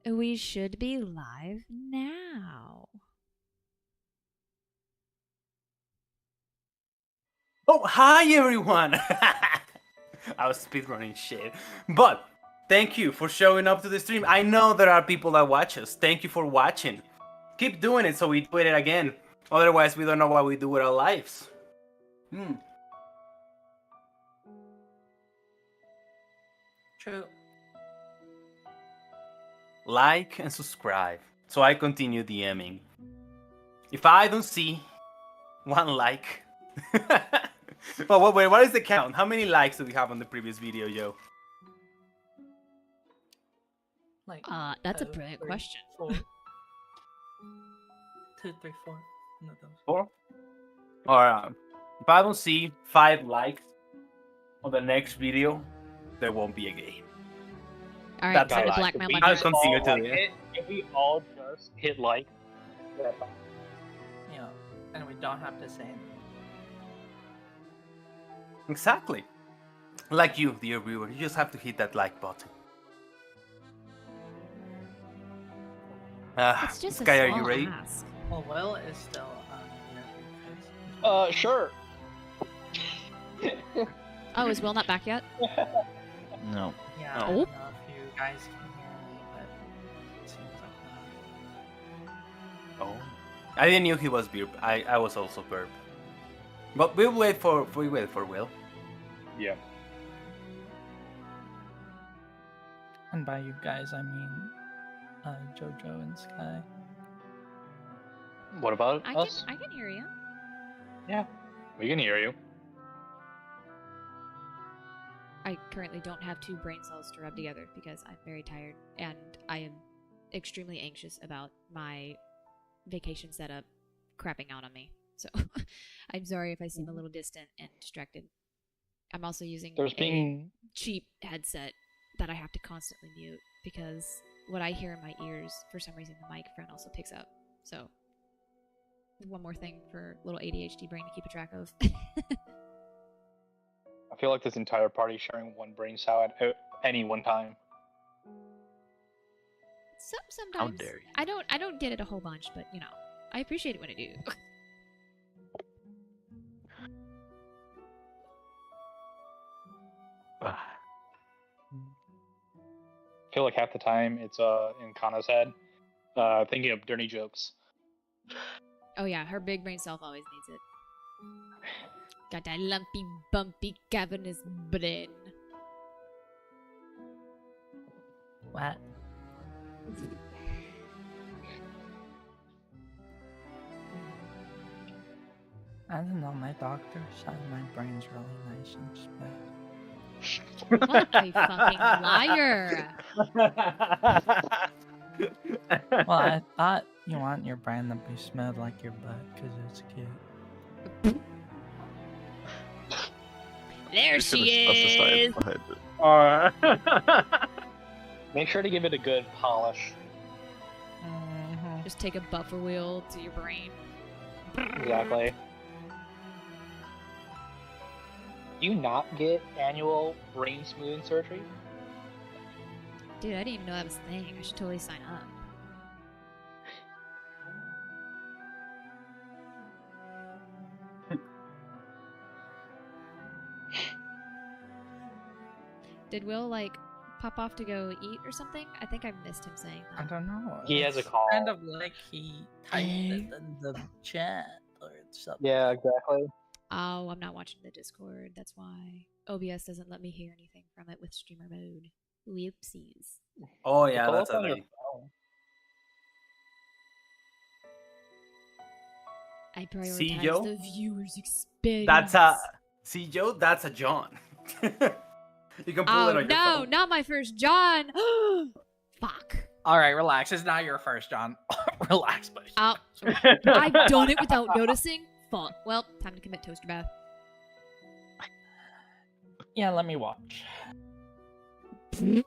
We should be live now. Oh, hi everyone! I was speedrunning shit. But thank you for showing up to the stream. I know there are people that watch us. Thank you for watching. Keep doing it so we do it again. Otherwise, we don't know what we do with our lives. True. Like and subscribe so I continue DMing. If I don't see one like... Well, wait, what is the count? How many likes do we have on the previous video, Joe? Like That's a brilliant question. 4. 2, 3, 4. No, those. 4? Or if I don't see 5 likes on the next video, there won't be a game. All right, That's try to a lie. blackmail my I'll friends. continue to like it. If we all just hit like, Yeah, and we don't have to say anything. Exactly. Like you, dear viewer, you just have to hit that like button. It's just a Sky, are small you ready? ask. Well, Will is still sure. Oh, is Will not back yet? No. Yeah, No. I don't know if you guys can hear me, but it seems like not. Oh, I didn't know he was burp. I was also burp. But we'll wait for Will. Yeah. And by you guys, I mean Jojo and Sky. What about I us? can hear you. Yeah, we can hear you. I currently don't have 2 brain cells to rub together because I'm very tired and I am extremely anxious about my vacation setup crapping out on me. So I'm sorry if I seem a little distant and distracted. I'm also using There's a being cheap headset that I have to constantly mute because what I hear in my ears, for some reason the microphone also picks up. So one more thing for little ADHD brain to keep a track of. I feel like this entire party sharing one brain cell at any one time. Sometimes dare you. I don't get it a whole bunch, but you know, I appreciate it when I do. I feel like half the time it's in Kana's head, thinking of dirty jokes. Oh yeah, her big brain self always needs it. Got that lumpy, bumpy, cavernous brain. What? I don't know, my doctor said my brain's really nice and smooth. What a fucking liar! Well, I thought you want your brain to be smooth like your butt, because it's cute. There she is! Make sure to give it a good polish. Just take a buffer wheel to your brain. Exactly. Do you not get annual brain smoothing surgery? Dude, I didn't even know that was a thing. I should totally sign up. Did Will, like, pop off to go eat or something? I think I missed him saying I that. don't know. He has a it's call. Kind of like he typed it in the chat or something. Yeah, exactly. Oh, I'm not watching the Discord. That's why. OBS doesn't let me hear anything from it with streamer mode. Whoopsies. Oh yeah, Call that's up on your annoying. phone. I See, prioritize Joe? the viewer's experience. That's a see, Joe. That's a John. You can pull it Oh on your no, phone. not my first John. Fuck. Alright, relax. It's not your first, John. Relax, buddy. Oh, I've done it without noticing. Fuck. Well, time to commit toaster bath. Yeah, let me watch. The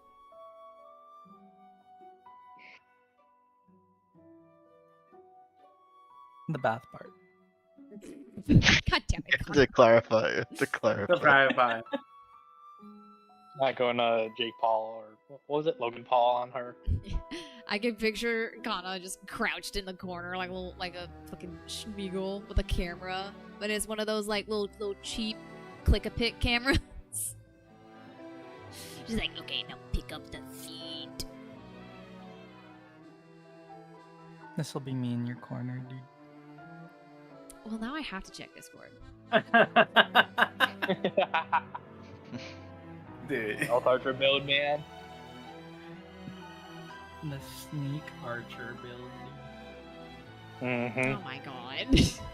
bath part. God damn it. To clarify. To clarify. Not going Jake Paul or what was it, Logan Paul on her. I can picture Kana just crouched in the corner like a fucking schmeagle with a camera, but it's one of those like little cheap click-a-pick cameras. She's like, okay, now pick up the feed. This will be me in your corner, dude. Well, now I have to check Discord. Dude. Health Archer build, man. The sneak archer build. Mm-hmm. Oh my god.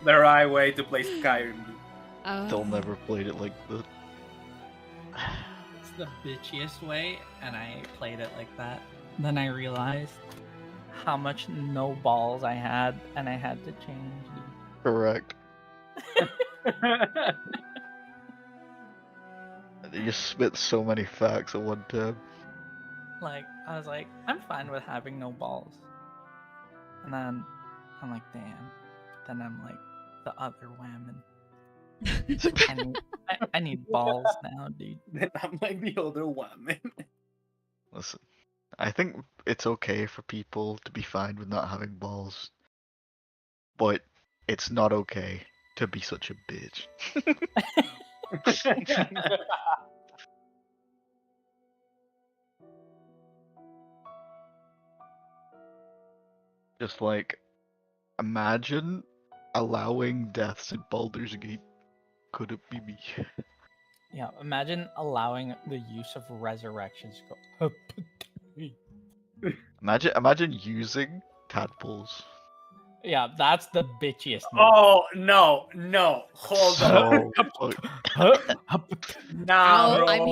The right way to play Skyrim. Still never played it like that. It's the bitchiest way, and I played it like that. Then I realized how much no balls I had, and I had to change. Correct. You just spit so many facts at one time. Like, I was like, I'm fine with having no balls. And then I'm like, damn. But then I'm like, the other women. I need balls now, dude. I'm like the older woman. Listen, I think it's okay for people to be fine with not having balls. But it's not okay to be such a bitch. Just like, imagine allowing deaths in Baldur's Gate. Could it be me? Yeah, imagine allowing the use of resurrections to go. Imagine using tadpoles. Yeah, that's the bitchiest. Oh no, hold on. Nah, bro. I'm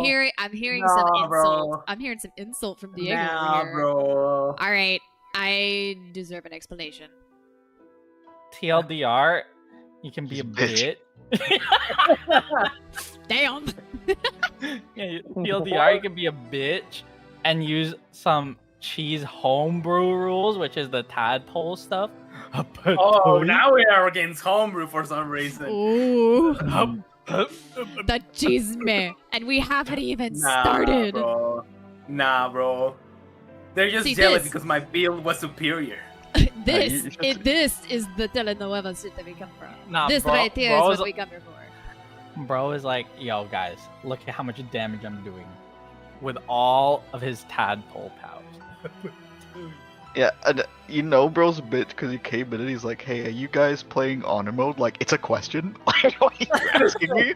hearing Nah, some insult. bro. I'm hearing some insult from Diego Nah, over here. bro. All right, I deserve an explanation. TLDR, you can be He's a a bitch. bitch. Damn. Yeah, TLDR, you can be a bitch and use some cheese homebrew rules, which is the tadpole stuff. Oh, now we are against homebrew for some reason. Ooh, the chisme, and we haven't even started. Nah, bro. They're just See, jealous this- because my build was superior. This you- this is the telenovela shit that we come from. Nah, This bro- right here is bro's- what we come here for. Bro is like, yo, guys, look at how much damage I'm doing with all of his tadpole powers. Yeah, and you know bro's a bitch because he came in and he's like, hey, are you guys playing honor mode? Like, it's a question. Like, what are you asking me?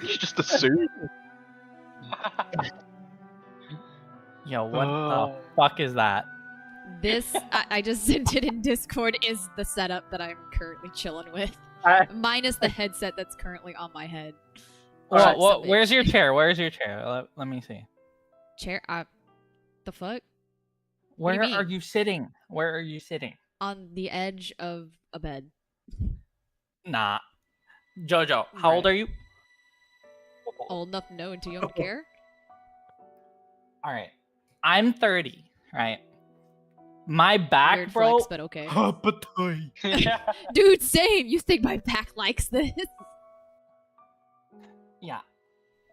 You just assume. Yo, what the fuck is that? This I just sent it in Discord is the setup that I'm currently chilling with, minus the headset that's currently on my head. Where's your chair? Where's your chair? Let me see. Chair? The fuck? Where do you are mean? you sitting? Where are you sitting? On the edge of a bed. Nah. Jojo, how old Right. are you? Old enough to know and too young to care. Alright. I'm 30, right? My back, Weird bro. flex, but okay. Yeah. Dude, same. You think my back likes this? Yeah.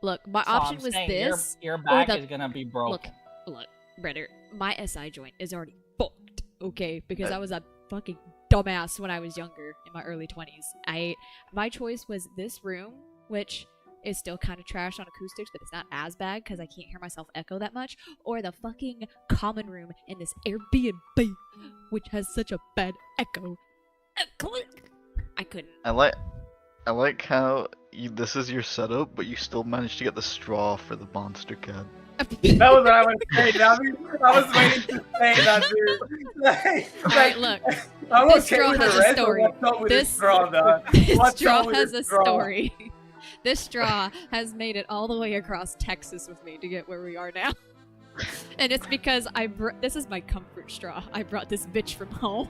Look, my so option I'm was saying this. Your back the- is gonna be broken. Look, brother, my SI joint is already fucked, okay? Because I was a fucking dumbass when I was younger, in my early 20s. My choice was this room, which is still kind of trash on acoustics, but it's not as bad because I can't hear myself echo that much, or the fucking common room in this Airbnb, which has such a bad echo. I couldn't. I like how this is your setup, but you still managed to get the straw for the monster can. That was what I was saying. I was waiting to say that, dude. Alright, look. I'm This okay straw with has the a rest, but story. what's up with This- the straw, dog? This What's straw wrong with has the a straw? story. This straw has made it all the way across Texas with me to get where we are now. And it's because this is my comfort straw. I brought this bitch from home.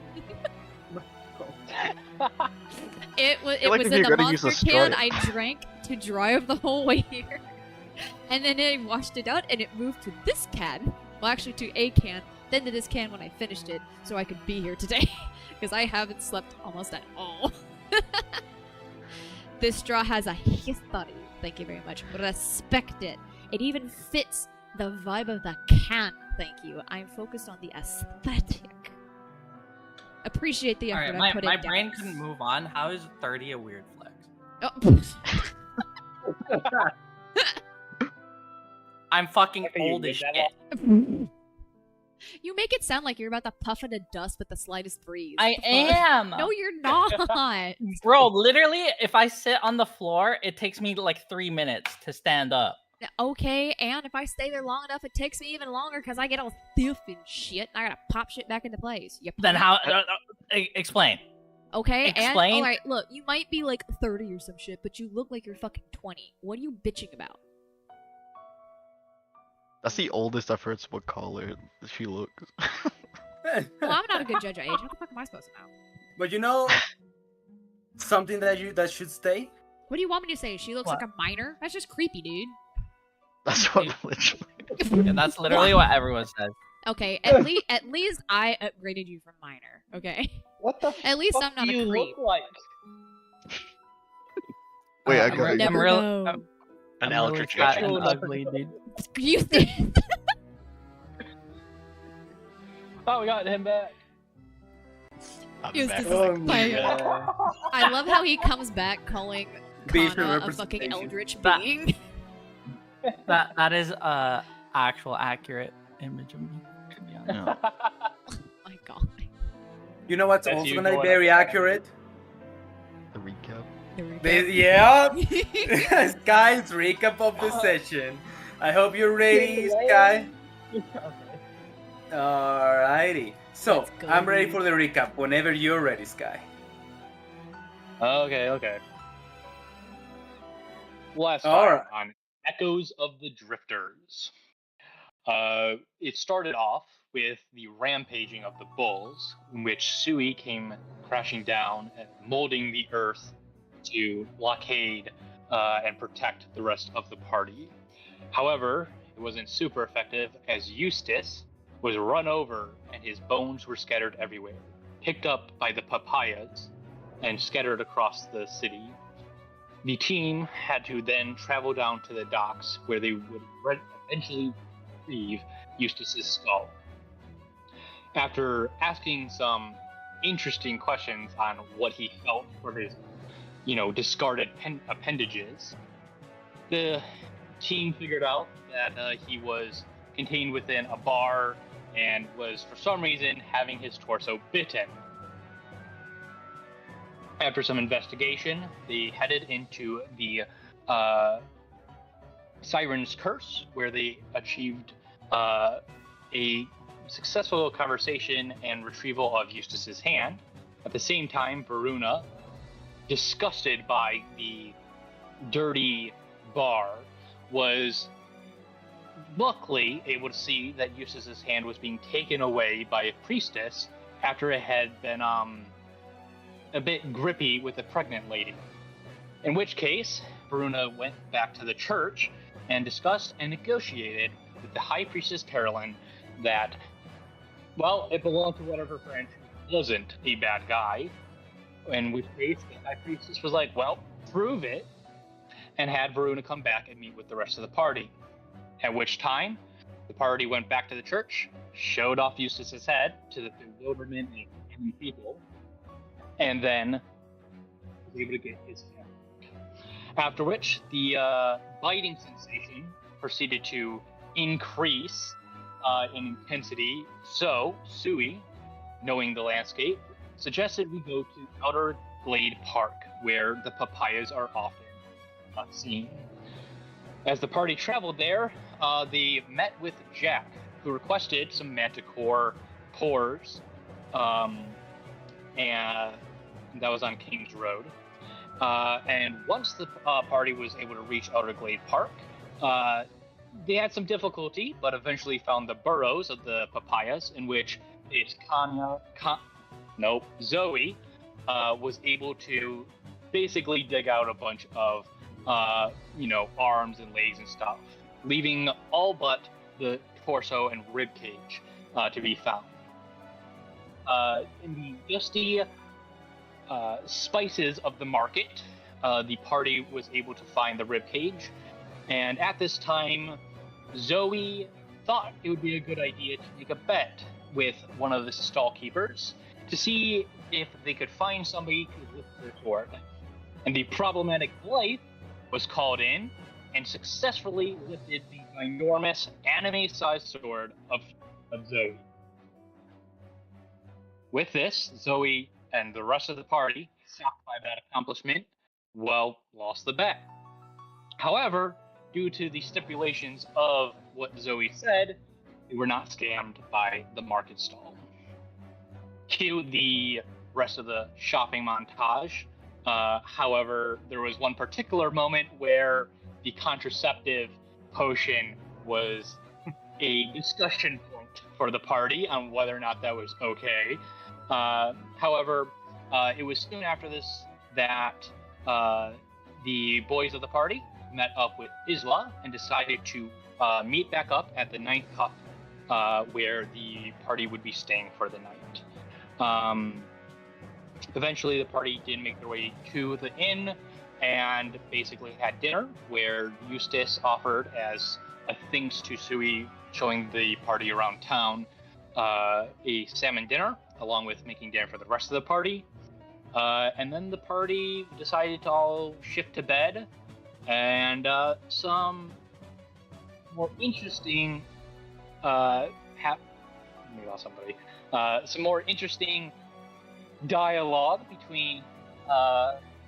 It was feel like if in you're the gonna use a monster can straw- I drank to drive the whole way here. And then I washed it out and it moved to this can. Well, actually to a can, then to this can when I finished it, so I could be here today. Because I haven't slept almost at all. This straw has a history. Thank you very much. Respect it. It even fits the vibe of the can, thank you. I'm focused on the aesthetic. Appreciate the All effort right, I put my in. brain couldn't move on. How is 30 a weird flex? Oh. I'm fucking You old did as that shit. You make it sound like you're about to puff into dust with the slightest breeze. I What the fuck? am. No, you're not. Bro, literally, if I sit on the floor, it takes me like 3 minutes to stand up. Okay, and if I stay there long enough, it takes me even longer because I get all stiff and shit. And I gotta pop shit back into place. You Then punk. how? Explain. Okay, Explain. and alright, look, you might be like 30 or some shit, but you look like you're fucking 20. What are you bitching about? That's the oldest I've heard someone call her. She looks. Well, I'm not a good judge of age. How the fuck am I supposed to know? But you know, something that should stay. What do you want me to say? She looks What? like a minor? That's just creepy, dude. That's what literally. Yeah, that's literally what everyone says. Okay, at least I upgraded you from minor. Okay, What the at least fuck I'm not do a you creep. look like? Wait, I I'm got re- you. Never I'm real- know. I'm- An I'm eldritch really fat vision. and ugly, dude. You think? Oh, we got him back. I'm Yes, back. this is like my- Yeah. I love how he comes back calling Beast Kana a fucking representation. eldritch That- being. That is a actual accurate image of me. To be honest. Yeah. Oh my god. You know what's That's also you gonna be going very up. accurate? The recap. Yeah, Sky's recap of the session. I hope you're ready, Sky. Okay. Alrighty. So Let's go. I'm ready for the recap. Whenever you're ready, Sky. Okay. Last time Alright. on Echoes of the Drifters. It started off with the rampaging of the bulls, in which Sui came crashing down and molding the earth to blockade and protect the rest of the party. However, it wasn't super effective as Eustace was run over and his bones were scattered everywhere, picked up by the papayas and scattered across the city. The team had to then travel down to the docks where they would eventually retrieve Eustace's skull. After asking some interesting questions on what he felt for his, discarded appendages, the team figured out that he was contained within a bar and was, for some reason, having his torso bitten. After some investigation, they headed into the Siren's Curse, where they achieved a successful conversation and retrieval of Eustace's hand. At the same time, Varuna, disgusted by the dirty bar, was luckily able to see that Eustace's hand was being taken away by a priestess after it had been a bit grippy with a pregnant lady. In which case, Varuna went back to the church and discussed and negotiated with the High Priestess Carolyn that, well, it belonged to one of her friends who wasn't a bad guy. In which case, the High Priestess was like, well, prove it, and had Varuna come back and meet with the rest of the party. At which time, the party went back to the church, showed off Eustace's head to the bewilderment of many people, and then was able to get his hand. After which, the biting sensation proceeded to increase in intensity. So, Sui, knowing the landscape, suggested we go to Outer Glade Park, where the papayas are often seen. As the party traveled there, they met with Jack, who requested some manticore pores, and that was on King's Road. And once the party was able to reach Outer Glade Park, they had some difficulty, but eventually found the burrows of the papayas, in which Zoe was able to basically dig out a bunch of arms and legs and stuff, leaving all but the torso and rib cage to be found. In the dusty spices of the market, the party was able to find the rib cage, and at this time, Zoe thought it would be a good idea to make a bet with one of the stall keepers to see if they could find somebody to lift their sword. And the problematic Blythe was called in and successfully lifted the ginormous anime-sized sword of Zoe. With this, Zoe and the rest of the party, shocked by that accomplishment, lost the bet. However, due to the stipulations of what Zoe said, they were not scammed by the market stall. Cue the rest of the shopping montage. However, there was one particular moment where the contraceptive potion was a discussion point for the party on whether or not that was okay. However, it was soon after this that the boys of the party met up with Isla and decided to meet back up at the Ninth Cup, where the party would be staying for the night. Eventually, the party did make their way to the inn and basically had dinner, where Eustace offered as thanks to Sui showing the party around town a salmon dinner, along with making dinner for the rest of the party. And then the party decided to all shift to bed, and some more interesting some more interesting dialogue between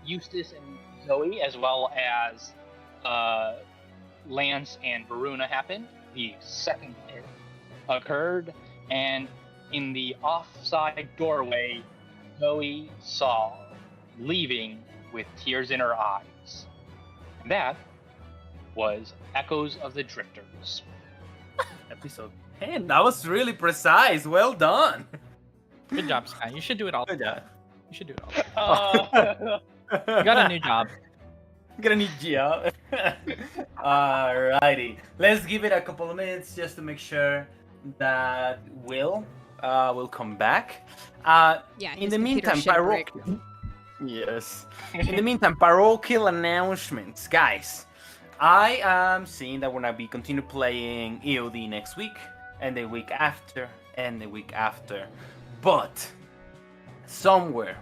Eustace and Zoe, as well as Lance and Varuna happened. The second hit occurred, and in the offside doorway, Zoe saw leaving with tears in her eyes. And that was Echoes of the Drifters. Episode 10. That was really precise. Well done. Good job, Sky. You should do it all. Good job. You should do it all. You got a new job. Got a new job. Alrighty. Let's give it a couple of minutes just to make sure that Will come back. Yeah. In his the computer meantime, should break. Yes. In the meantime, parochial announcements, guys. I am seeing that we're gonna be continue playing EOD next week, and the week after, and the week after. But somewhere,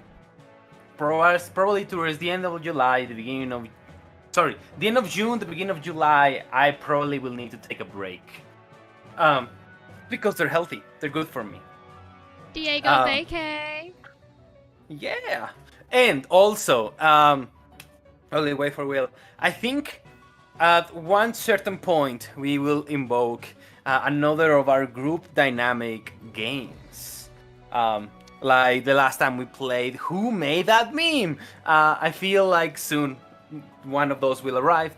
probably towards the end of July, the end of June, the beginning of July, I probably will need to take a break. Because they're healthy, they're good for me. Diego vacay. Yeah, and also, only wait for Will. I think at one certain point we will invoke another of our group dynamic games. Like the last time we played Who Made That Meme? I feel like soon one of those will arrive.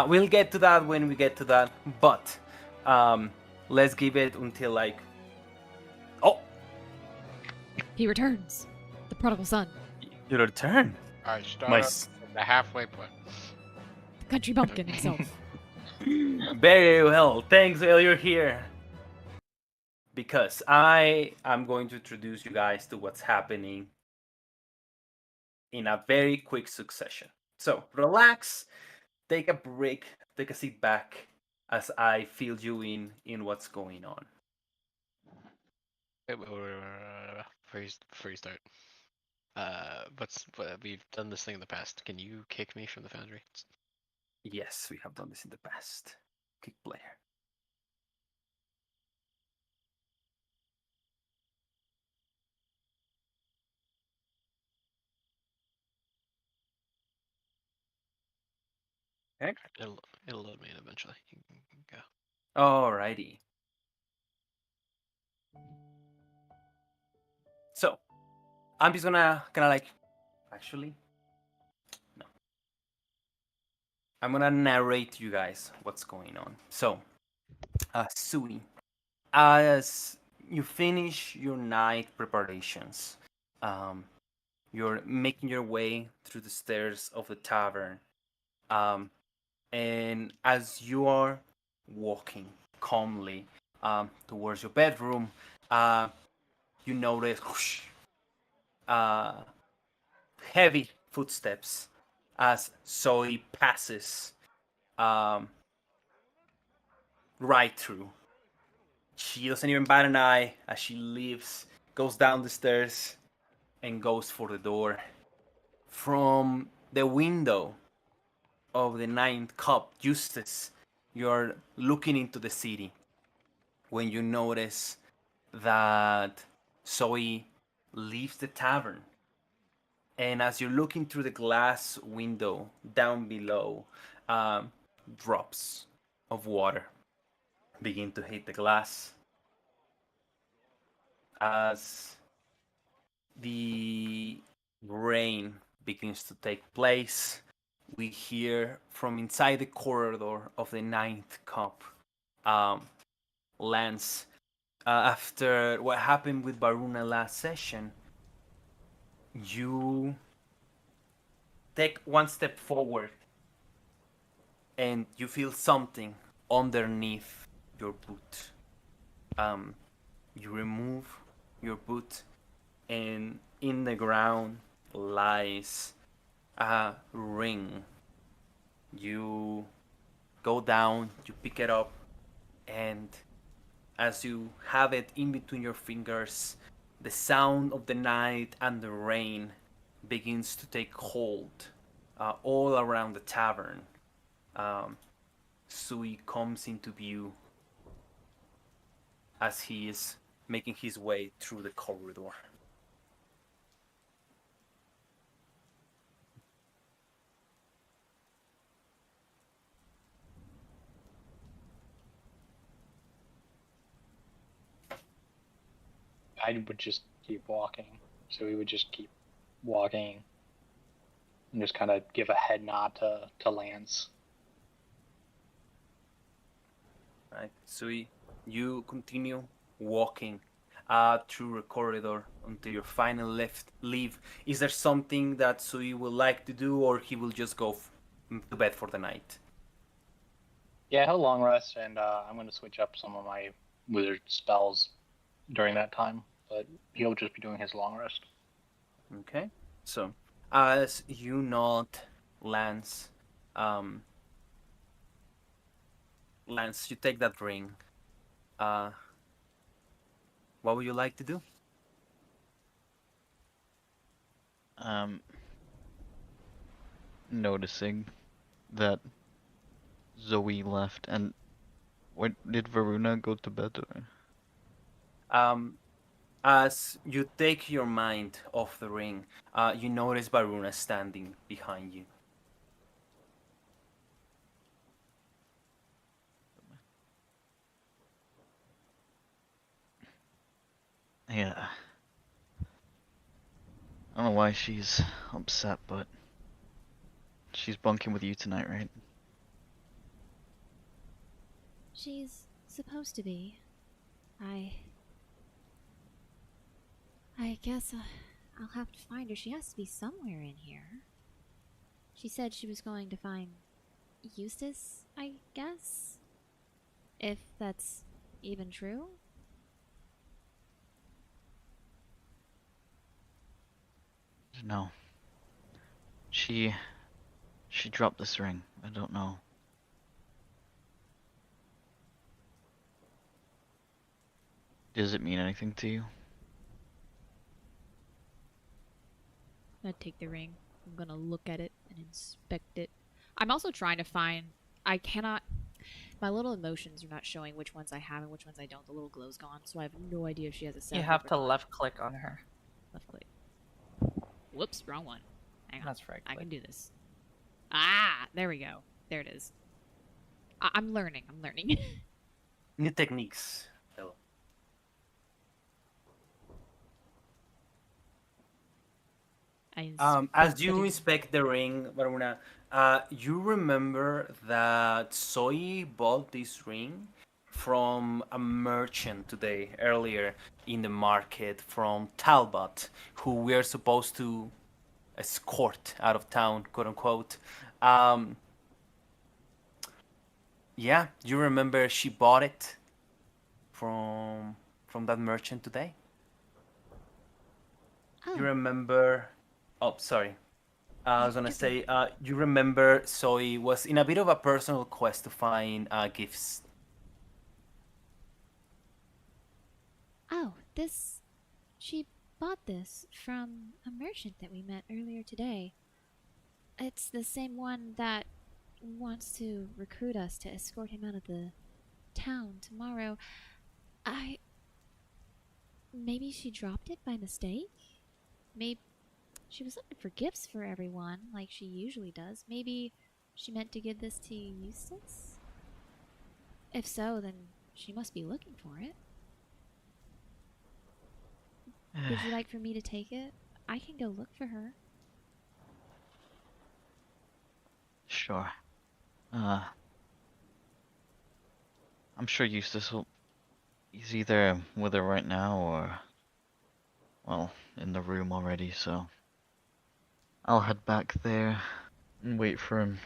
We'll get to that when we get to that, but let's give it until like... Oh! He returns. The prodigal son. Your turn. Alright, start My up from the halfway point. The country bumpkin himself. Very well. Thanks, Will, you're here. Because I am going to introduce you guys to what's happening in a very quick succession. So, relax, take a break, take a seat back as I fill you in what's going on. Wait, before you start. We've done this thing in the past. Can you kick me from the foundry? Yes, we have done this in the past. Kick player. Okay. It'll load me in eventually. You can go. Alrighty. So, I'm just gonna actually, no. I'm gonna narrate to you guys what's going on. So, Sui, as you finish your night preparations, you're making your way through the stairs of the tavern, and as you are walking calmly towards your bedroom, you notice whoosh, heavy footsteps as Zoe passes right through. She doesn't even bat an eye as she leaves, goes down the stairs, and goes for the door. From the window of the ninth cup, Eustace, you're looking into the city when you notice that Zoe leaves the tavern. And as you're looking through the glass window down below, um, drops of water begin to hit the glass as the rain begins to take place. We hear from inside the corridor of the ninth cup, um, Lance, after what happened with Baruna last session, you take one step forward and you feel something underneath your boot. You remove your boot, and in the ground lies a ring. You go down, you pick it up, and as you have it in between your fingers, the sound of the night and the rain begins to take hold all around the tavern. Sui comes into view as he is making his way through the corridor. I would just keep walking. So we would just keep walking and just kind of give a head nod to Lance. Right, Sui, you continue walking through the corridor until your final leave. Is there something that Sui would like to do, or he will just go to bed for the night? Yeah, he'll long rest, and I'm going to switch up some of my wizard spells during that time, but he'll just be doing his long rest. Okay, so as you nod, Lance, Lance, you take that ring. What would you like to do? Noticing that Zoe left, and when did Varuna go to bed? Or? As you take your mind off the ring, you notice Varuna standing behind you. Yeah. I don't know why she's upset, but she's bunking with you tonight, right? She's supposed to be. I guess I'll have to find her. She has to be somewhere in here. She said she was going to find Eustace, I guess? If that's even true? No. She dropped this ring. I don't know. Does it mean anything to you? I'm gonna take the ring. I'm gonna look at it and inspect it. I'm also trying to find. I cannot. My little emotions are not showing which ones I have and which ones I don't. The little glow's gone, so I have no idea if she has a set. You have to left click on her. Left click. Whoops, wrong one. Hang on. That's right. I can do this. Ah, there we go. There it is. I'm learning. I'm learning. New techniques. So, as you inspect the ring, Varuna, you remember that Zoe bought this ring from a merchant today, earlier in the market, from Talbot, who we're supposed to escort out of town, quote unquote. Yeah, you remember she bought it from that merchant today? Oh, You remember? Oh, sorry. I was gonna you're say, you remember Zoe was in a bit of a personal quest to find gifts This. She bought this from a merchant that we met earlier today. It's the same one that wants to recruit us to escort him out of the town tomorrow. Maybe she dropped it by mistake? Maybe she was looking for gifts for everyone, like she usually does. Maybe she meant to give this to Eustace? If so, then she must be looking for it. Would you like for me to take it? I can go look for her. Sure. I'm sure Eustace will. He's either with her right now or, well, in the room already, so I'll head back there and wait for him.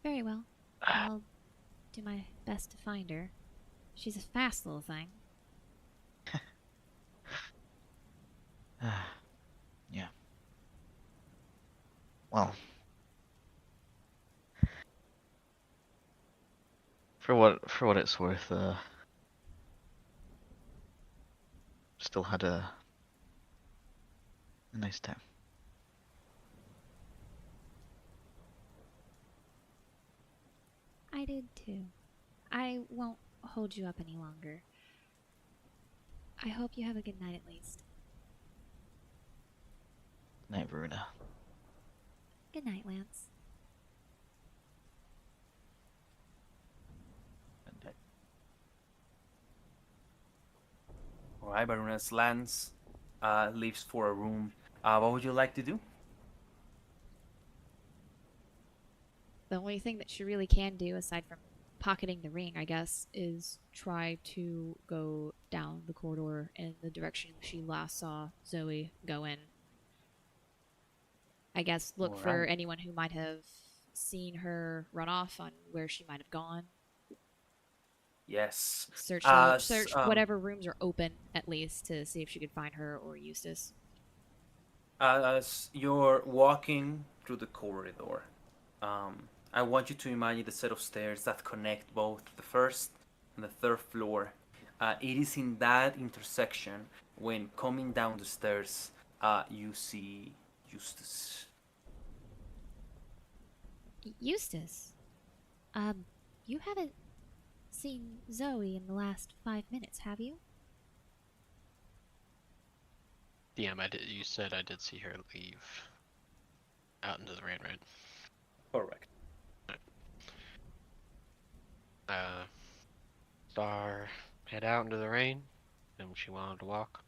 Very well. I'll do my best to find her. She's a fast little thing. Yeah. Well, for what it's worth, still had a nice time. I did too. I won't hold you up any longer. I hope you have a good night at least. Night, Veruna. Good night, Lance. Alright, Baroness Lance leaves for a room. What would you like to do? The only thing that she really can do, aside from pocketing the ring, I guess, is try to go down the corridor in the direction she last saw Zoe go in. I guess look for Alright. anyone who might have seen her run off on where she might have gone. Yes. Search As, search whatever rooms are open, at least, to see if she could find her or Eustace. As you're walking through the corridor, I want you to imagine the set of stairs that connect both the first and the third floor. It is in that intersection when coming down the stairs, you see Eustace. Eustace? You haven't seen Zoe in the last 5 minutes, have you? DM, you said I did see her leave out into the rain, right? Correct. Saw her head out into the rain, and she wanted to walk.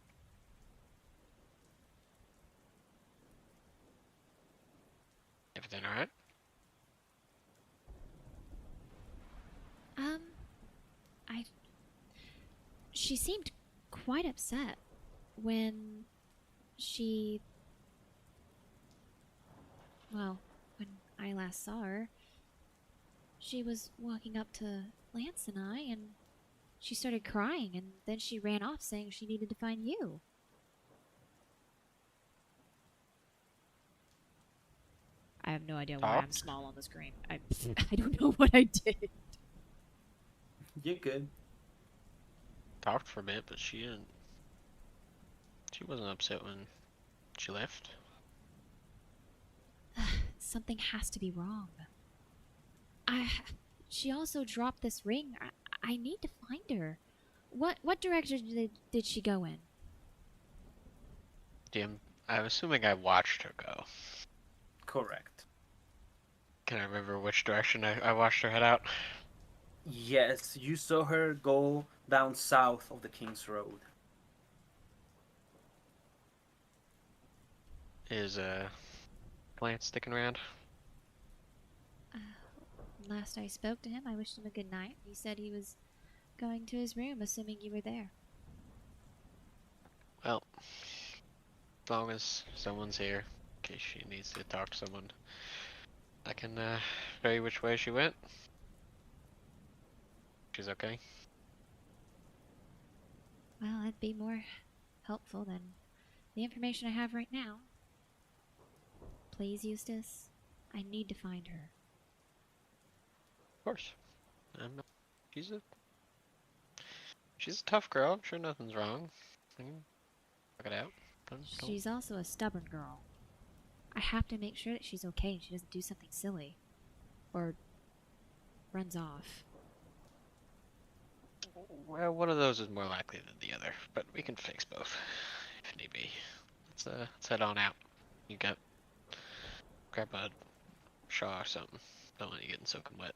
Everything alright? She seemed quite upset when when I last saw her. She was walking up to Lance and I, and she started crying, and then she ran off saying she needed to find you. I have no idea why I'm small on the screen. I don't know what I did. You're good. Talked for a bit, but she didn't. She wasn't upset when she left. Something has to be wrong. She also dropped this ring. I need to find her. What direction did she go in? DM, I'm assuming I watched her go. Correct. Can I remember which direction I watched her head out? Yes, you saw her go down south of the King's Road. Is Lance sticking around? Last I spoke to him, I wished him a good night. He said he was going to his room, assuming you were there. Well, as long as someone's here, in case she needs to talk to someone, I can show you which way she went. She's okay. Well, that'd be more helpful than the information I have right now. Please, Eustace, I need to find her. Of course. She's a tough girl. I'm sure nothing's wrong. I can talk it out. Don't- She's also a stubborn girl. I have to make sure that she's okay and she doesn't do something silly. Or runs off. Well, one of those is more likely than the other, but we can fix both if need be. Let's head on out. You got grab a shawl or something. Don't want you getting soaking wet.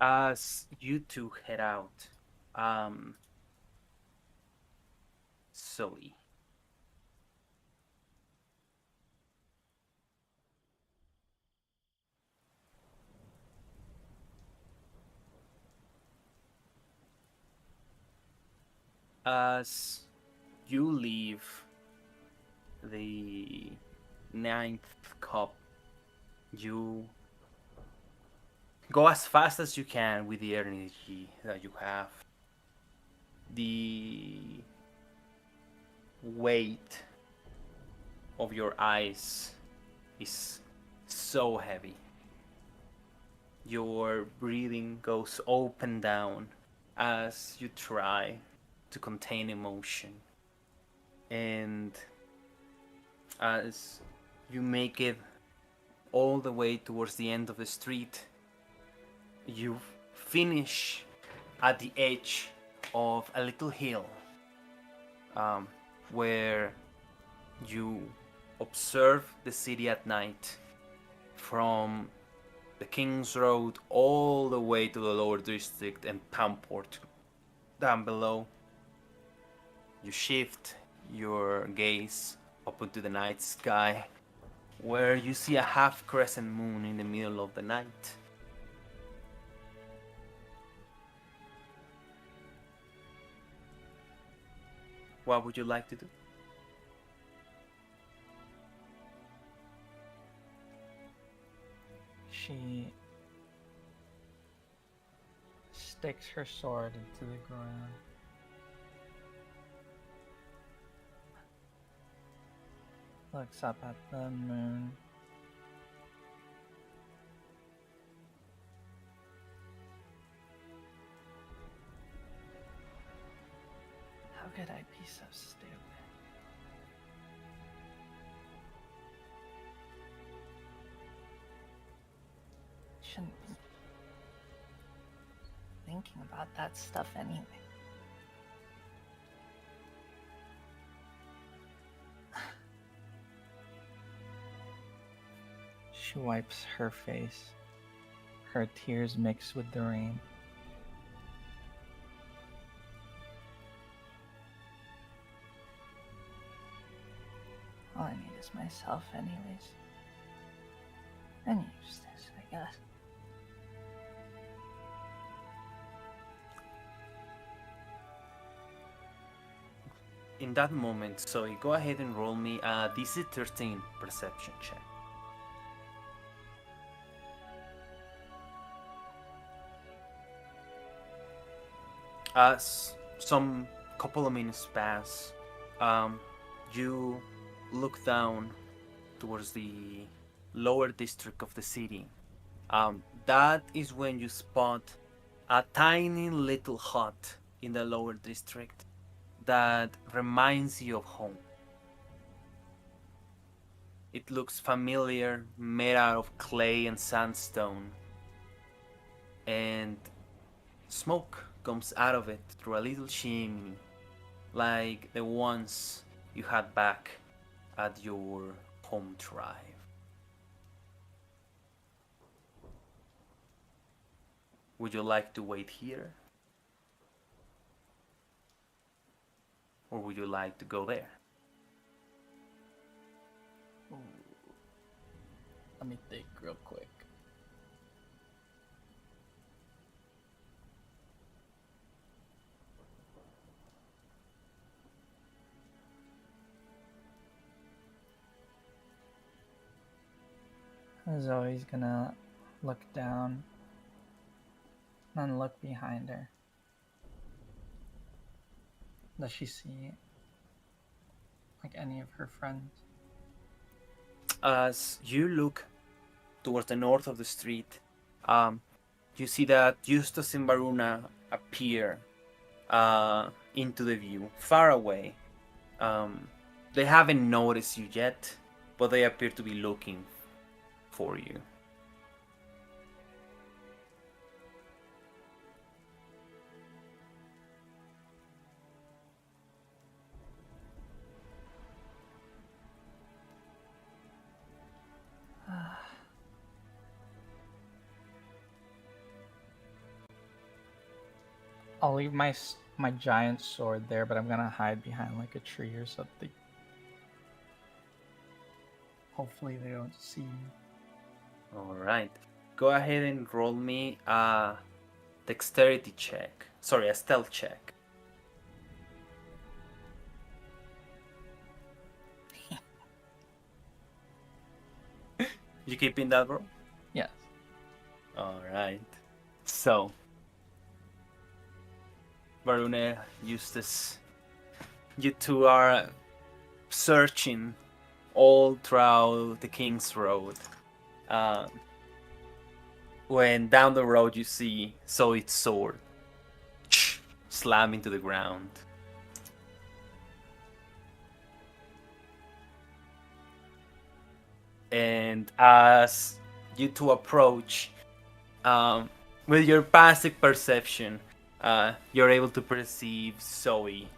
As you two head out, Zoe. As you leave the ninth cup, you go as fast as you can with the energy that you have. The weight of your eyes is so heavy. Your breathing goes up and down as you try to contain emotion. And as you make it all the way towards the end of the street, you finish at the edge of a little hill where you observe the city at night from the King's Road all the way to the lower district and Pamport down below. You shift your gaze up into the night sky where you see a half crescent moon in the middle of the night. What would you like to do? She sticks her sword into the ground. Looks up at the moon. How could I be so stupid? Shouldn't be thinking about that stuff anyway. She wipes her face. Her tears mix with the rain. All I need is myself anyways. And Eustace, I guess. In that moment, Zoe, go ahead and roll me a DC 13 perception check. As some couple of minutes pass, you look down towards the lower district of the city. That is when you spot a tiny little hut in the lower district that reminds you of home. It looks familiar, made out of clay and sandstone, and smoke comes out of it through a little chimney, like the ones you had back at your home tribe. Would you like to wait here? Or would you like to go there? Ooh. Let me think real quick. Zoe's gonna look down and look behind her. Does she see like any of her friends? As you look towards the north of the street, you see that Justus and Varuna appear into the view, far away. They haven't noticed you yet, but they appear to be looking for you. I'll leave my giant sword there, but I'm gonna hide behind like a tree or something. Hopefully they don't see me. All right, go ahead and roll me a dexterity check. Sorry, a stealth check. You keeping that, bro? Yes. All right. So, Varuna, Eustace, you two are searching all throughout the King's Road. When down the road you see Zoe's sword slam into the ground. And as you two approach, with your passive perception, you're able to perceive Zoe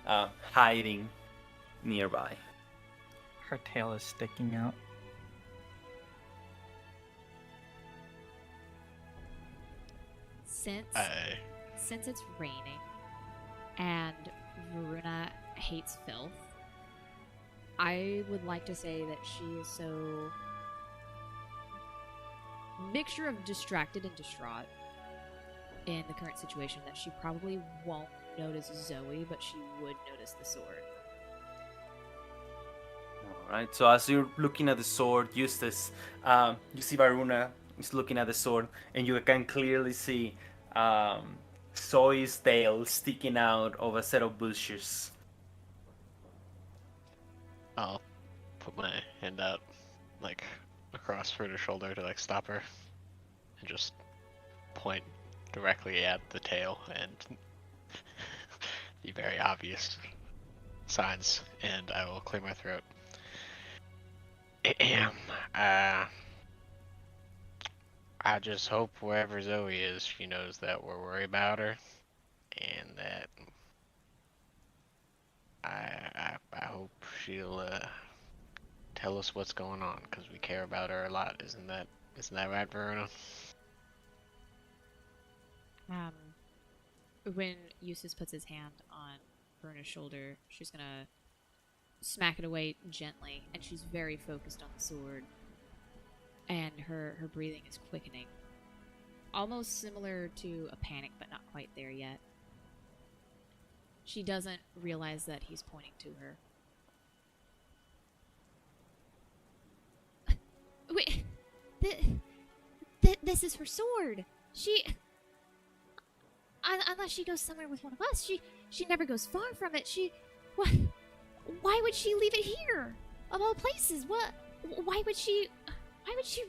hiding nearby. Her tail is sticking out. Since it's raining and Varuna hates filth, I would like to say that she is so mixture of distracted and distraught in the current situation that she probably won't notice Zoe, but she would notice the sword. Alright, so as you're looking at the sword, Eustace, you see Varuna is looking at the sword, and you can clearly see Zoe's tail sticking out of a set of bushes. I'll put my hand out, like, across her shoulder to, like, stop her. And just point directly at the tail and the very obvious signs, and I will clear my throat. I just hope wherever Zoe is, she knows that we're worried about her, and that I hope she'll tell us what's going on, because we care about her a lot. Isn't that right, Verona? When Eustace puts his hand on Veruna's shoulder, she's gonna smack it away gently, and she's very focused on the sword. And her breathing is quickening. Almost similar to a panic, but not quite there yet. She doesn't realize that he's pointing to her. Wait, this is her sword. Unless she goes somewhere with one of us, she never goes far from it. Why would she leave it here? Of all places, why would she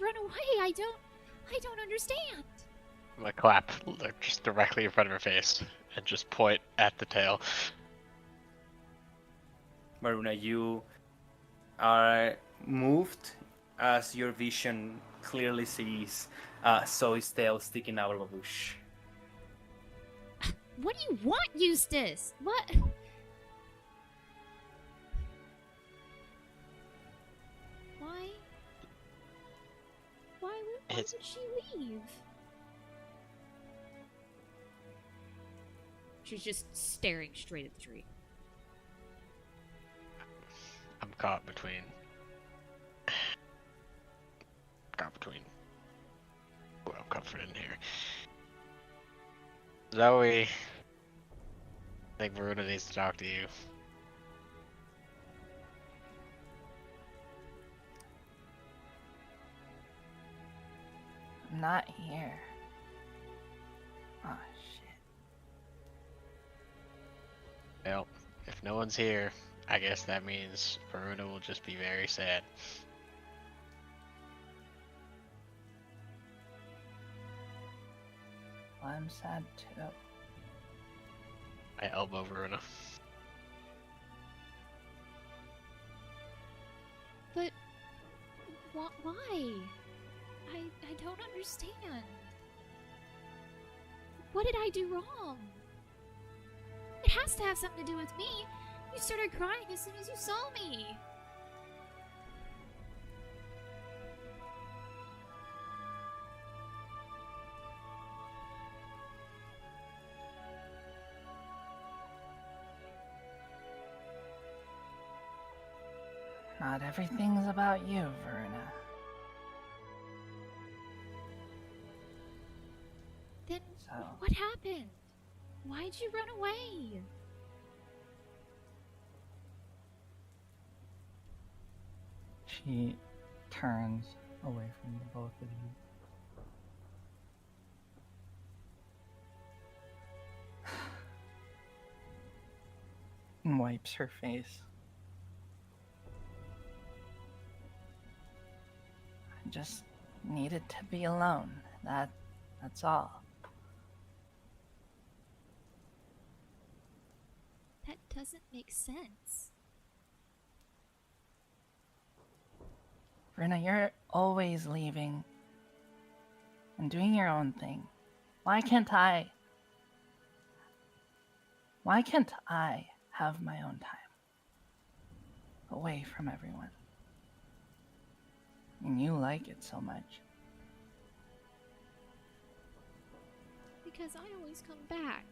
run away? I don't understand. I'm gonna clap, like, just directly in front of her face and just point at the tail. Varuna, you are moved as your vision clearly sees Zoe's tail sticking out of a bush. What do you want, Eustace? What? Why would she leave? She's just staring straight at the tree. I'm caught between. Well, comfort in here. Zoe, I think Varuna needs to talk to you. I'm not here. Oh, shit. Well, if no one's here, I guess that means Varuna will just be very sad. I'm sad too. I elbow Verona. But why? I don't understand. What did I do wrong? It has to have something to do with me. You started crying as soon as you saw me. Not everything's about you, Verna. Then So, what happened? Why'd you run away? she turns away from the both of you. And wipes her face. I just needed to be alone. That's all. That doesn't make sense. Verna, you're always leaving and doing your own thing. Why can't I have my own time away from everyone? And you like it so much. Because I always come back.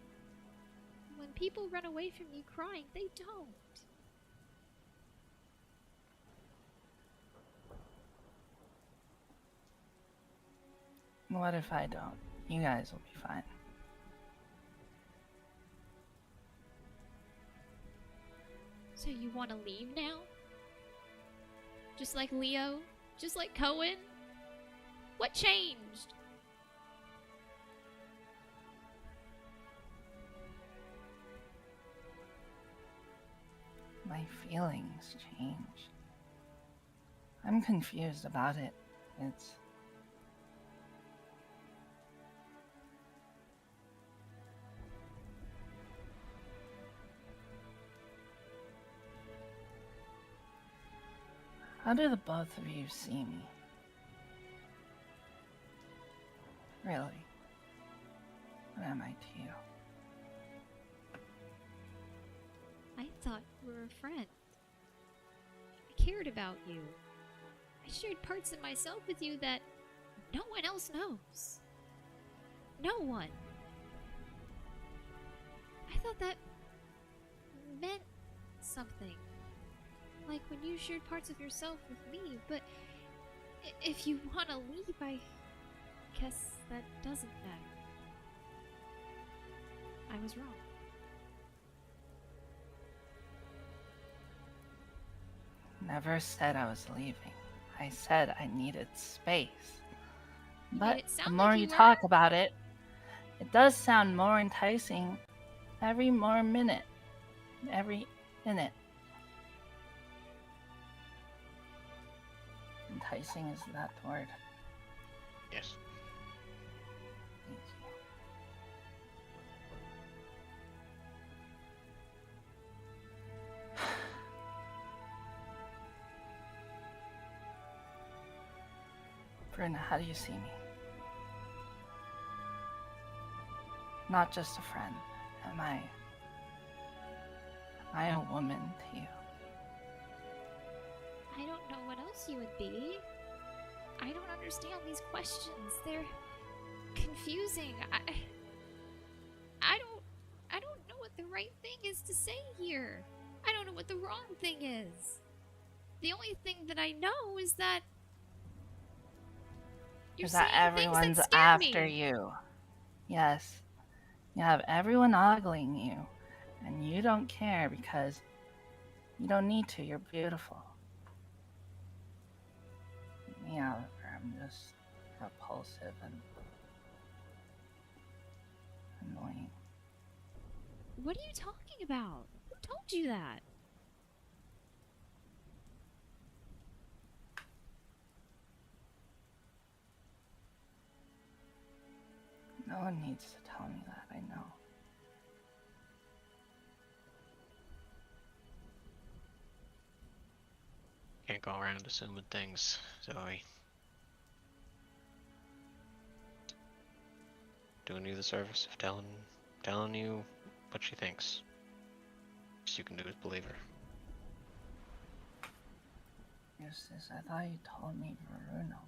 When people run away from me crying, they don't. What if I don't? You guys will be fine. So you want to leave now? Just like Leo? Just like Cohen? What changed? My feelings change. I'm confused about it. It's... How do the both of you see me? Really? What am I to you? I thought you were a friend. I cared about you. I shared parts of myself with you that no one else knows. No one. I thought that meant something. Like when you shared parts of yourself with me, but if you want to leave, I guess that doesn't matter. I was wrong. Never said I was leaving. I said I needed space. You But made it the sound more like you you talk were. about it, it does sound more enticing every more minute. Every minute. Enticing, is that the word? Yes. Thank you. Bruna, how do you see me? Not just a friend. Am I a woman to you? I don't know what else you would be. I don't understand these questions. They're confusing. I don't know what the right thing is to say here. I don't know what the wrong thing is. The only thing that I know is that you're Is that saying everyone's things that scare after me. you? Yes. You have everyone ogling you, and you don't care because you don't need to. You're beautiful. Me, however, I'm just repulsive and annoying. What are you talking about? Who told you that? No one needs to tell me that, I know. Can't go around assuming things, Zoe. Doing you the service of telling you what she thinks. Best you can do is believe her. Eustace, I thought you told me Varuna won.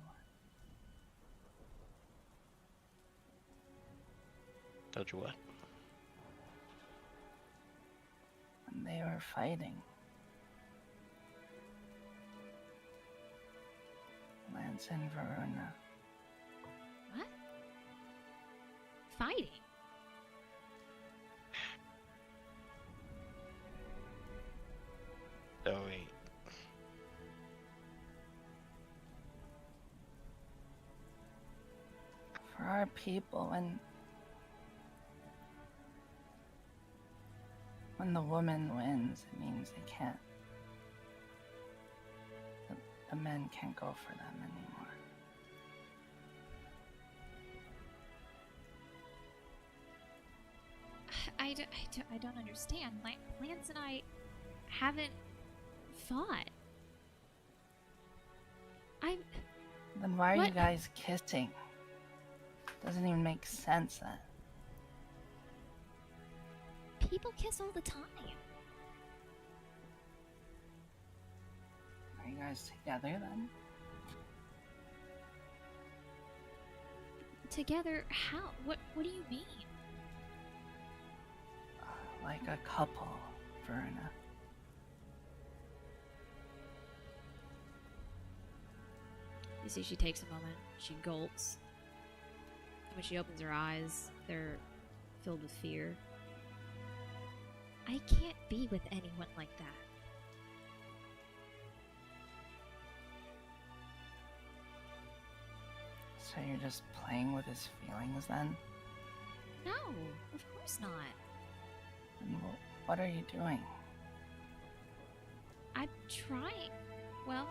Told you what? When they were fighting. Lance and Varuna. What? Fighting? Zoe. For our people, when the woman wins, it means they can't. The men can't go for them anymore. I don't understand. Lance and I haven't fought. Then why are What? you guys kissing? Doesn't even make sense then. People kiss all the time. Are you guys together then? Together? How? What do you mean? Like a couple, Verna. You see, she takes a moment. She gulps. When she opens her eyes, they're filled with fear. I can't be with anyone like that. So you're just playing with his feelings then? No, of course not. And what are you doing? I'm trying. Well,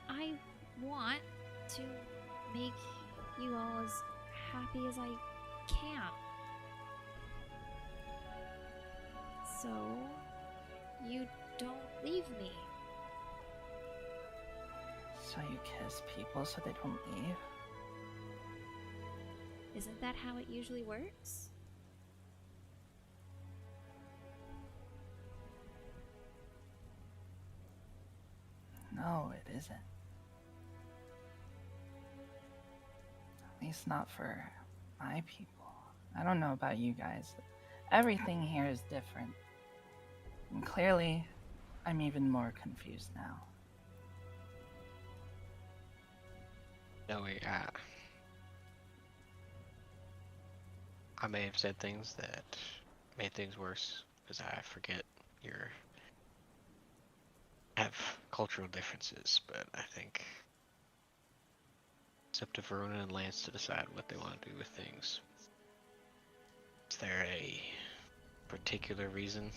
I want to make you all as happy as I can. So, you don't leave me. So you kiss people so they don't leave? Isn't that how it usually works? No, it isn't. At least not for my people. I don't know about you guys. Everything here is different. And clearly, I'm even more confused now. Zoe, I may have said things that made things worse because I forget your have cultural differences, but I think it's up to Verona and Lance to decide what they want to do with things. Is there a particular reason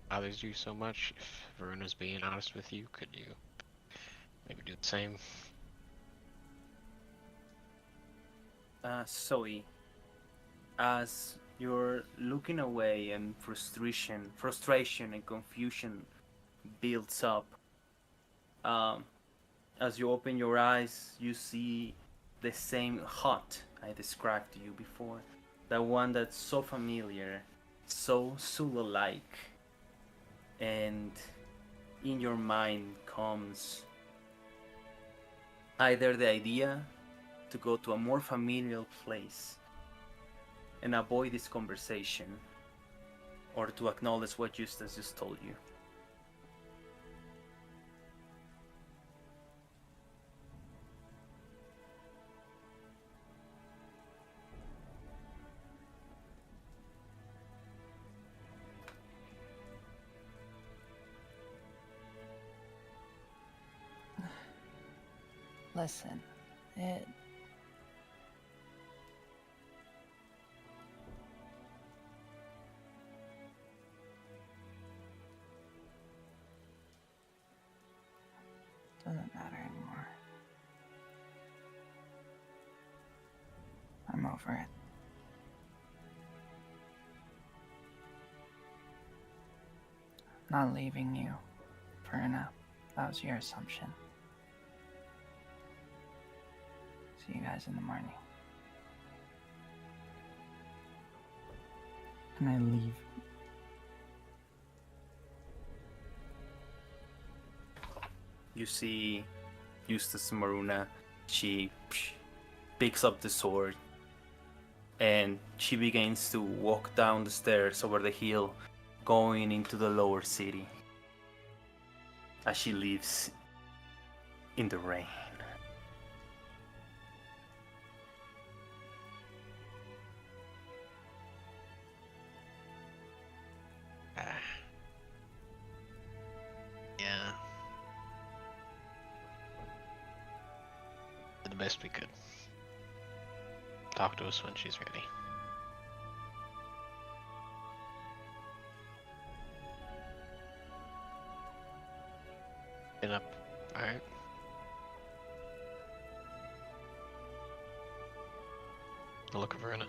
bothers you so much? If Verona's being honest with you, could you maybe do the same? Zoe, as you're looking away and frustration and confusion builds up, as you open your eyes, you see the same hut I described to you before. The one that's so familiar, so Sula-like. And in your mind comes either the idea to go to a more familiar place and avoid this conversation, or to acknowledge what Eustace just told you. Listen, it... doesn't matter anymore. over it. Not leaving you, Verna. That was your assumption. See you guys in the morning. And I leave. You see Eustace Maruna, she picks up the sword and she begins to walk down the stairs over the hill, going into the lower city as she leaves in the rain. Yeah. Did the best we could. Talk to us when she's ready. Get up. Alright. Look at Verna.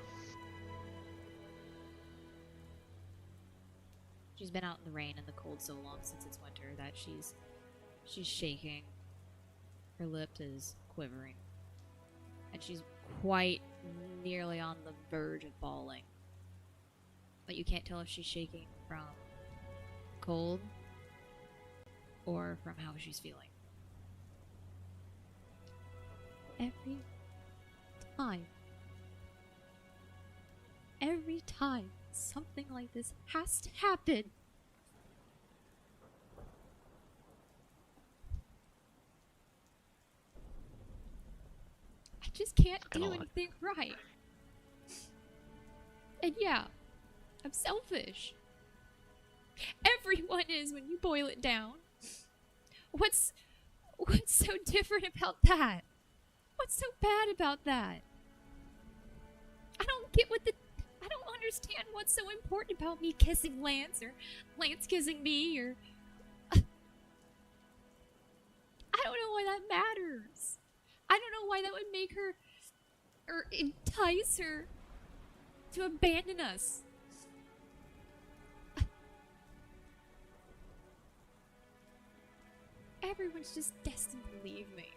She's been out in the rain and the cold so long since it's winter that she's shaking. Her lip is quivering. And she's quite nearly on the verge of falling. But you can't tell if she's shaking from cold or from how she's feeling. Every time something like this has to happen, I just can't do anything right. And yeah, I'm selfish. Everyone is when you boil it down. What's so different about that? What's so bad about that? I don't understand what's so important about me kissing Lance or Lance kissing me or I don't know why that matters. I don't know why that would make her or entice her to abandon us. Everyone's just destined to leave me.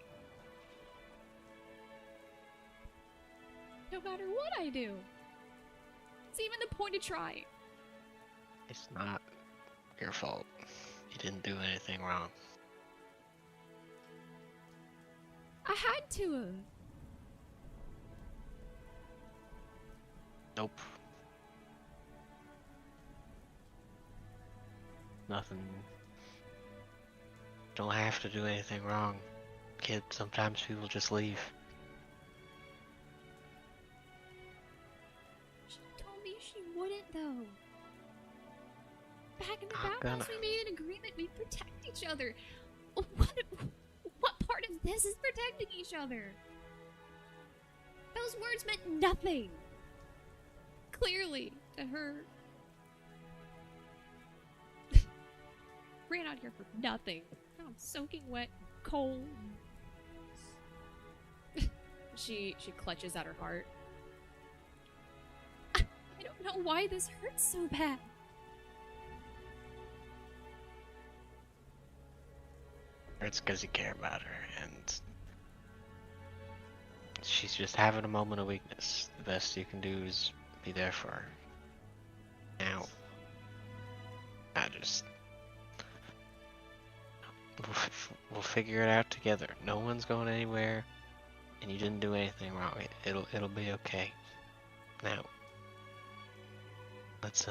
No matter what I do. It's even the point to try. It's not your fault. You didn't do anything wrong. I had to. Nope. Nothing. Don't have to do anything wrong. Kid, sometimes people just leave. She told me she wouldn't though. Back in the Not background, gonna. we made an agreement we'd protect each other. What part of this is protecting each other? Those words meant nothing. Clearly, to her. Ran out here for nothing. Now I'm soaking wet, cold. She clutches at her heart. I don't know why this hurts so bad. It's because you care about her, and she's just having a moment of weakness. The best you can do is be there for her. Now, we'll figure it out together. No one's going anywhere, and you didn't do anything wrong. It'll be okay. Now, let's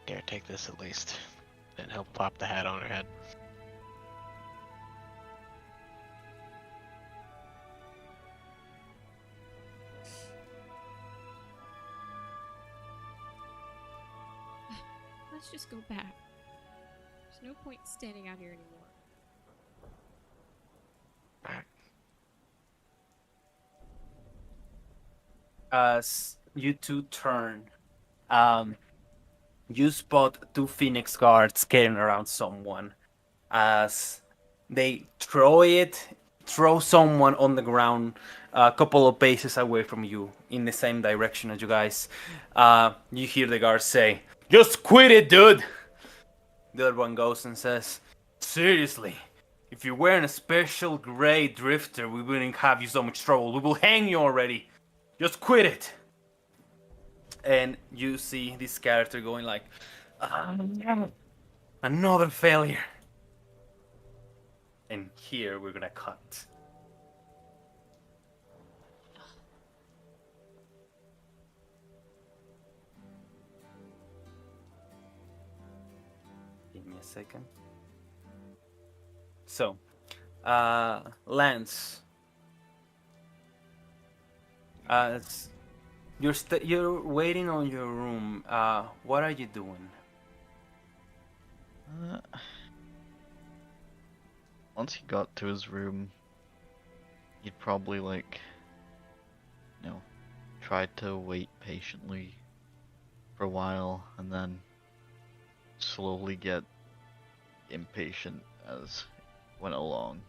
here, take this at least, and help pop the hat on her head. Let's just go back. There's no point standing out here anymore. As you two turn, you spot two Phoenix guards carrying around someone. As they throw someone on the ground a couple of paces away from you, in the same direction as you guys. You hear the guard say, "Just quit it, dude!" The other one goes and says, "Seriously, if you weren't a special grade drifter, we wouldn't have you so much trouble. We will hang you already. Just quit it." And you see this character going like, "Another failure." And here we're gonna cut. Give me a second. So, Lance, you're waiting on your room. What are you doing? Once he got to his room, he'd probably try to wait patiently for a while and then slowly get impatient as it went along.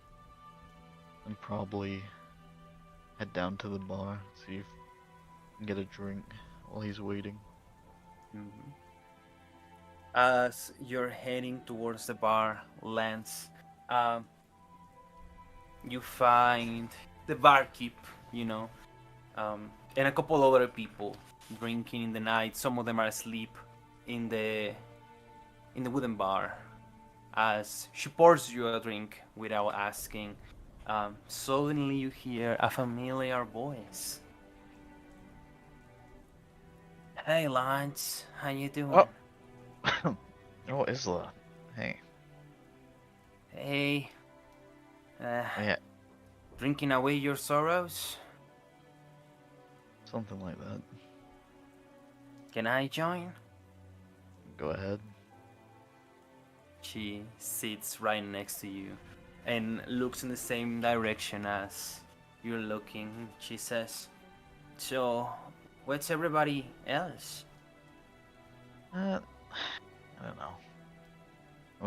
And probably head down to the bar, see if he can get a drink while he's waiting. Mm-hmm. As you're heading towards the bar, Lance, you find the barkeep, and a couple other people drinking in the night. Some of them are asleep in the wooden bar. As she pours you a drink without asking, suddenly you hear a familiar voice. "Hey, Lance, how you doing?" Oh, Isla. Hey. "Hey, Yeah, drinking away your sorrows? something like that. Can I join?" Go ahead. She sits right next to you and looks in the same direction as you're looking. She says, "So, what's everybody else?" I don't know. I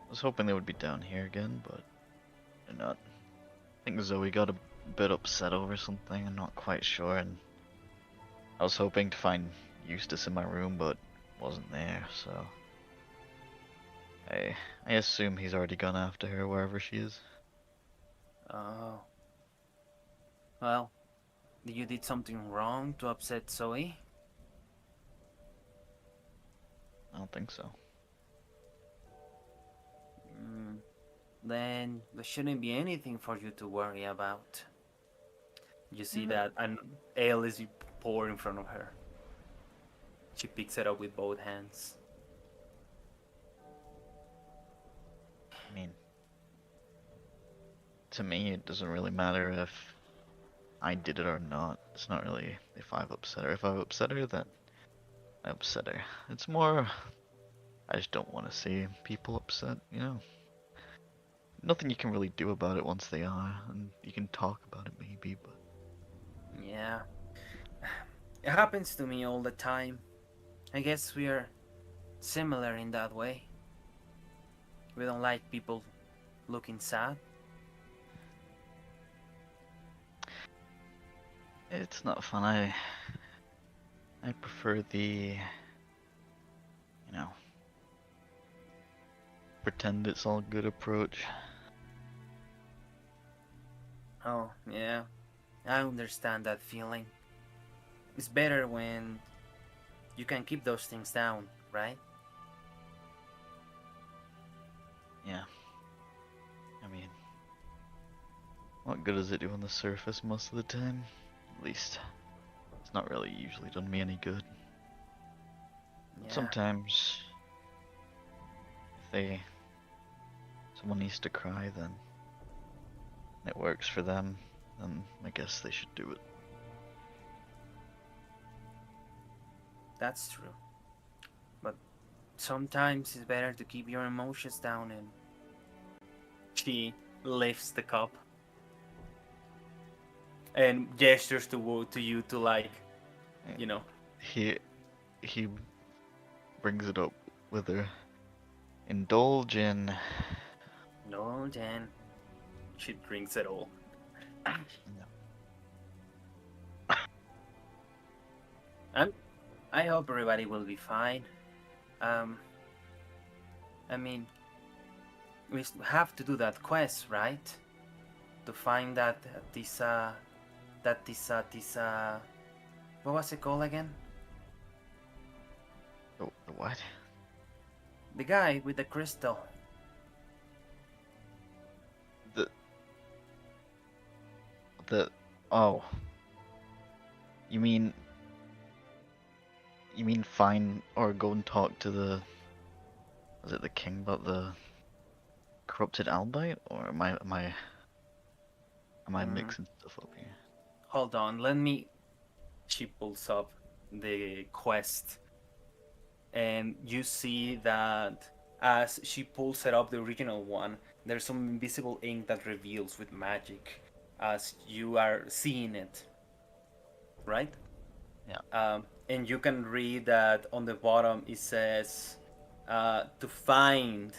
was hoping they would be down here again, but they're not. I think Zoe got a bit upset over something, I'm not quite sure, and I was hoping to find Eustace in my room, but wasn't there, so I assume he's already gone after her wherever she is. Oh. Well, you did something wrong to upset Zoe? I don't think so. Then there shouldn't be anything for you to worry about. You see that an ale is poured in front of her. She picks it up with both hands. I mean, to me, it doesn't really matter if I did it or not. It's not really if I've upset her. If I've upset her, then I upset her. It's more, I just don't want to see people upset, Nothing you can really do about it once they are, and you can talk about it maybe, but... Yeah. It happens to me all the time. I guess we are similar in that way. We don't like people looking sad. It's not fun. I prefer the, pretend it's all good approach. Oh, yeah. I understand that feeling. It's better when you can keep those things down, right? Yeah. I mean, what good does it do on the surface most of the time? At least, it's not really usually done me any good. Yeah. Sometimes, if someone needs to cry, then it works for them, then I guess they should do it. That's true. But sometimes it's better to keep your emotions down, and she lifts the cup and gestures to you to He brings it up with her. Indulge in... No, Jen. She drinks it all. I hope everybody will be fine. I mean, we have to do that quest, right? To find that what was it called again? The what? The guy with the crystal. The oh. You mean find or go and talk to the, was it the king about the corrupted albite, or am I mixing stuff up here? Hold on, let me. She pulls up the quest, and you see that as she pulls it up, the original one, there's some invisible ink that reveals with magic as you are seeing it, right? Yeah. And you can read that on the bottom it says to find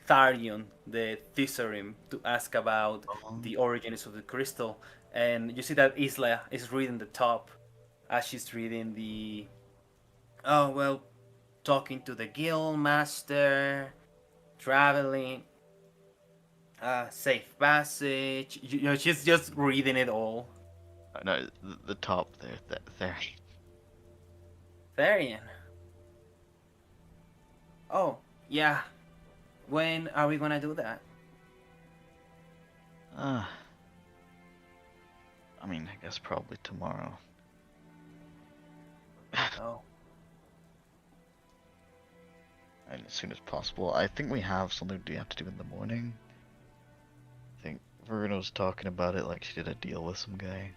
Tharion, the Thesaurus, to ask about the origins of the crystal. And you see that Isla is reading the top as she's reading the. Oh, well, talking to the guild master, traveling, safe passage. You know, she's just reading it all. No, the top there, there. Tharion. Oh, yeah. When are we gonna do that? I mean, I guess probably tomorrow. Oh. And as soon as possible. I think we have something we have to do in the morning. I think Verona was talking about it like she did a deal with some guy.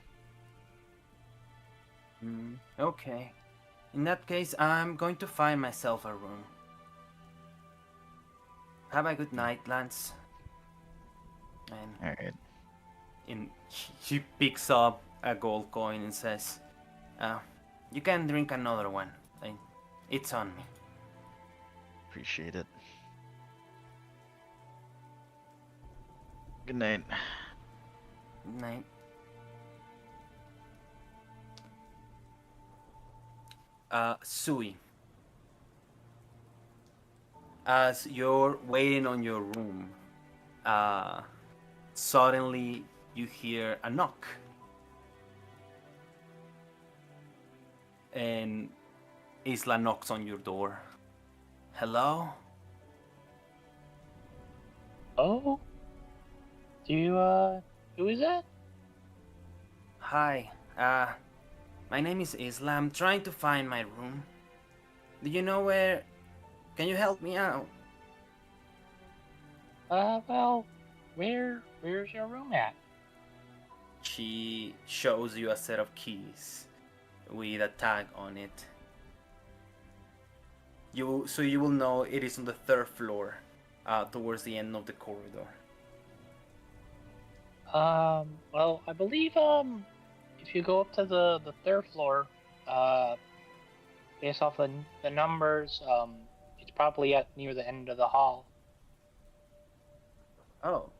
Okay. In that case, I'm going to find myself a room. Have a good night, Lance. And Alright. she picks up a gold coin and says, you can drink another one. It's on me. Appreciate it. Good night. Good night. Sui. As you're waiting on your room, suddenly you hear a knock. And Isla knocks on your door. Hello? Oh? Who is that? Hi. My name is Isla. I'm trying to find my room. Do you know where? Can you help me out? Well, where's your room at? She shows you a set of keys with a tag on it. So you will know it is on the third floor, towards the end of the corridor. Well, I believe, if you go up to the third floor, based off the numbers, it's probably near the end of the hall. Oh,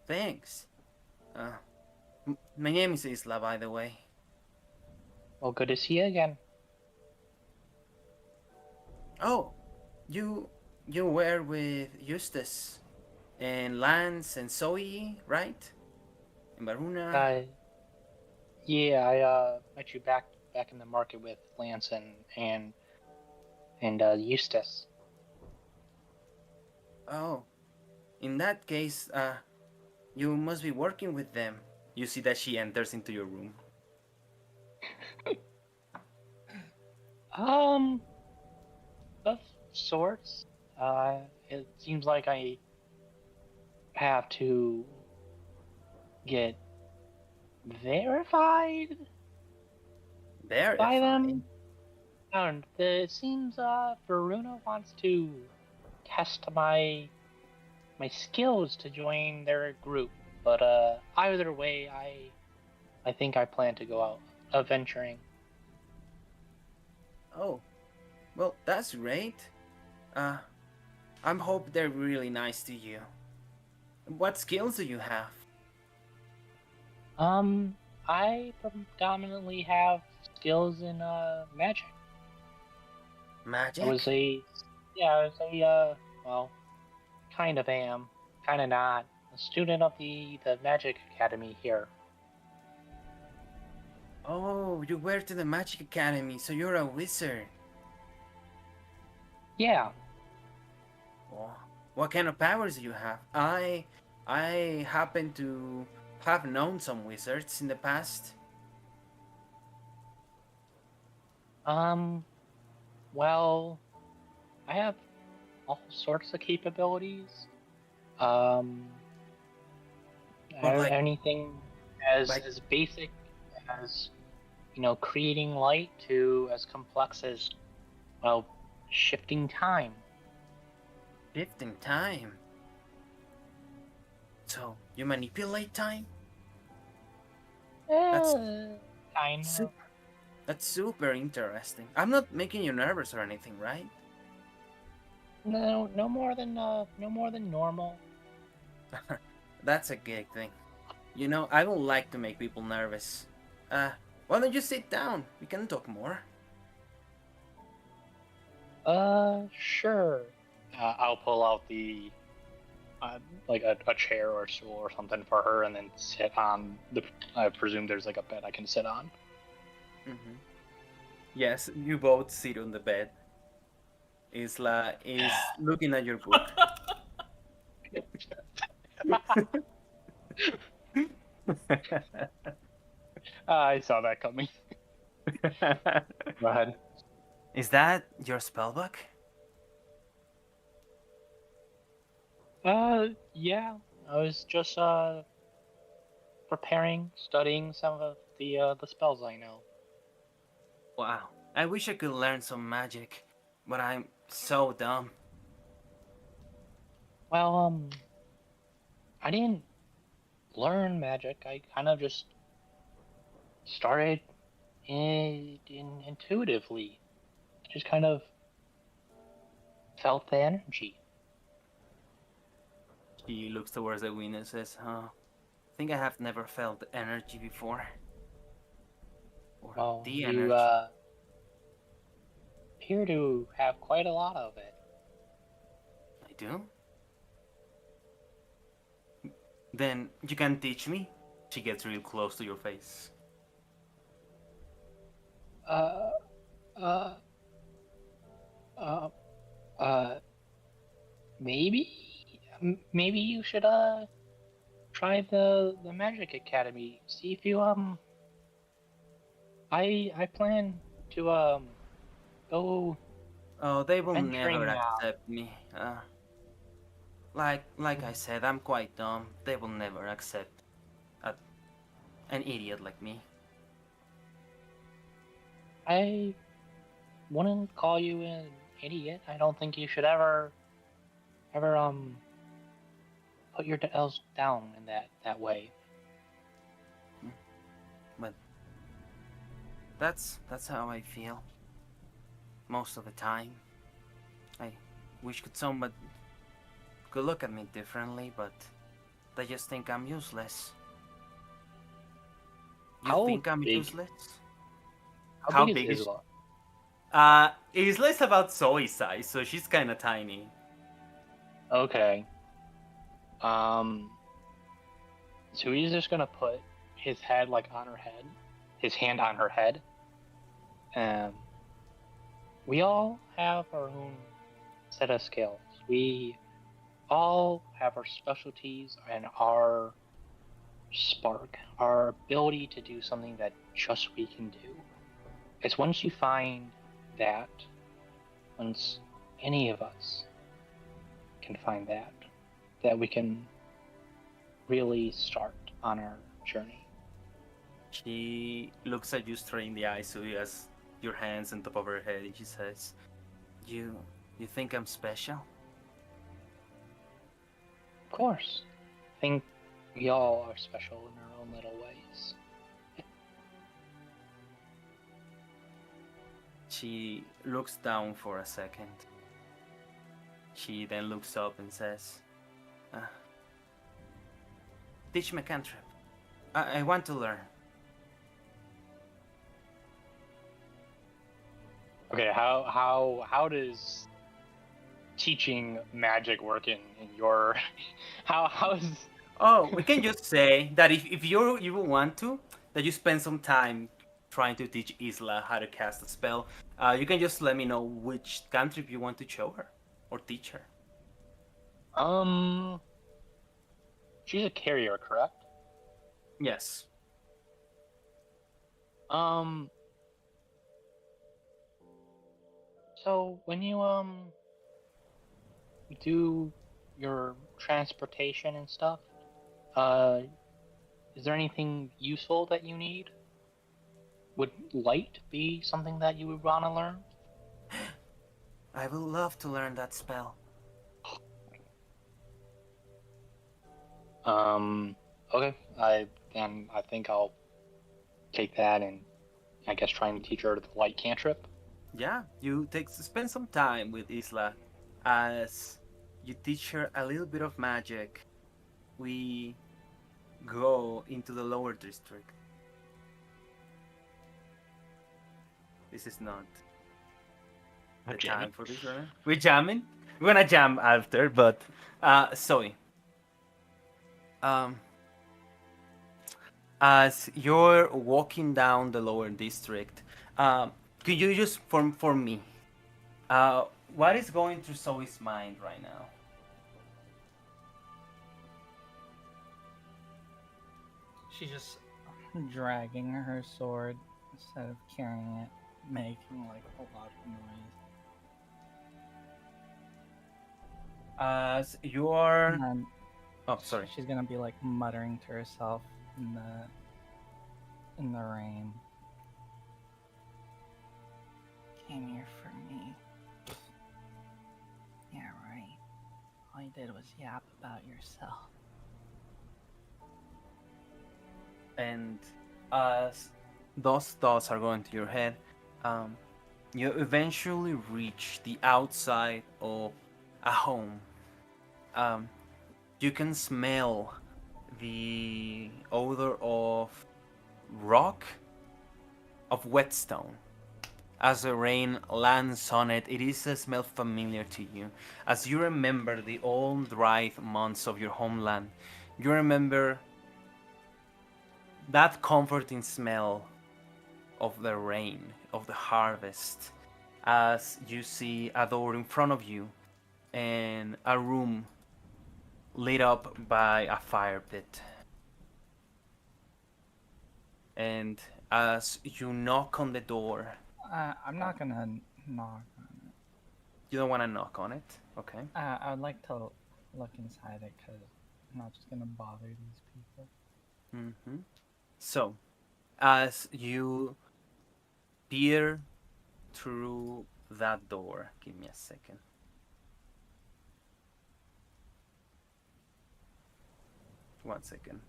thanks. My name is Isla, by the way. Well, good to see you again. Oh, you were with Eustace and Lance and Zoe, right? And Varuna. Yeah, I met you back in the market with Lance and Eustace. Oh, in that case, you must be working with them. You see that she enters into your room. Of sorts. It seems like I have to get verified by them. I don't know. It seems Varuna wants to test my skills to join their group, but either way, I think I plan to go out adventuring. Oh, well, that's great. I hope they're really nice to you. What skills do you have? I predominantly have skills in magic. Magic? I was a well, kind of am, kind of not. A student of the Magic Academy here. Oh, you were to the Magic Academy, so you're a wizard. Yeah. Oh, what kind of powers do you have? I happen to have known some wizards in the past. Well, I have all sorts of capabilities. Um, But like, anything as like as basic as creating light to as complex as well shifting time. shifting time. So you manipulate time? That's Kind of. super. That's super interesting. I'm not making you nervous or anything, right? No more than normal. That's a good thing. You know, I don't like to make people nervous. Why don't you sit down? We can talk more. Sure. I'll pull out the like a chair or stool or something for her, and then sit on the. I presume there's like a bed I can sit on. Mm-hmm. Yes, you both sit on the bed. Isla is looking at your book. I saw that coming. Go ahead. Is that your spellbook? Yeah. I was just preparing, studying some of the spells I know. Wow. I wish I could learn some magic, but I'm so dumb. Well, I didn't learn magic. I kind of just started intuitively. Just kind of felt the energy. She looks towards the window and says, I think I have never felt energy before. Or Well, the you energy. appear to have quite a lot of it. I do? Then you can teach me? She gets real close to your face. Uh, uh, uh, uh, maybe? Maybe you should, try the Magic Academy. See if you, I plan to, go Oh, they will venturing never now. accept me. Like I said, I'm quite dumb. They will never accept an idiot like me. I wouldn't call you an idiot. I don't think you should ever, put yourself down in that way. But that's how I feel. Most of the time. I wish somebody could look at me differently, but they just think I'm useless. You How think I'm big? useless? How big is Isla? Isla's about Zoe size, so she's kind of tiny. Okay. So he's just gonna put his head like on her head, his hand on her head. We all have our own set of skills. We all have our specialties and our spark, our ability to do something that just we can do. It's once you find that, once any of us can find that we can really start on our journey. She looks at you straight in the eyes, so she has your hands on top of her head, and she says, You think I'm special? Of course. I think we all are special in our own little ways. She looks down for a second. She then looks up and says, Teach me a cantrip. I want to learn. Okay, how does teaching magic work in your how is Oh, we can just say that if you want to, that you spend some time trying to teach Isla how to cast a spell. You can just let me know which cantrip you want to show her or teach her. she's a carrier, correct? Yes. Um so when you do your transportation and stuff, uh is there anything useful that you need? Would light be something that you would want to learn? I would love to learn that spell. Okay. I think I'll take that and I guess try and teach her the light cantrip. Yeah, you spend some time with Isla as you teach her a little bit of magic. We go into the lower district. This is not the I'm time jamming. for this, right? We're jamming. We're gonna jam after, but Zoe, um, as you're walking down the lower district, could you just for me, what is going through Zoe's mind right now? She's just dragging her sword instead of carrying it, making like a lot of noise. As you are, And then oh, sorry. she's gonna be like muttering to herself in the rain. Came here for me. Yeah, right. All you did was yap about yourself. And as those thoughts are going to your head, you eventually reach the outside of a home. You can smell the odor of rock, of whetstone. As the rain lands on it, it is a smell familiar to you. As you remember the old dry months of your homeland, you remember that comforting smell of the rain, of the harvest, as you see a door in front of you and a room lit up by a fire pit. And as you knock on the door, I'm not gonna knock on it. you don't want to knock on it, okay? I would like to look inside it because I'm not just gonna bother these people. Mm-hmm. So, as you peer through that door, give me a second. One second.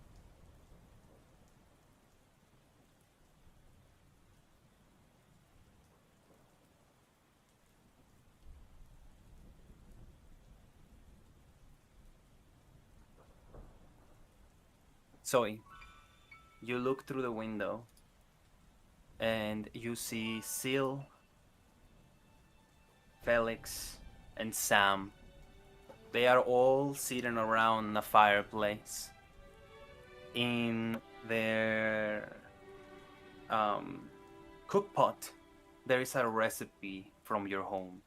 Zoe, you look through the window and you see Seal, Felix, and Sam. They are all sitting around a fireplace. In their cook pot, there is a recipe from your home.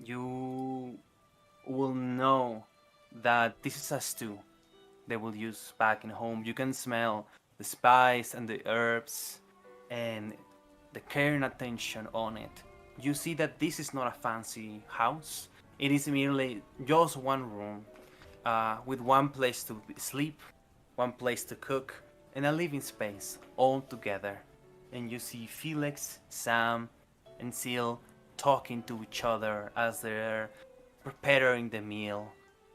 You will know that this is a stew they will use back in home. You can smell the spice and the herbs and the care and attention on it. You see that this is not a fancy house. It is merely just one room with one place to sleep, one place to cook, and a living space all together. And you see Felix, Sam, and Seal talking to each other as they're preparing the meal,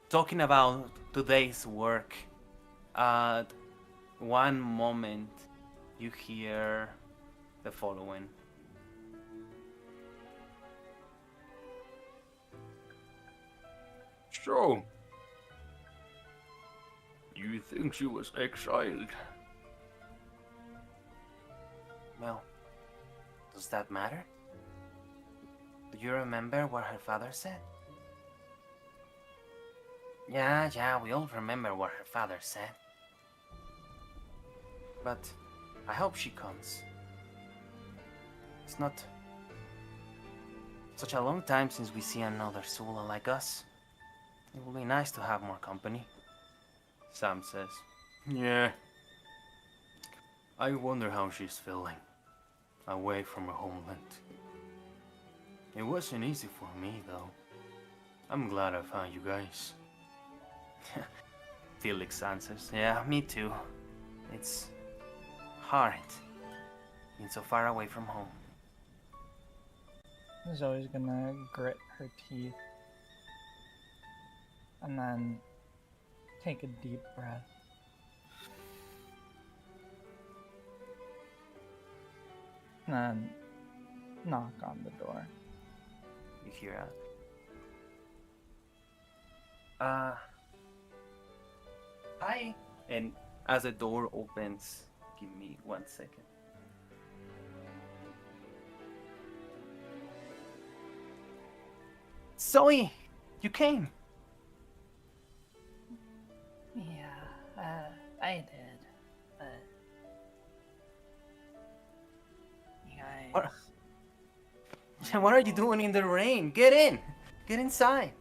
talking about today's work. At one moment, you hear the following. So, you you think she was exiled? Well, does that matter? Do you remember what her father said? Yeah, we all remember what her father said. But I hope she comes. It's not such a long time since we see another Sula like us. It will be nice to have more company, Sam says. Yeah. I wonder how she's feeling, away from her homeland. It wasn't easy for me, though. I'm glad I found you guys. Felix answers, yeah, me too. It's hard, being so far away from home. Zoe's gonna grit her teeth and then take a deep breath. And then knock on the door. You hear hi. And as the door opens, give me 1 second. Zoe, you came. Yeah, I did, but you guys. What are you doing in the rain? Get in! Get inside!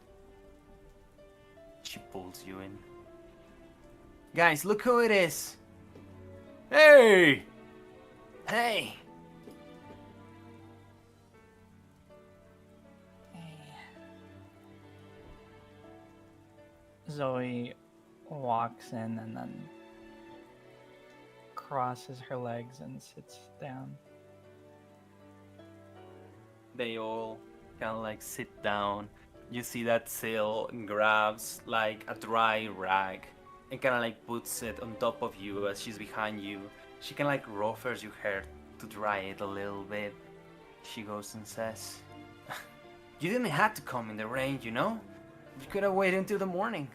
She pulls you in. Guys, look who it is! Hey! Hey! Zoe walks in and then crosses her legs and sits down. They all kind of like sit down. You see that Sil grabs like a dry rag and kind of like puts it on top of you as she's behind you. She kind of like ruffles your hair to dry it a little bit. She goes and says, you didn't have to come in the rain, you know? You could have waited until the morning.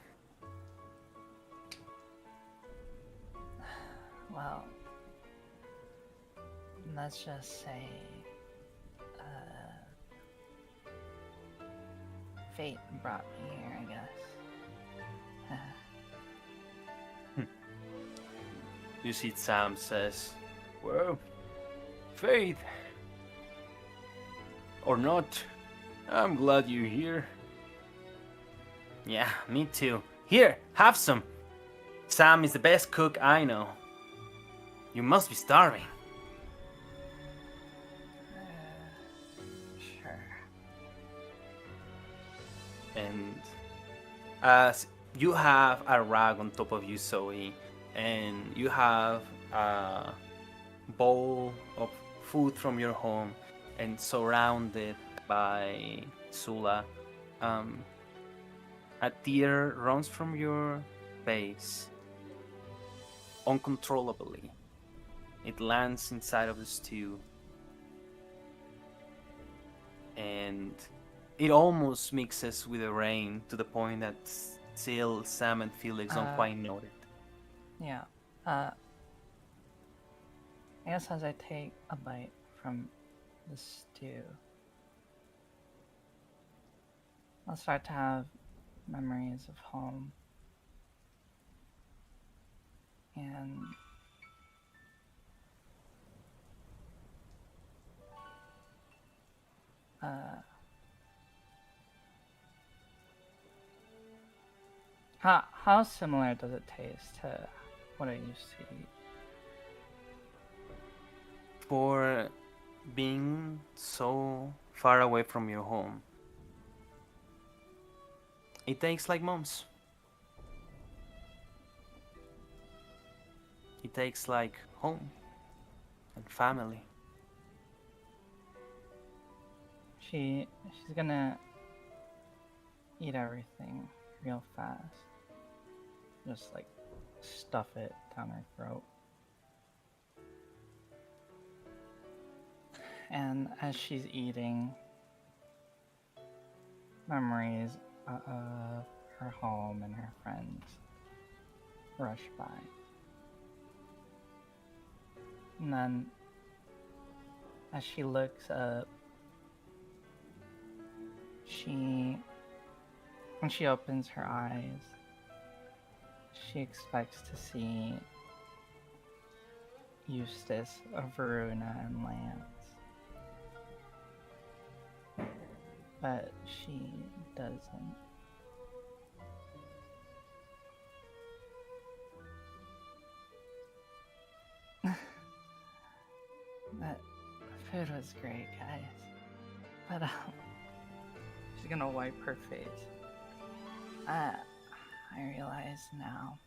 Well, let's just say, fate brought me here, I guess. You see Sam says, well, fate. Or not, I'm glad you're here. Yeah, me too. Here, have some. Sam is the best cook I know. You must be starving. Sure. And as you have a rag on top of you, Zoe, and you have a bowl of food from your home, and surrounded by Sula, a tear runs from your face uncontrollably. It lands inside of the stew, and it almost mixes with the rain to the point that Sil, Sam, and Felix don't quite note it. Yeah. I guess as I take a bite from the stew, I'll start to have memories of home. And how similar does it taste to what I used to eat? For being so far away from your home, it tastes like mom's. It tastes like home and family. She's gonna eat everything real fast. Just like stuff it down her throat. And as she's eating, memories of her home and her friends rush by. And then, as she looks up, when she opens her eyes, she expects to see Eustace, Varuna, and Lance. But she doesn't. That food was great, guys. But, she's gonna wipe her face. I realize now.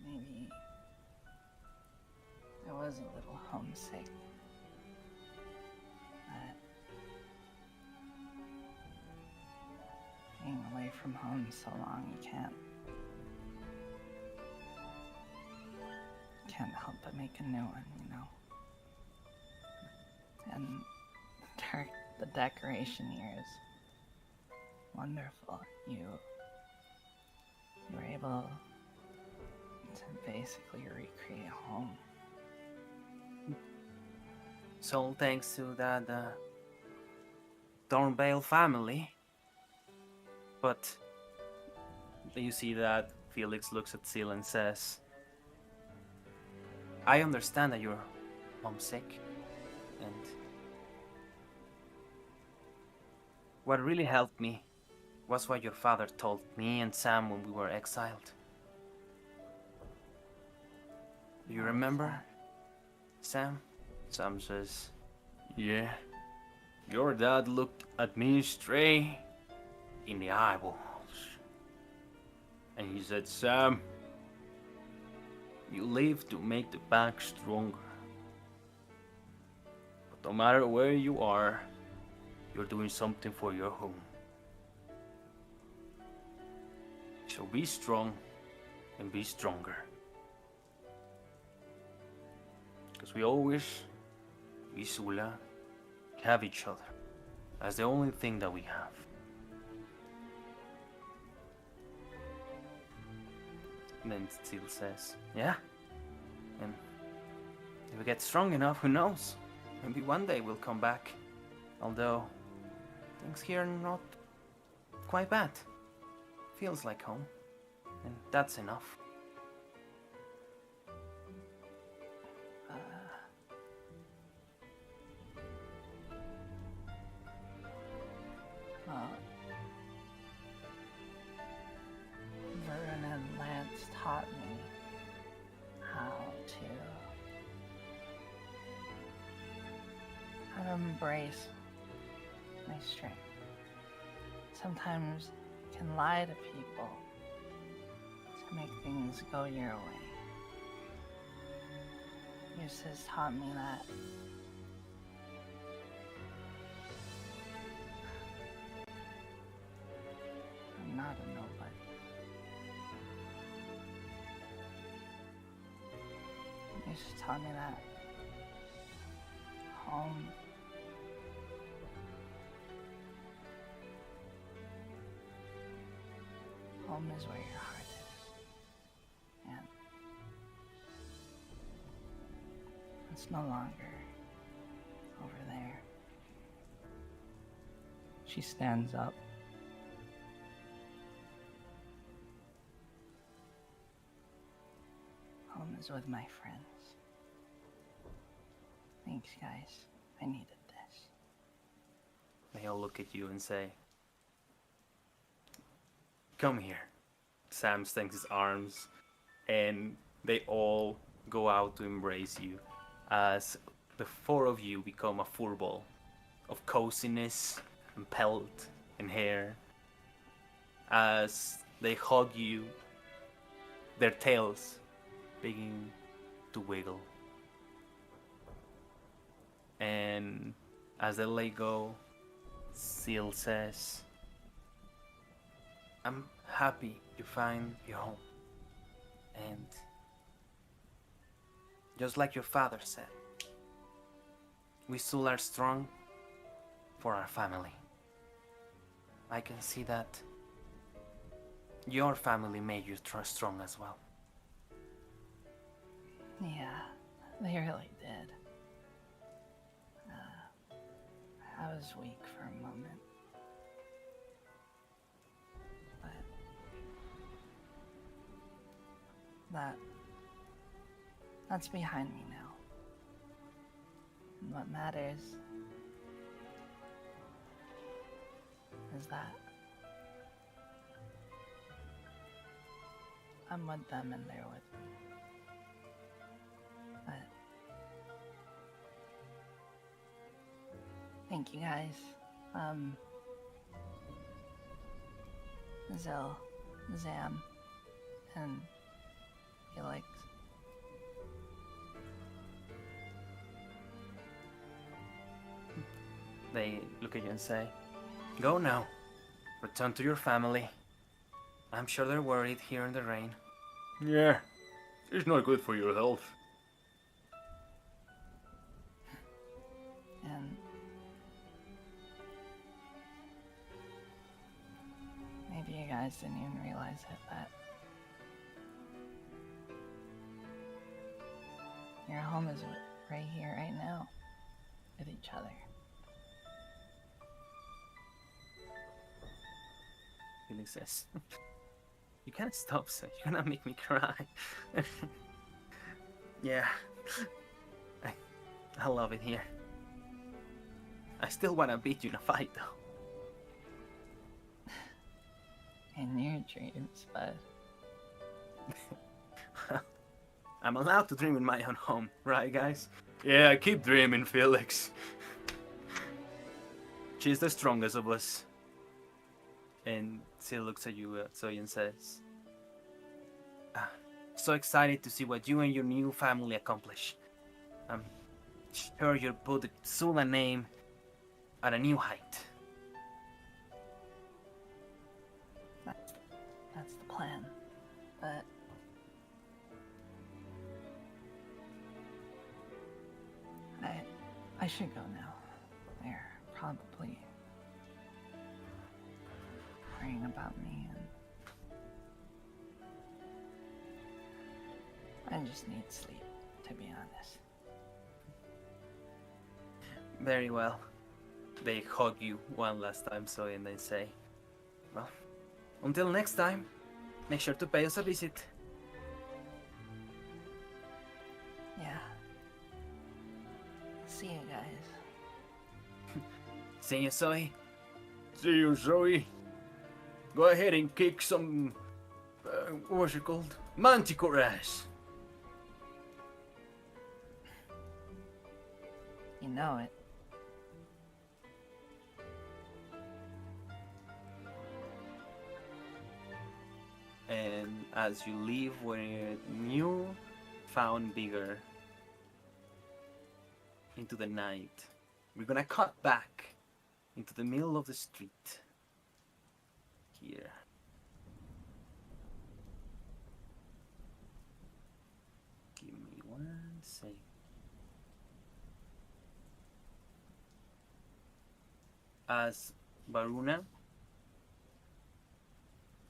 Maybe I was a little homesick. But being away from home so long, you can't help but make a new one, you know? And the decoration here is wonderful. You were able to basically recreate home. It's all thanks to that Thornbale family. But you see that Felix looks at Seal and says, I understand that you're homesick, and what really helped me was what your father told me and Sam when we were exiled. Do you remember, Sam? Sam says, yeah. Your dad looked at me straight in the eyeballs. And he said, Sam, you live to make the pack stronger. But no matter where you are, you're doing something for your home. So be strong and be stronger. Because we always, we Sula, have each other. That's the only thing that we have. And then Steel says, yeah. And if we get strong enough, who knows? Maybe one day we'll come back. Although, things here are not quite bad. Feels like home. And that's enough. Varun and Lance taught me how to embrace my strength. Sometimes you can lie to people to make things go your way. Eustace taught me that. I'm not a nobody. Eustace taught me that home is where your heart is. And it's no longer over there. She stands up. Home is with my friends. Thanks, guys. I needed this. They all look at you and say, come here. Sam extends his arms, and they all go out to embrace you as the four of you become a full ball of coziness and pelt and hair. As they hug you, their tails begin to wiggle. And as they let go, Seal says, I'm happy you find your home. And just like your father said, we still are strong for our family. I can see that your family made you strong as well. Yeah, they really did. I was weak for a moment. But that's behind me now. And what matters is that I'm with them and they're with me. But thank you guys. Zell, Zam, and Felix. They look at you and say, "Go now. Return to your family. I'm sure they're worried here in the rain." Yeah, it's not good for your health. And maybe you guys didn't even realize it, but your home is right here, right now, with each other. Felix says, "You can't stop, sir. You're gonna make me cry." Yeah, I love it here. I still wanna beat you in a fight, though. In your dreams, but I'm allowed to dream in my own home, right, guys? Yeah, I keep dreaming, Felix. She's the strongest of us. And she looks at you, Zoe, and says, "So excited to see what you and your new family accomplish. I'm sure you'll put the Sula name at a new height." that's the plan. But I should go now. They're probably worrying about me, and I just need sleep, to be honest. Very well. They hug you one last time, Zoe, and they say, "Well, until next time, make sure to pay us a visit." Yeah. See you guys. See you, Zoe. See you, Zoe. Go ahead and kick some, what's it called? Manticore ass. You know it. And as you leave with new found vigor into the night, we're gonna cut back into the middle of the street here. Give me one second. As Varuna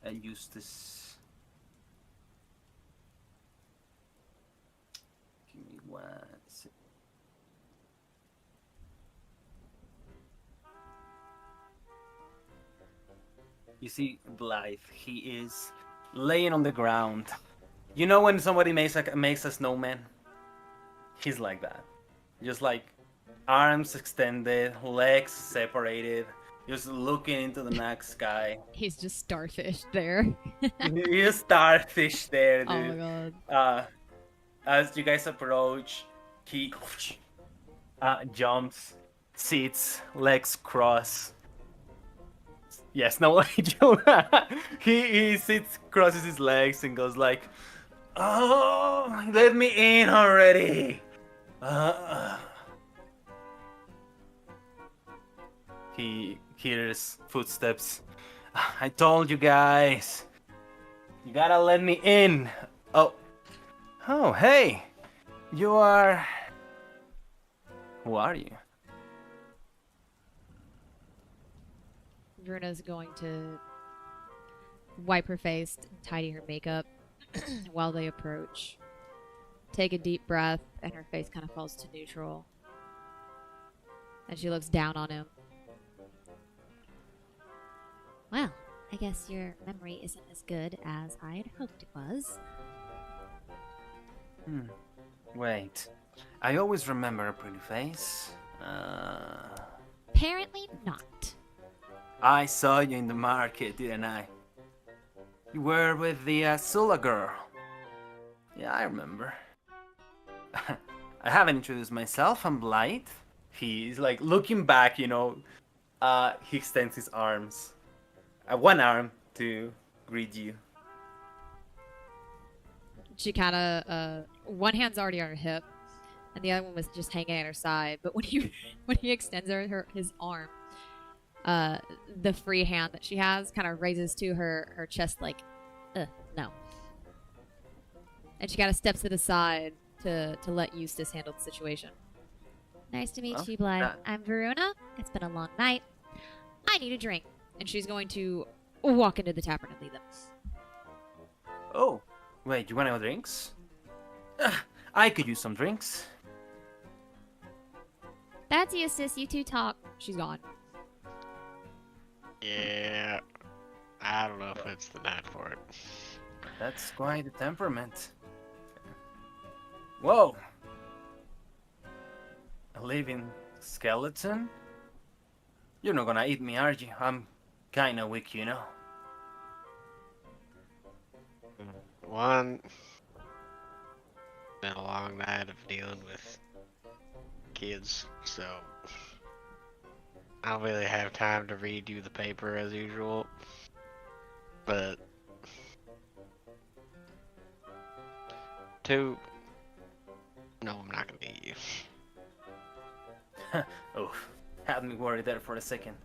and Eustace, give me one second. You see Blythe, he is laying on the ground. You know when somebody makes a snowman? He's like that. Just like arms extended, legs separated, just looking into the night sky. He's just starfish there. He's starfish there, Oh my dude. god. As you guys approach, he jumps, sits, legs cross. Yes, no, he sits, crosses his legs, and goes like, "Oh, let me in already." He hears footsteps. "I told you guys, you gotta let me in." Oh, hey, you are. Who are you? Bruna's going to wipe her face and tidy her makeup while they approach. Take a deep breath, and her face kind of falls to neutral. And she looks down on him. Well, I guess your memory isn't as good as I had hoped it was. Wait. I always remember a pretty face. Apparently not. I saw you in the market, didn't I? You were with the Sula girl. Yeah, I remember. I haven't introduced myself. I'm Blight. He's like looking back, you know. He extends his arms. One arm to greet you. She kind of, one hand's already on her hip, and the other one was just hanging at her side. But when he extends his arm, the free hand that she has kind of raises to her chest like, no. And she kind of steps to the side to let Eustace handle the situation. Nice to meet you, Blythe. I'm Verona. It's been a long night. I need a drink. And she's going to walk into the tavern and lead them. Oh, wait, you want any drinks? I could use some drinks. That's Eustace. You two talk. She's gone. Yeah, I don't know if it's the night for it. That's quite a temperament. Whoa! A living skeleton? You're not gonna eat me, are you? I'm kinda weak, you know. One, been a long night of dealing with kids, so I don't really have time to read you the paper as usual. But two, no, I'm not gonna eat you. Oh, had me worried there for a second.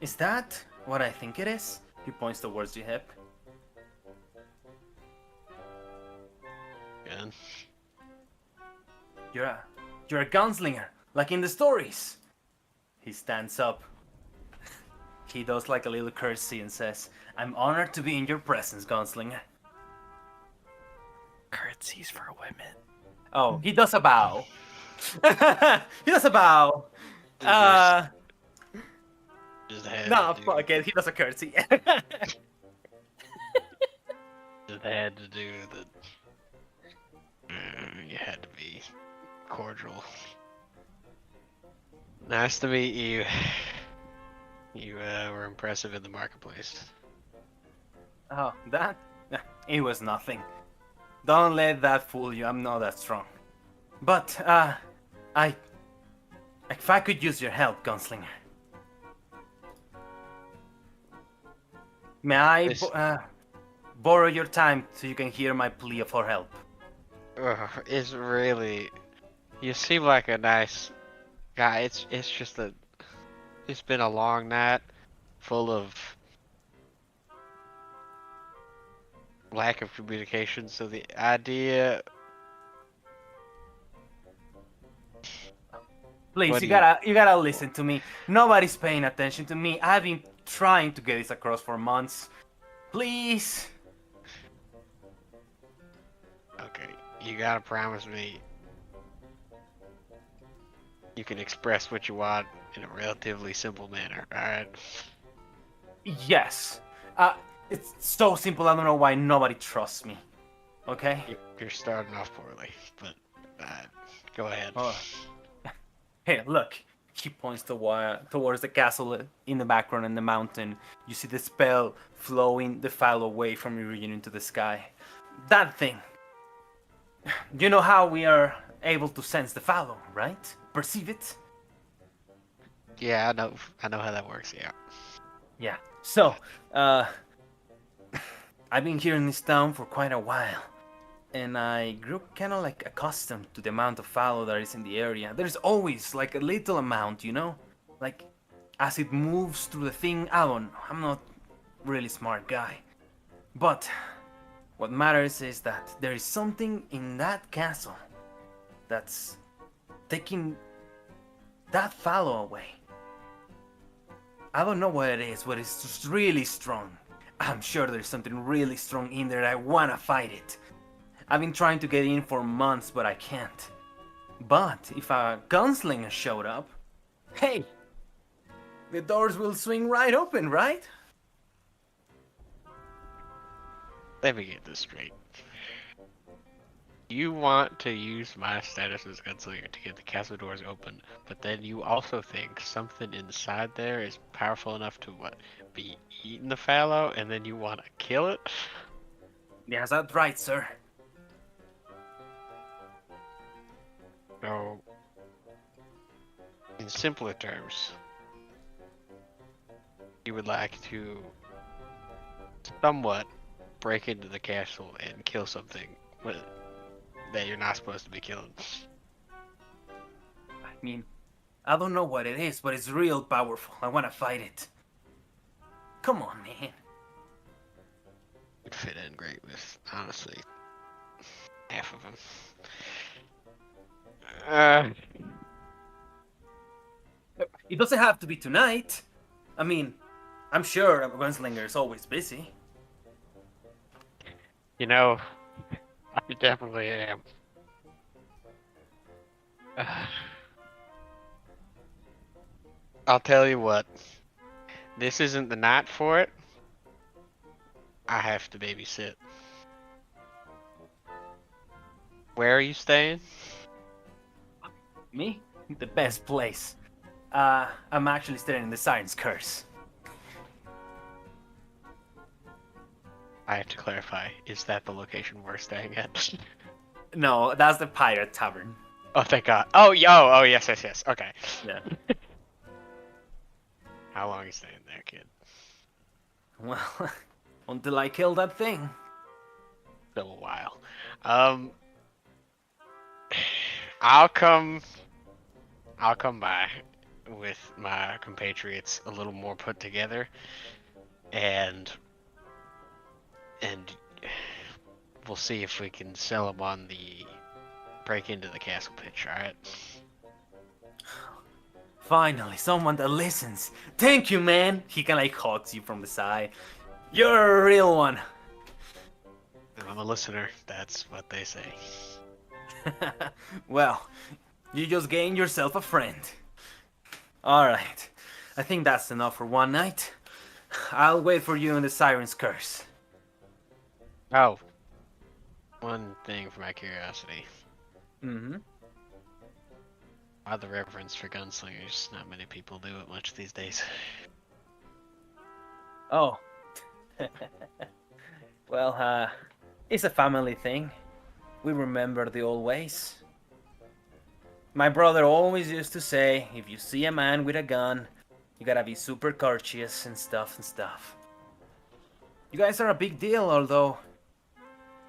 Is that what I think it is? He points towards your hip. Good. You're a gunslinger, like in the stories. He stands up. He does like a little curtsy and says, I'm honored to be in your presence, gunslinger. Curtsies for women. Oh, he does a bow. He does a bow. Just had No, to do, fuck it. He does a curtsy. just had to do the. You had to be cordial. Nice to meet you. You were impressive in the marketplace. Oh, that? It was nothing. Don't let that fool you. I'm not that strong. But, if I could use your help, gunslinger. May I borrow your time so you can hear my plea for help? It's really. You seem like a nice guy. It's just that it's been a long night, full of lack of communication. So the idea. Please, you gotta listen to me. Nobody's paying attention to me. I've been trying to get this across for months. Please. Okay, you gotta promise me you can express what you want in a relatively simple manner, alright? Yes. It's so simple. I don't know why nobody trusts me. Okay. You're starting off poorly, but go ahead. Hey, look. He points towards the castle in the background and the mountain. You see the spell flowing the Fallow away from your region into the sky. That thing. You know how we are able to sense the Fallow, right? Perceive it? Yeah, I know how that works, yeah. Yeah. So, I've been here in this town for quite a while. And I grew kind of like accustomed to the amount of fallow that is in the area. There's always like a little amount, you know? Like, as it moves through the thing, I'm not really smart guy. But, what matters is that there is something in that castle that's taking that fallow away. I don't know what it is, but it's just really strong. I'm sure there's something really strong in there. I wanna fight it. I've been trying to get in for months, but I can't. But if a gunslinger showed up, hey, the doors will swing right open, right? Let me get this straight. You want to use my status as gunslinger to get the castle doors open, but then you also think something inside there is powerful enough to be eating the fallow, and then you want to kill it? Yes, that's right, sir. So, in simpler terms, you would like to somewhat break into the castle and kill something that you're not supposed to be killing. I mean, I don't know what it is, but it's real powerful. I want to fight it. Come on, man. Would fit in great with, honestly, half of them. It doesn't have to be tonight. I mean, I'm sure a gunslinger is always busy. You know, I definitely am. I'll tell you what. This isn't the night for it. I have to babysit. Where are you staying? Me? The best place. I'm actually staying in the Siren's Curse. I have to clarify. Is that the location we're staying at? No, that's the Pirate Tavern. Oh, thank God. Oh, yes. Okay. Yeah. How long are you staying there, kid? Well, until I kill that thing. Still a while. I'll come by with my compatriots a little more put together, and we'll see if we can sell them on the break into the castle pitch. All right. Finally, someone that listens. Thank you, man. He can like hugs you from the side. You're a real one. I'm a listener. That's what they say. Well, you just gained yourself a friend. Alright, I think that's enough for one night. I'll wait for you in the Siren's Curse. Oh, one thing for my curiosity. Mm-hmm. Why the reverence for gunslingers? Not many people do it much these days. Oh. Well, it's a family thing. We remember the old ways. My brother always used to say, if you see a man with a gun, you gotta be super courteous and stuff. You guys are a big deal, although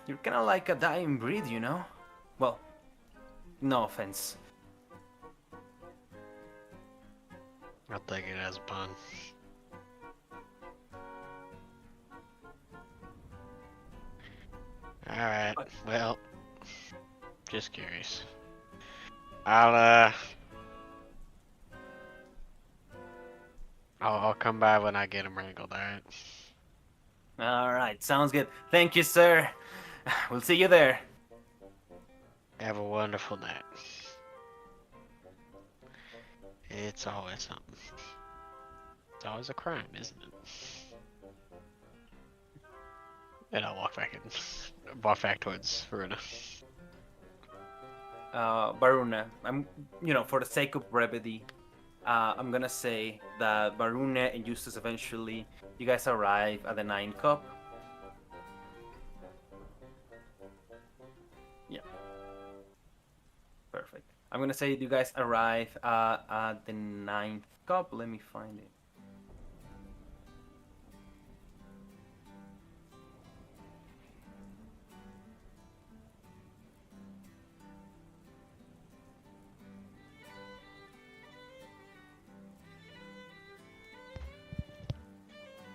you're kinda like a dying breed, you know? Well, no offense. I'll take it as a pun. Alright, well, just curious. I'll come by when I get them wrangled, alright? Alright, sounds good. Thank you, sir. We'll see you there. Have a wonderful night. It's always something. It's always a crime, isn't it? And I'll walk back towards Verona. Varuna, for the sake of brevity, I'm gonna say that Varuna and Eustace eventually, you guys arrive at the 9 Cup. Yeah. Perfect. I'm gonna say you guys arrive at the 9th Cup. Let me find it.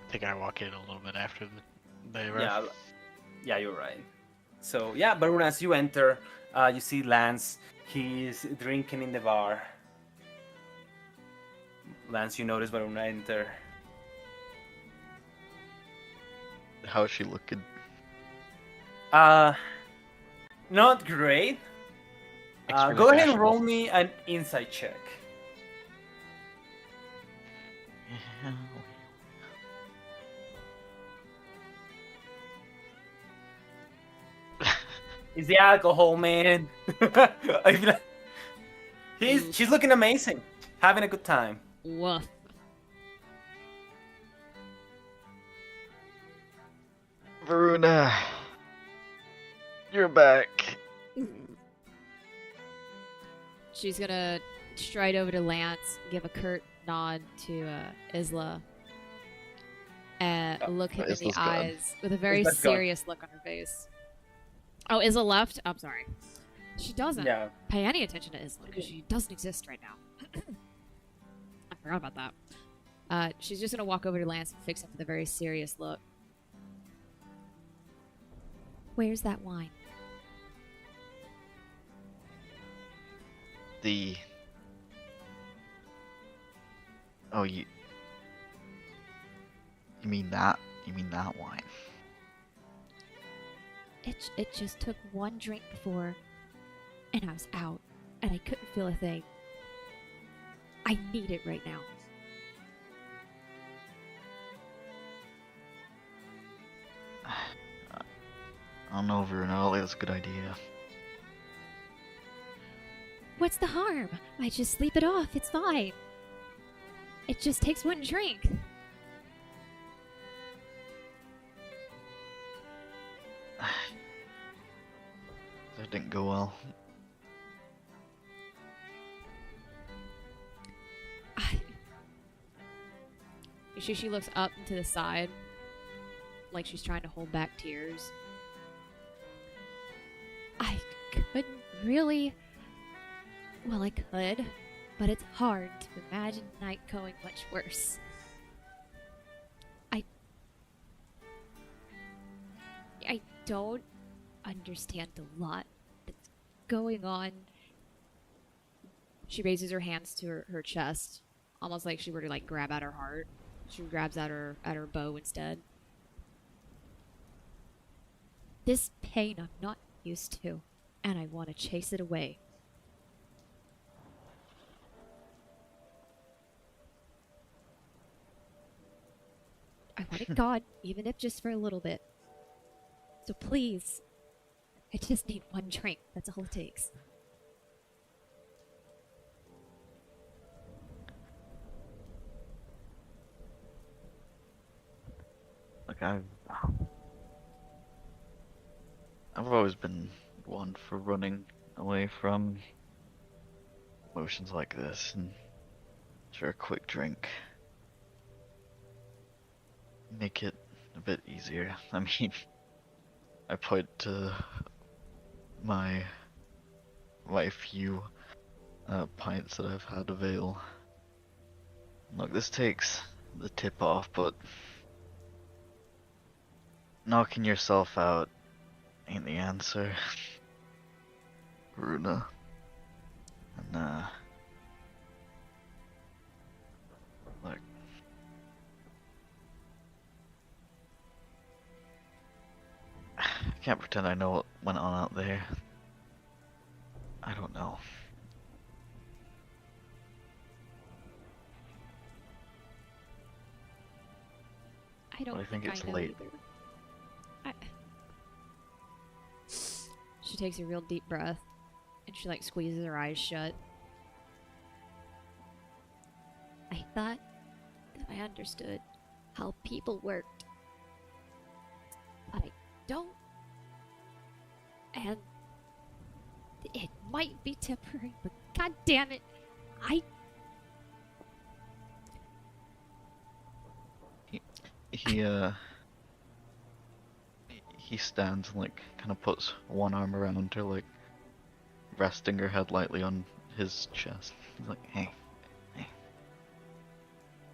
I think I walk in a little bit after they arrive. Yeah, you're right. So yeah, Varuna, as you enter, you see Lance. He's drinking in the bar. Lance, you notice Varuna enter. How is she looking? Not great. Extremely Go ahead and fashionable. roll me an insight check. It's the alcohol, man. I feel like she's looking amazing, having a good time. Woof. Varuna, you're back. She's gonna stride over to Lance, give a curt nod to Isla, and look him in the Isla's gone. eyes with a very Isla's gone. serious look on her face. Oh, Isla left? I'm sorry. She doesn't Yeah. pay any attention to Isla because she doesn't exist right now. I forgot about that. She's just gonna walk over to Lance and fix him with a very serious look. Where's that wine? Oh, you mean that? You mean that wine? It just took one drink before, and I was out, and I couldn't feel a thing. I need it right now. I don't know, Varuna. I think that's a good idea. What's the harm? I just sleep it off. It's fine. It just takes one drink. That didn't go well. She looks up and to the side, like she's trying to hold back tears. I couldn't really. Well, I could, but it's hard to imagine the night going much worse. I don't understand a lot that's going on. She raises her hands to her chest, almost like she were to like grab at her heart. She grabs at her bow instead. This pain I'm not used to, and I want to chase it away. I want it gone, even if just for a little bit. So please, I just need one drink. That's all it takes. Like I've always been one for running away from emotions like this, and for a quick drink, make it a bit easier. I mean, I point to my few pints that I've had of ale. Look, this takes the tip off, but knocking yourself out ain't the answer, Runa. And look, I can't pretend I know what went on out there. I don't know. I don't I think it's know late. either. She takes a real deep breath, and she like squeezes her eyes shut. I thought that I understood how people worked, but I don't. And it might be temporary, but god damn it, He stands and like kind of puts one arm around her, like resting her head lightly on his chest. He's like, hey,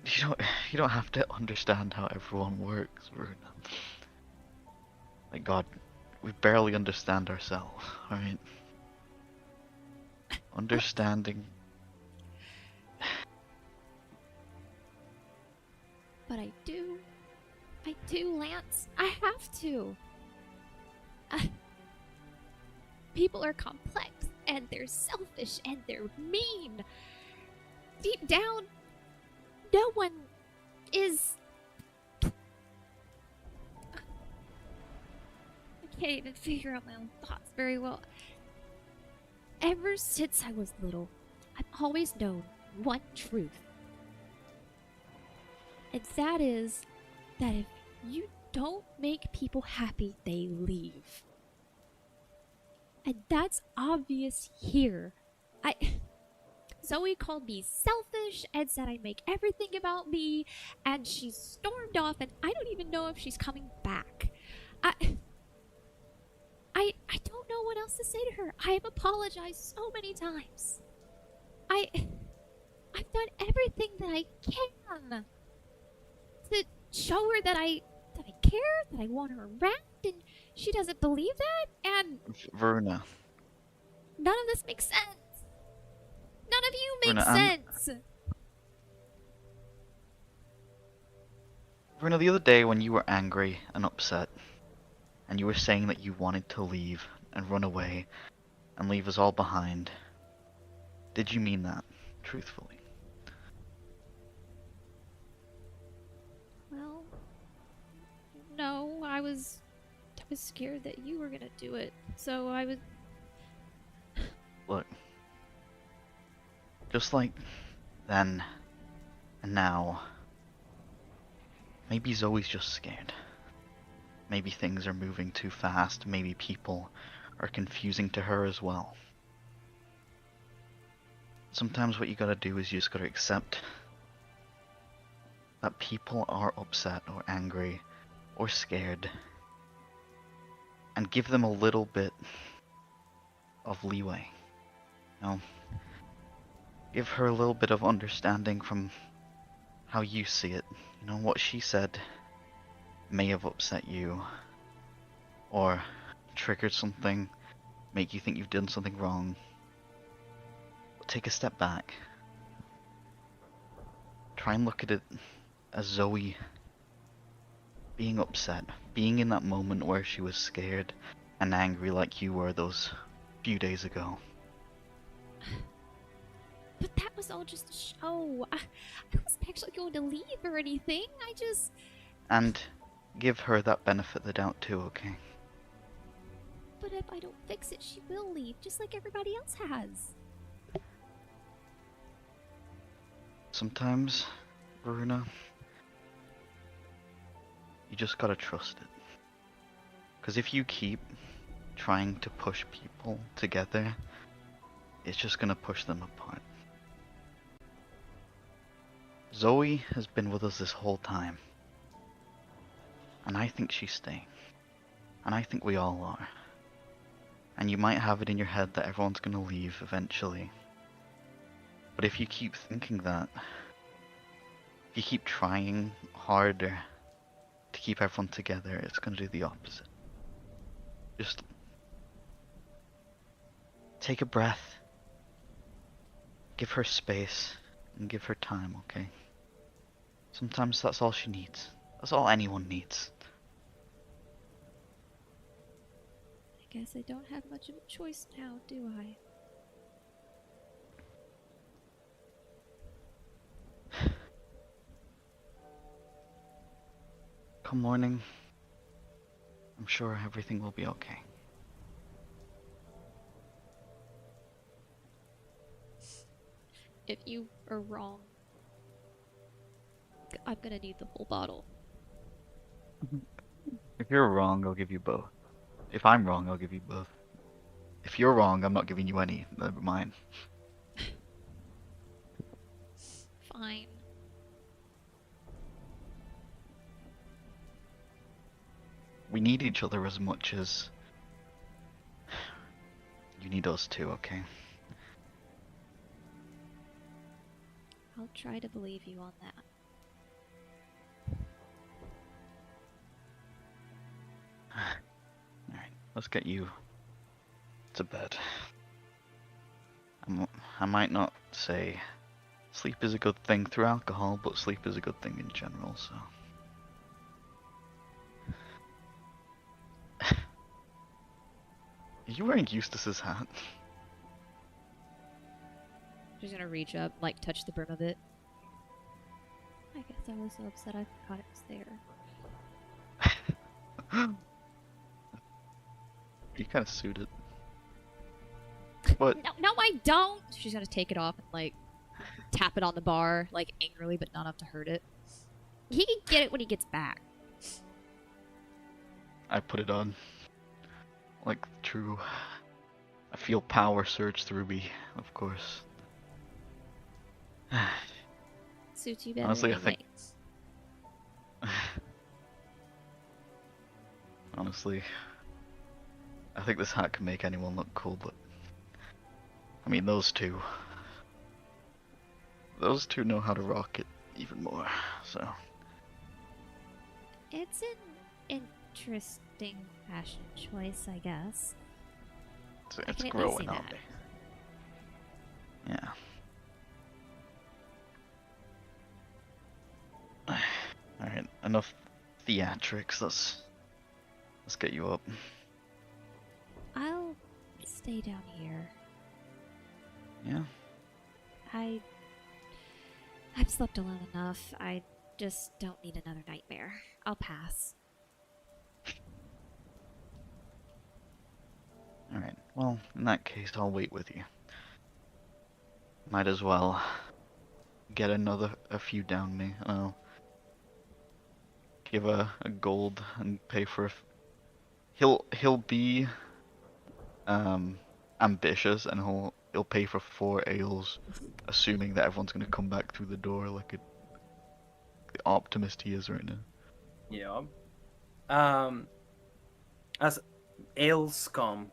you don't have to understand how everyone works, Runa. Like God, we barely understand ourselves, alright? but I do. I do, Lance. I have to. People are complex, and they're selfish, and they're mean. Deep down, no one is... I can't even figure out my own thoughts very well. Ever since I was little, I've always known one truth. And that is that if you don't make people happy, they leave. And that's obvious here. Zoe called me selfish and said I make everything about me, and she stormed off, and I don't even know if she's coming back. I don't know what else to say to her. I have apologized so many times. I've done everything that I can to show her that I care, that I want her around, and she doesn't believe that, and... Verna. None of this makes sense. None of you make Verna, sense. Verna, the other day when you were angry and upset, and you were saying that you wanted to leave and run away and leave us all behind, did you mean that, truthfully? Well, no, I was scared that you were gonna do it, so I was... Look, just like then and now, maybe Zoe's just scared. Maybe things are moving too fast, maybe people are confusing to her as well. Sometimes what you gotta do is you just gotta accept that people are upset or angry or scared, and give them a little bit of leeway. You know, give her a little bit of understanding from how you see it. You know, what she said may have upset you, or triggered something, make you think you've done something wrong. But take a step back. Try and look at it as Zoe being upset, being in that moment where she was scared and angry like you were those few days ago. But that was all just a show. I wasn't actually going to leave or anything. I just... And give her that benefit of the doubt too, okay? But if I don't fix it, she will leave, just like everybody else has. Sometimes, Veruna, you just gotta trust it. Because if you keep trying to push people together, it's just gonna push them apart. Zoe has been with us this whole time. And I think she's staying. And I think we all are. And you might have it in your head that everyone's gonna leave eventually. But if you keep thinking that, if you keep trying harder to keep everyone together, it's gonna do the opposite. Just take a breath, give her space, and give her time, okay? Sometimes that's all she needs. That's all anyone needs. I guess I don't have much of a choice now, do I? Come morning, I'm sure everything will be okay. If you are wrong, I'm gonna need the whole bottle. If you're wrong, I'll give you both. If I'm wrong, I'll give you both. If you're wrong, I'm not giving you any. Never mind. Fine. We need each other as much as you need us too, okay? I'll try to believe you on that. Alright, let's get you to bed. I might not say sleep is a good thing through alcohol, but sleep is a good thing in general, so. Are you wearing Eustace's hat? She's gonna reach up, like touch the brim of it. I guess I was so upset I forgot it was there. You kind of suited. What? No, I don't! She's gonna take it off and, like, tap it on the bar, like, angrily, but not enough to hurt it. He can get it when he gets back. I put it on. Like true. I feel power surge through me, of course. Suits you better Honestly, anyway. Honestly, I think this hat can make anyone look cool, but I mean those two know how to rock it even more, so. It's an interesting fashion choice, I guess. It's I can at least growing see on that. me. Yeah. Alright, enough theatrics, let's get you up. I'll stay down here. Yeah? I've slept alone enough. I just don't need another nightmare. I'll pass. Alright, well, in that case, I'll wait with you. Might as well get a few down me, and I'll give a gold and pay for he'll be ambitious, and he'll pay for 4 ales, assuming that everyone's gonna come back through the door like the optimist he is right now. Yeah. As ales come,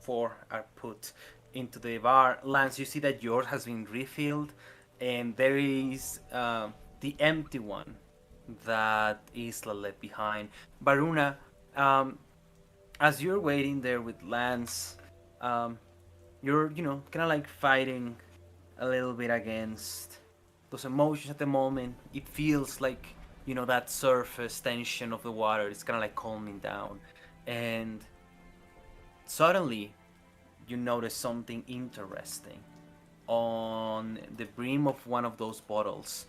4 are put into the bar. Lance, you see that yours has been refilled, and there is the empty one that Isla left behind. Baruna, as you're waiting there with Lance, you're, kind of like fighting a little bit against those emotions at the moment. It feels like, that surface tension of the water is kind of like calming down. And suddenly, you notice something interesting on the brim of one of those bottles.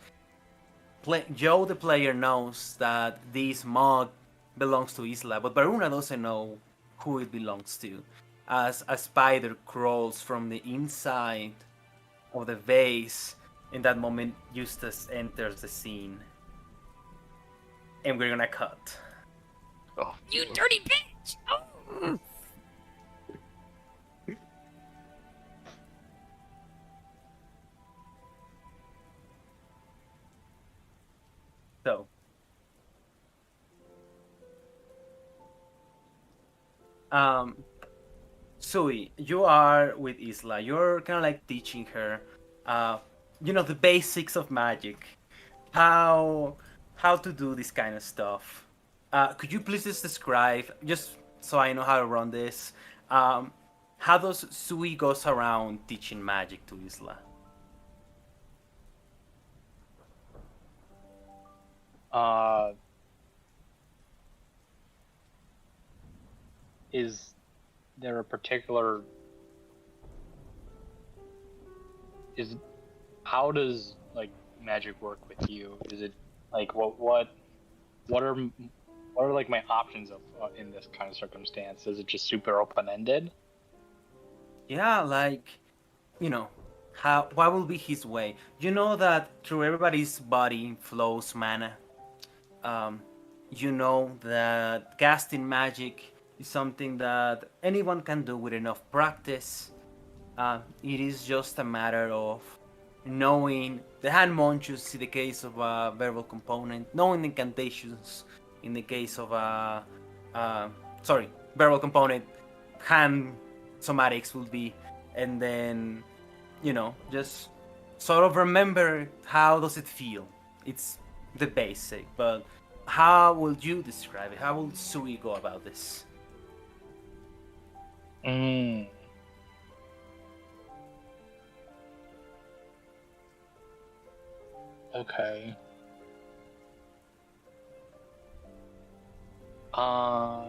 Joe, the player, knows that this mug belongs to Isla, but Baruna doesn't know who it belongs to. As a spider crawls from the inside of the vase, in that moment, Eustace enters the scene. And we're gonna cut. Oh. You dirty bitch! Oh! So, Sui, you are with Isla. You're kind of like teaching her, the basics of magic, how to do this kind of stuff. Could you please just describe, just so I know how to run this, how does Sui goes around teaching magic to Isla? Is there a particular how does like magic work with you? Is it like what are like my options of in this kind of circumstance? Is it just super open-ended? Yeah, like, what will be his way? You know that through everybody's body flows mana. You know that casting magic is something that anyone can do with enough practice. It is just a matter of knowing the hand monsters in the case of a verbal component, knowing incantations in the case of a verbal component, hand somatics will be, and then just sort of remember how does it feel. It's the basic, but how will you describe it? How will Sui go about this? Okay. Uh,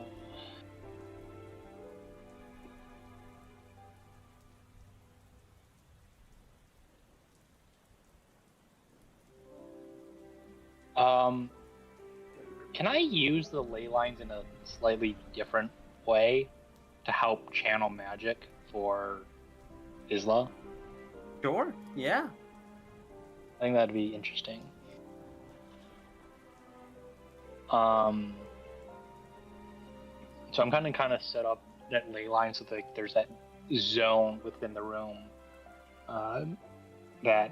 can I use the ley lines in a slightly different way to help channel magic for Isla? Sure. Yeah. I think that'd be interesting. So I'm kind of set up that ley line so that there's that zone within the room that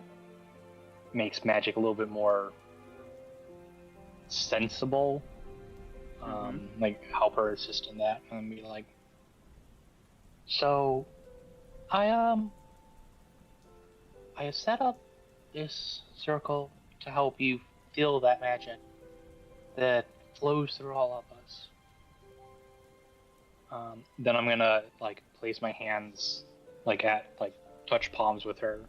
makes magic a little bit more sensible. Like help her assist in that and be like, so I have set up this circle to help you feel that magic that flows through all of us. Then I'm gonna like place my hands like at like touch palms with her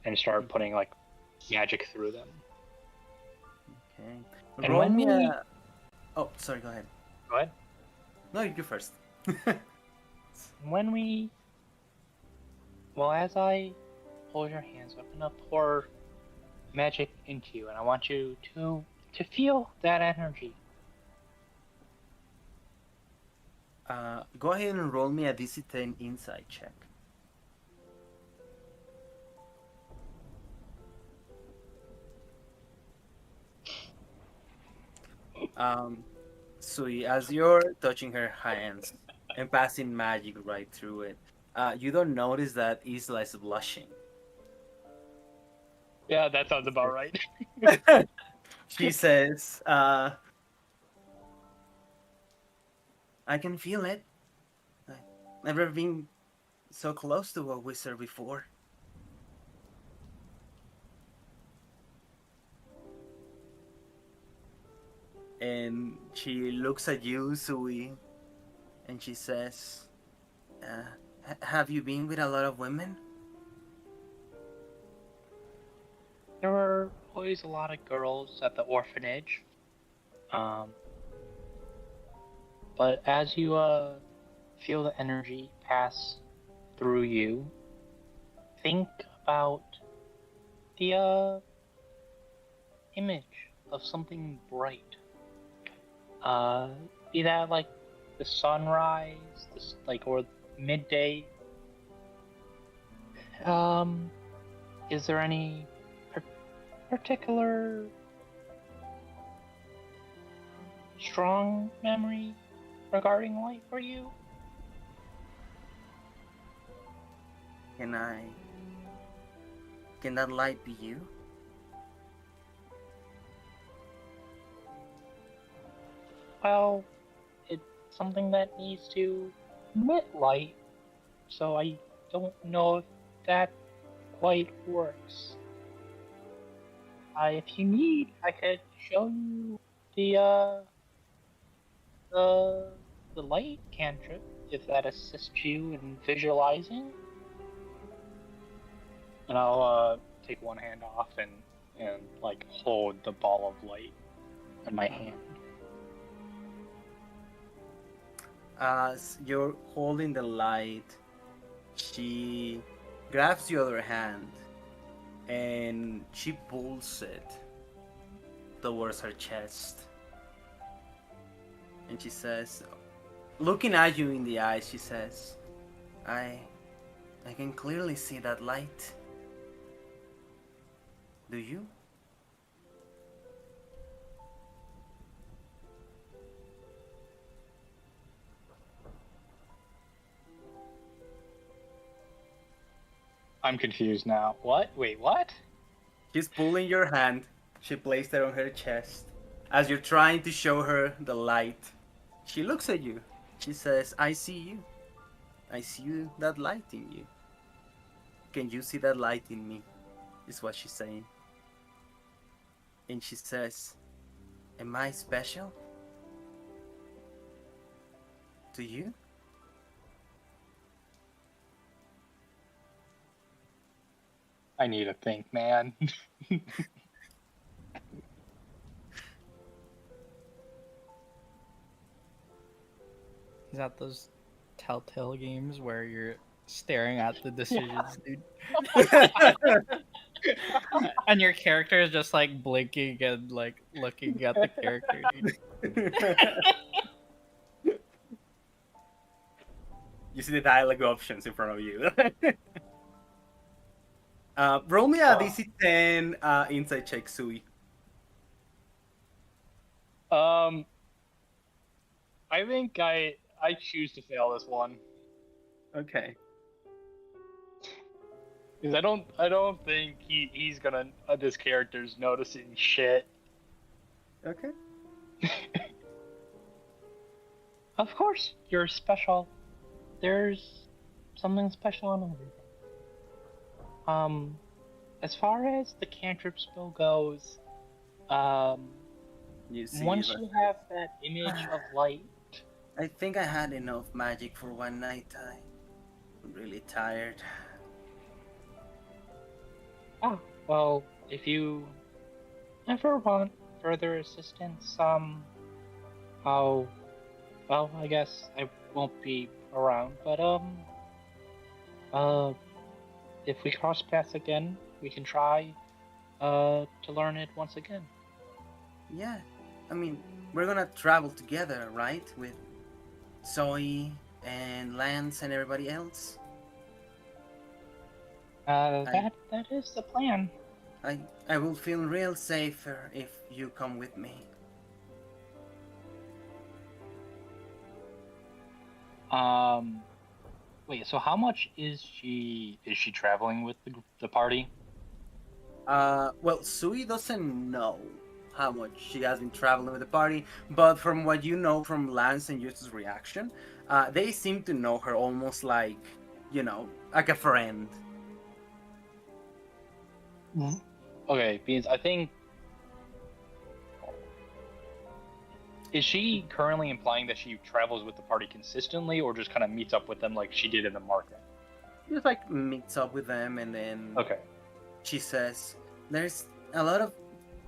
and start putting like magic through them. Okay. And Roll when me we- a. Oh, sorry. Go ahead. Go ahead. No, you first. As I hold your hands, I'm gonna pour magic into you, and I want you to feel that energy. Go ahead and roll me a DC-10 insight check. Sui, as you're touching her hands and passing magic right through it, you don't notice that Isla is blushing. Yeah, that sounds about right. She says, I can feel it. I've never been so close to a wizard before. And she looks at you, Sui, and she says, have you been with a lot of women? There were always a lot of girls at the orphanage. But as you feel the energy pass through you, think about the image of something bright. Be that like the sunrise, or midday. Is there any particular strong memory regarding light for you? Can that light be you? Well, it's something that needs to emit light, so I don't know if that quite works. If you need, I could show you the light cantrip if that assists you in visualizing. And I'll take one hand off and like hold the ball of light in my hand. As you're holding the light, she grabs your other hand and she pulls it towards her chest. And she says, looking at you in the eyes, she says, I can clearly see that light. Do you? I'm confused now. What? Wait, what? She's pulling your hand. She placed it on her chest. As you're trying to show her the light, she looks at you. She says, I see you. I see that light in you. Can you see that light in me? Is what she's saying. And she says, am I special? To you? I need to think, man. Is that those Telltale games where you're staring at the decisions, dude? And your character is just like blinking and like looking at the character, dude. You see the dialogue options in front of you. Roll me a DC-10 insight check, Sui. I think I choose to fail this one Okay. because I don't think he's gonna this character's noticing shit. Okay. Of course, you're special. There's something special in everything. As far as the cantrip spell goes, You see, once but you have that image of light, I think I had enough magic for one night. I'm really tired. well, if you ever want further assistance, well, I guess I won't be around, but if we cross paths again, we can try to learn it once again. Yeah, I mean, we're gonna travel together, right? With Zoe and Lance and everybody else. That is the plan. I will feel real safer if you come with me. Wait, so how much is she traveling with the party? Well, Sui doesn't know how much she has been traveling with the party, but from what you know from Lance and Eustace's reaction, they seem to know her almost like, like a friend. Okay, because I think... Is she currently implying that she travels with the party consistently, or just kind of meets up with them like she did in the market? Just like meets up with them, and then she says, "There's a lot of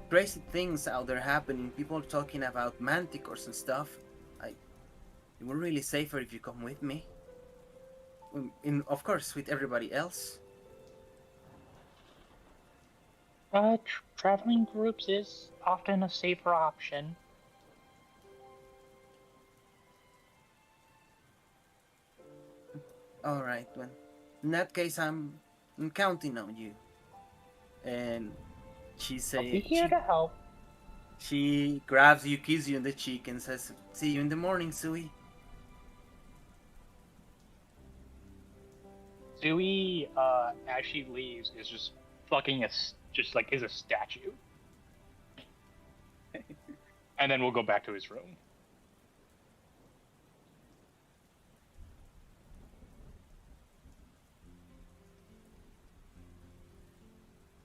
crazy things out there happening. People are talking about manticores and stuff. It would really safer if you come with me. Of course, with everybody else." Traveling groups is often a safer option. All right, well, in that case, I'm counting on you. And she I'll be says, here to help. she grabs you, kisses you on the cheek, and says, "See you in the morning, Sui." Sui, as she leaves, is just fucking is a statue. And then we'll go back to his room.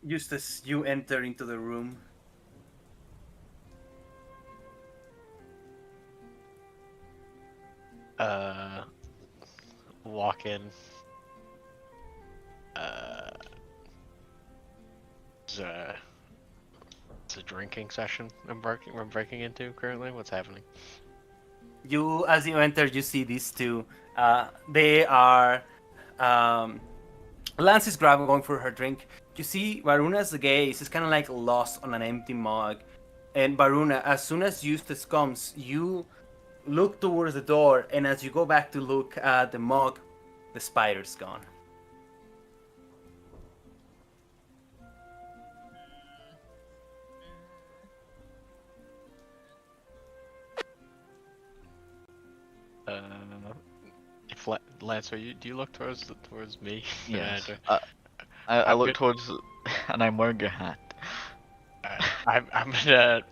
Eustace, you enter into the room. Walk in. It's a drinking session I'm breaking into currently. What's happening? As you enter, you see these two. They are. Lance is going for her drink. You see Varuna's gaze is kind of like lost on an empty mug. And Varuna, as soon as Eustace comes, you look towards the door, and as you go back to look at the mug, the spider's gone. Lance, do you look towards me? Yes. And, I I'm look good. towards, and I'm wearing a hat. I'm gonna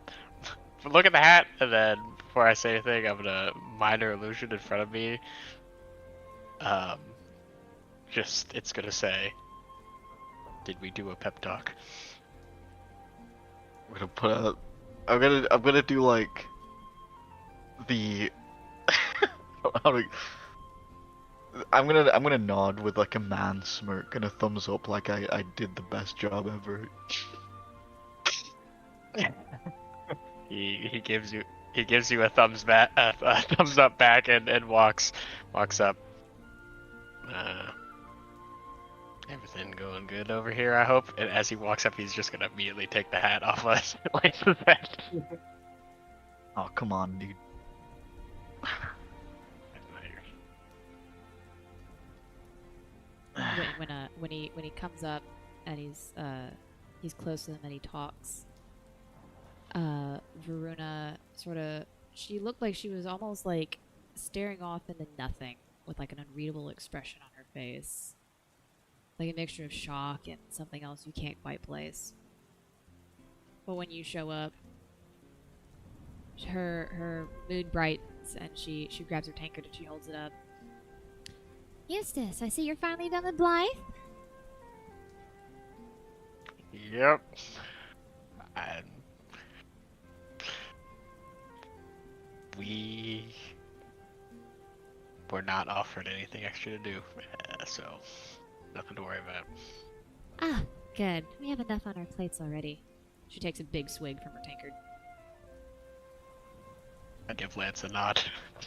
look at the hat, and then before I say anything, I'm gonna minor illusion in front of me. It's gonna say, "Did we do a pep talk?" I'm gonna do like the. I'm gonna nod with like a man smirk and a thumbs up, like I did the best job ever. He gives you a thumbs back, a thumbs up back, and walks up. Everything going good over here, I hope. And as he walks up, he's just gonna immediately take the hat off us. Oh, come on, dude. When he comes up and he's close to them and he talks, Varuna she looked like she was almost like staring off into nothing with like an unreadable expression on her face, like a mixture of shock and something else you can't quite place. But when you show up, her mood brightens and she grabs her tankard and she holds it up. Eustace, I see you're finally done with Blythe. Yep. We were not offered anything extra to do, so nothing to worry about. Ah, good. We have enough on our plates already. She takes a big swig from her tankard. I give Lance a nod.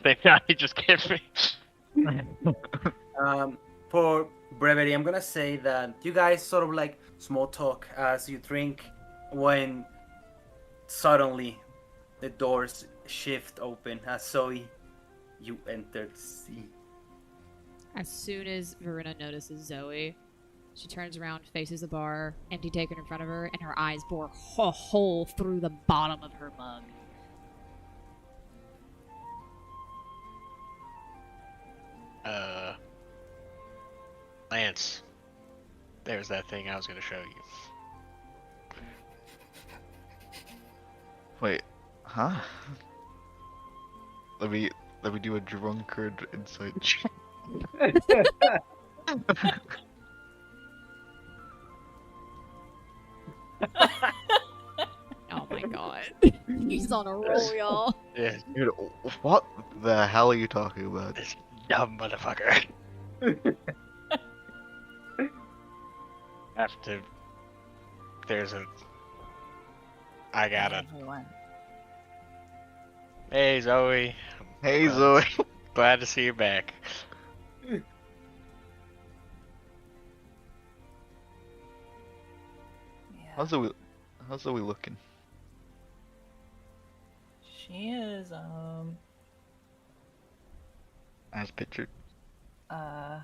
Same nod he just gave me. For brevity, I'm gonna say that you guys sort of like small talk as you drink when suddenly the doors shift open as Zoe, you enter the scene. As soon as Varuna notices Zoe, she turns around, faces the bar, empty tankard in front of her, and her eyes bore a hole through the bottom of her mug. Lance, there's that thing I was gonna show you. Wait, huh? Let me do a drunkard insight check. Oh my god. He's on a roll, y'all. Yeah, Dude, what the hell are you talking about? this dumb motherfucker. After I got it. Everyone. Hey Zoe. Hey, Zoe. Glad to see you back. Yeah. How's Zoe looking? She is As pictured. yeah,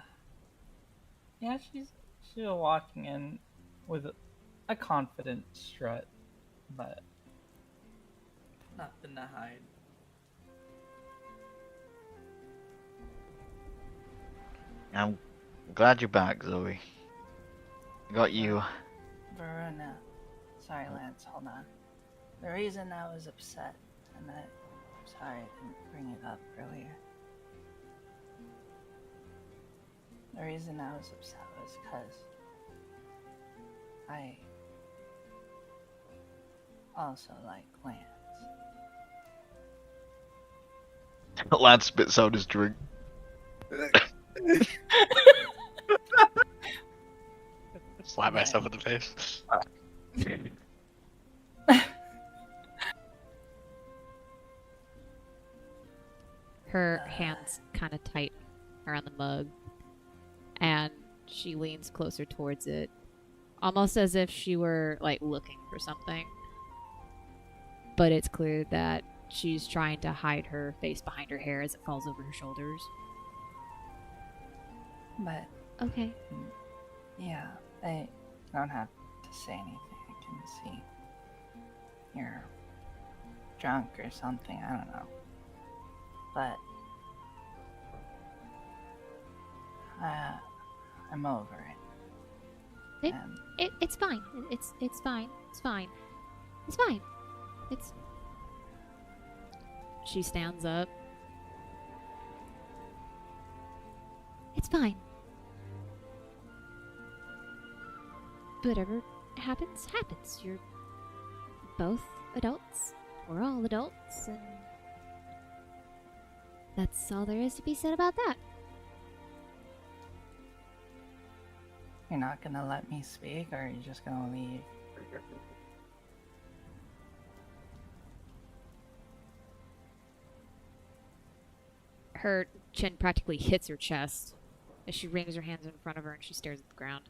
she's walking in with a confident strut, but nothing to hide. I'm glad you're back, Zoe. Got you. Varuna. Sorry, Lance, hold on. The reason I was upset, and I'm sorry I didn't bring it up earlier. The reason I was upset was because I also like Lance. Lance spits out his drink. Slap myself in the face. Her hands kind of tight around the mug, and she leans closer towards it, almost as if she were like looking for something. But it's clear that she's trying to hide her face behind her hair as it falls over her shoulders. But Okay. yeah, I don't have to say anything. I can see you're drunk or something. I don't know. But I'm over it. It- And It's fine. It's fine. It's fine. It's fine. It's. She stands up. It's fine. Whatever happens, happens. You're both adults. We're all adults, and that's all there is to be said about that. you're not gonna let me speak, or are you just gonna leave? Her chin practically hits her chest as she wrings her hands in front of her and she stares at the ground.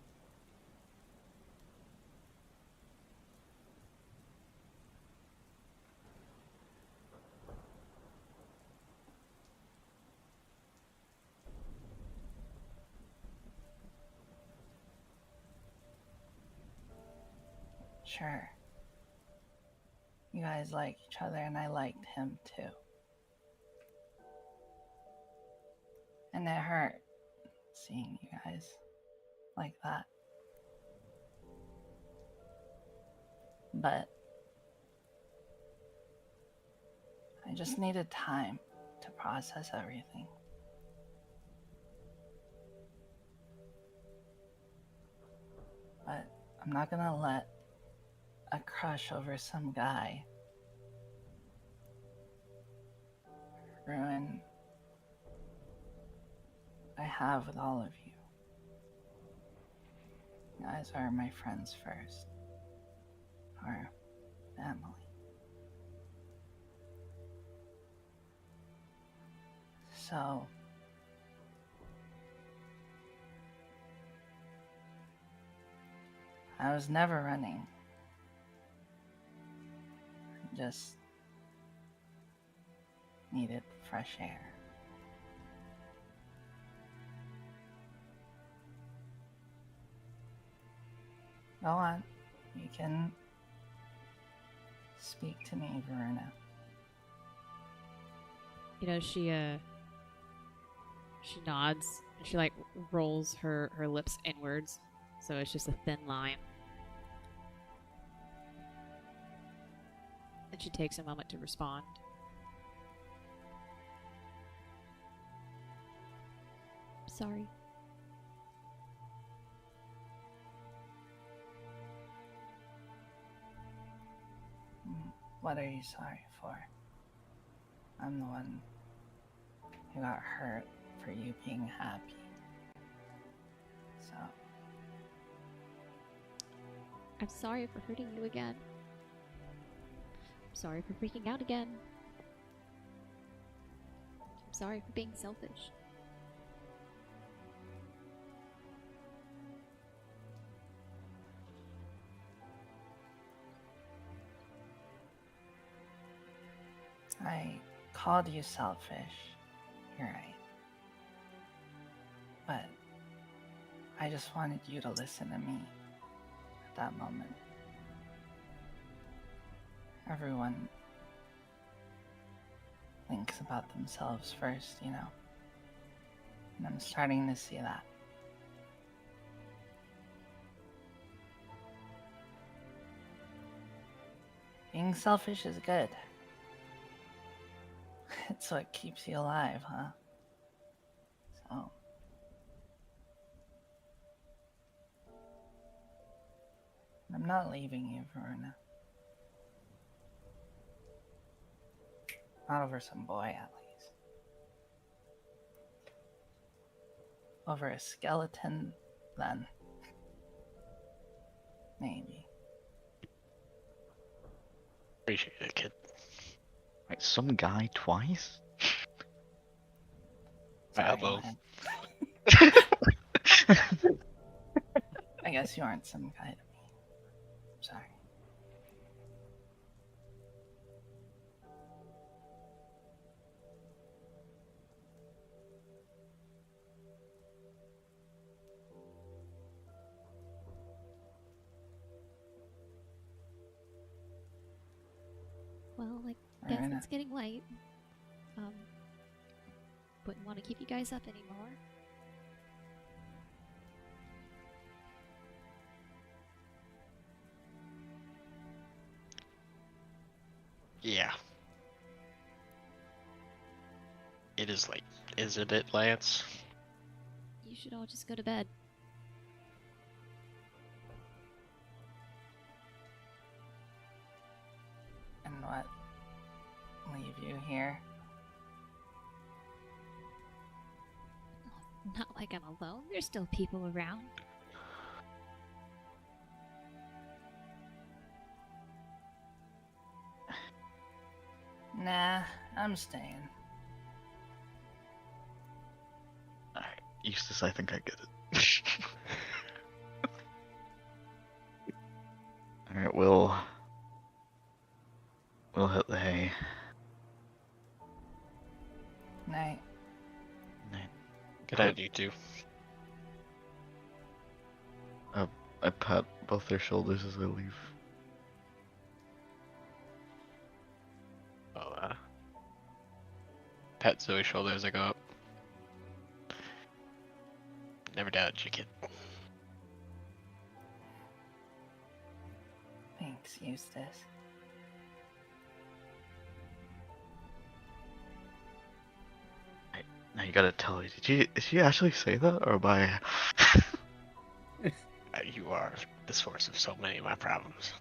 Sure. You guys like each other, and I liked him too. And it hurt seeing you guys like that. But I just needed time to process everything. But I'm not gonna let a crush over some guy ruin what I have with all of you. You guys are my friends first. Our family. So I was never running. I just needed fresh air. Go on. You can speak to me, Verona. You know, she nods and she like rolls her lips inwards, so it's just a thin line. And she takes a moment to respond. Sorry. What are you sorry for? I'm the one who got hurt for you being happy. So. I'm sorry for hurting you again. I'm sorry for freaking out again. I'm sorry for being selfish. I called you selfish. You're right. But I just wanted you to listen to me at that moment. Everyone thinks about themselves first, you know. And I'm starting to see that. Being selfish is good. It's what keeps you alive, huh? So. I'm not leaving you, Verona. Not over some boy, at least. Over a skeleton, then. Maybe. Appreciate it, kid. Right, some guy twice? My Sorry, elbow. man. I guess you aren't some guy to me. Sorry. Well, I guess Verona. it's getting late. Wouldn't want to keep you guys up anymore. Yeah. It is late, isn't it, Lance? You should all just go to bed. And what? Leave you here? Not like I'm alone. There's still people around. Nah, I'm staying. Eustace, I think I get it. Alright, we'll hit the hay. Night. Good night, you two. I pat both their shoulders as I leave. I'll pat Zoe's shoulder as I go up. Never doubted you, kid. Thanks, Eustace. Now you gotta tell me, did she actually say that, or am I? You are the source of so many of my problems.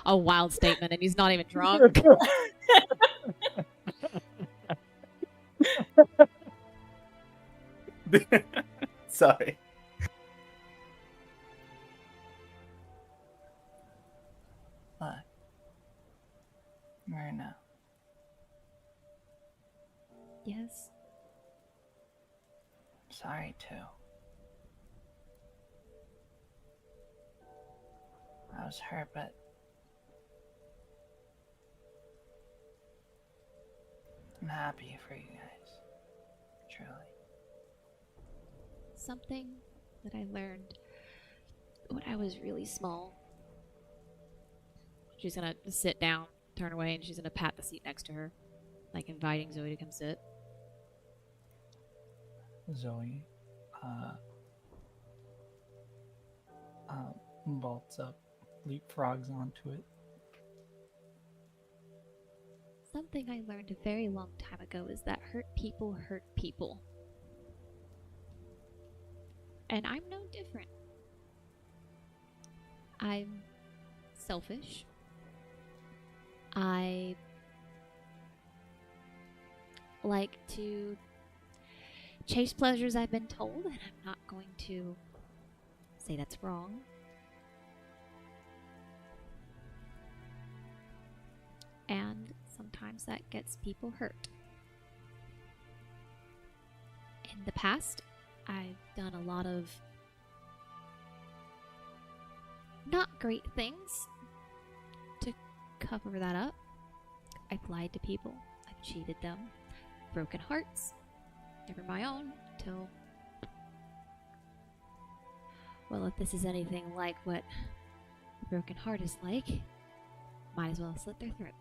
A wild statement, and he's not even drunk. Sorry. Look. Myrna. Yes. I'm sorry, too. I was hurt, but I'm happy for you guys. Truly. Something that I learned when I was really small. She's gonna sit down, turn away, and she's gonna pat the seat next to her, like inviting Zoe to come sit. Zoe, vaults up, leapfrogs onto it. Something I learned a very long time ago is that hurt people hurt people. And I'm no different. I'm selfish. I like to chase pleasures I've been told, and I'm not going to say that's wrong. And sometimes that gets people hurt. In the past, I've done a lot of not great things to cover that up. I've lied to people, I've cheated them, broken hearts, never my own, till... Well, if this is anything like what a broken heart is like, might as well slit their throats.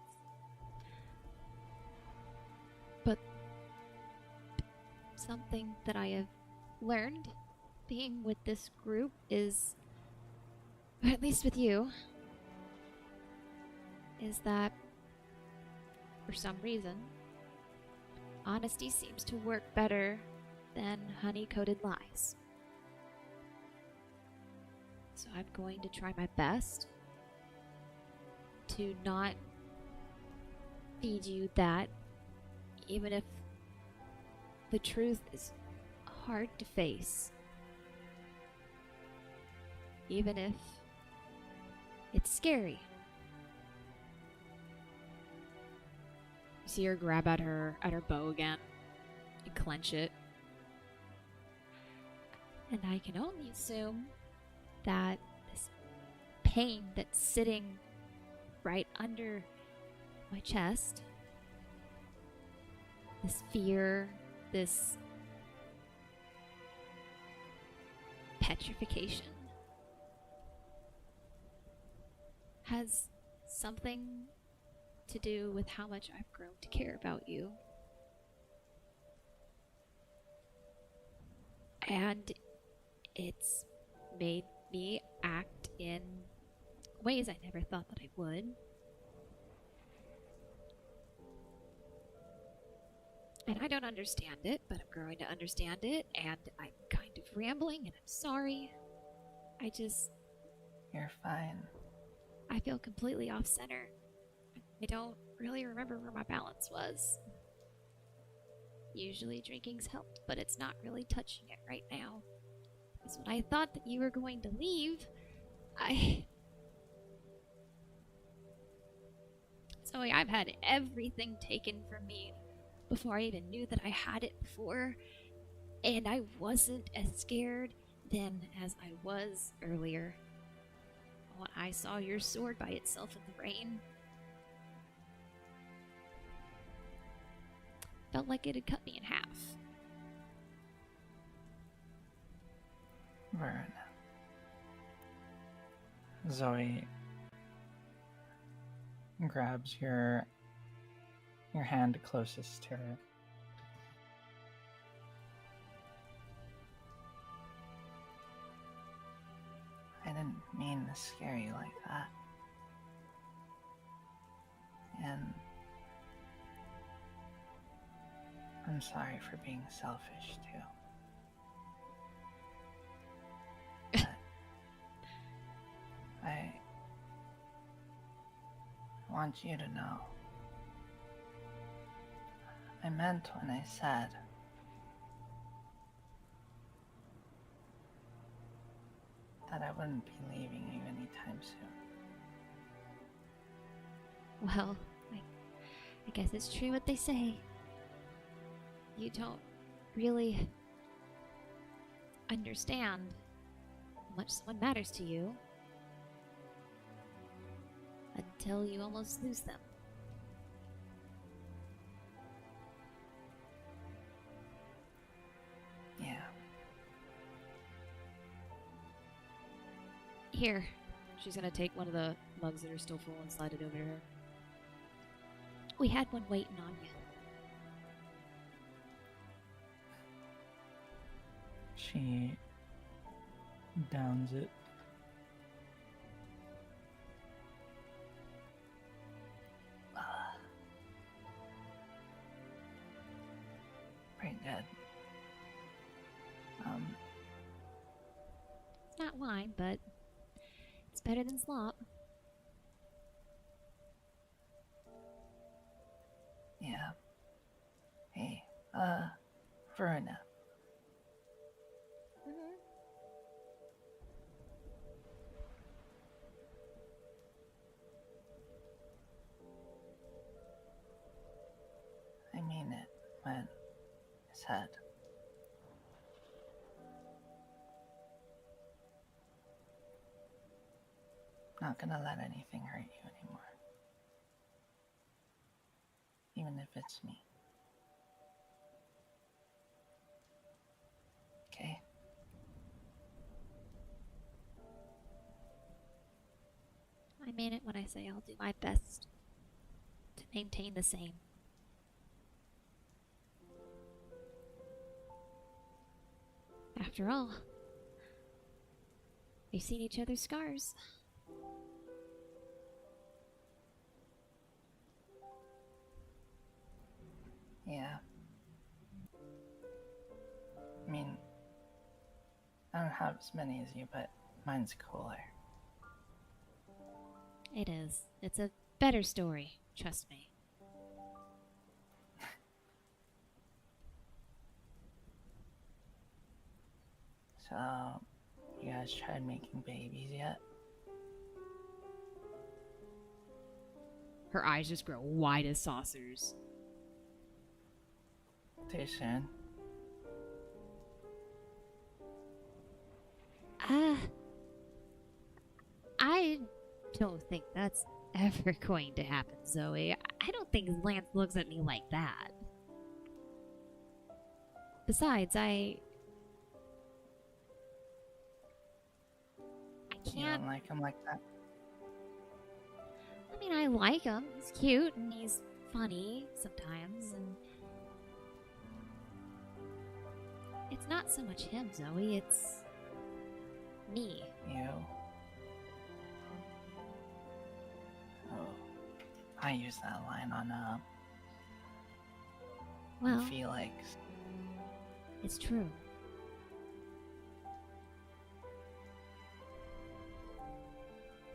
But something that I have learned being with this group is, or at least with you, is that for some reason, honesty seems to work better than honey-coated lies. So I'm going to try my best to not feed you that, even if the truth is hard to face. Even if it's scary. You see her grab at her bow again and clench it. And I can only assume that this pain that's sitting right under my chest, this fear, this petrification, has something to do with how much I've grown to care about you. And it's made me act in ways I never thought that I would. And I don't understand it, but I'm growing to understand it, and I'm kind of rambling, and I'm sorry. You're fine. I feel completely off-center. I don't really remember where my balance was. Usually drinking's helped, but it's not really touching it right now. Because when I thought that you were going to leave, Zoe, I've had everything taken from me before I even knew that I had it before, and I wasn't as scared then as I was earlier. When I saw your sword by itself in the rain, felt like it had cut me in half. Vern. Zoe grabs your hand closest to her. I didn't mean to scare you like that. And I'm sorry for being selfish too. But I want you to know I meant when I said that I wouldn't be leaving you anytime soon. Well, I guess it's true what they say. You don't really understand how much someone matters to you until you almost lose them. Yeah. Here. She's gonna take one of the mugs that are still full and slide it over to her. We had one waiting on you. She downs it. Pretty good. It's not wine, but it's better than slop. Yeah. Hey, Verna. I mean it when I said not gonna let anything hurt you anymore. Even if it's me. Okay? I mean it when I say I'll do my best to maintain the same. After all, we've seen each other's scars. Yeah. I mean, I don't have as many as you, but mine's cooler. It is. It's a better story, trust me. So, you guys tried making babies yet? Her eyes just grow wide as saucers. Too soon. I don't think that's ever going to happen, Zoe. I don't think Lance looks at me like that. Besides, I You can't. don't like him like that? I mean, I like him. He's cute and he's funny sometimes, and it's not so much him, Zoe. It's me. You? Oh, I use that line on Well, Felix. it's true.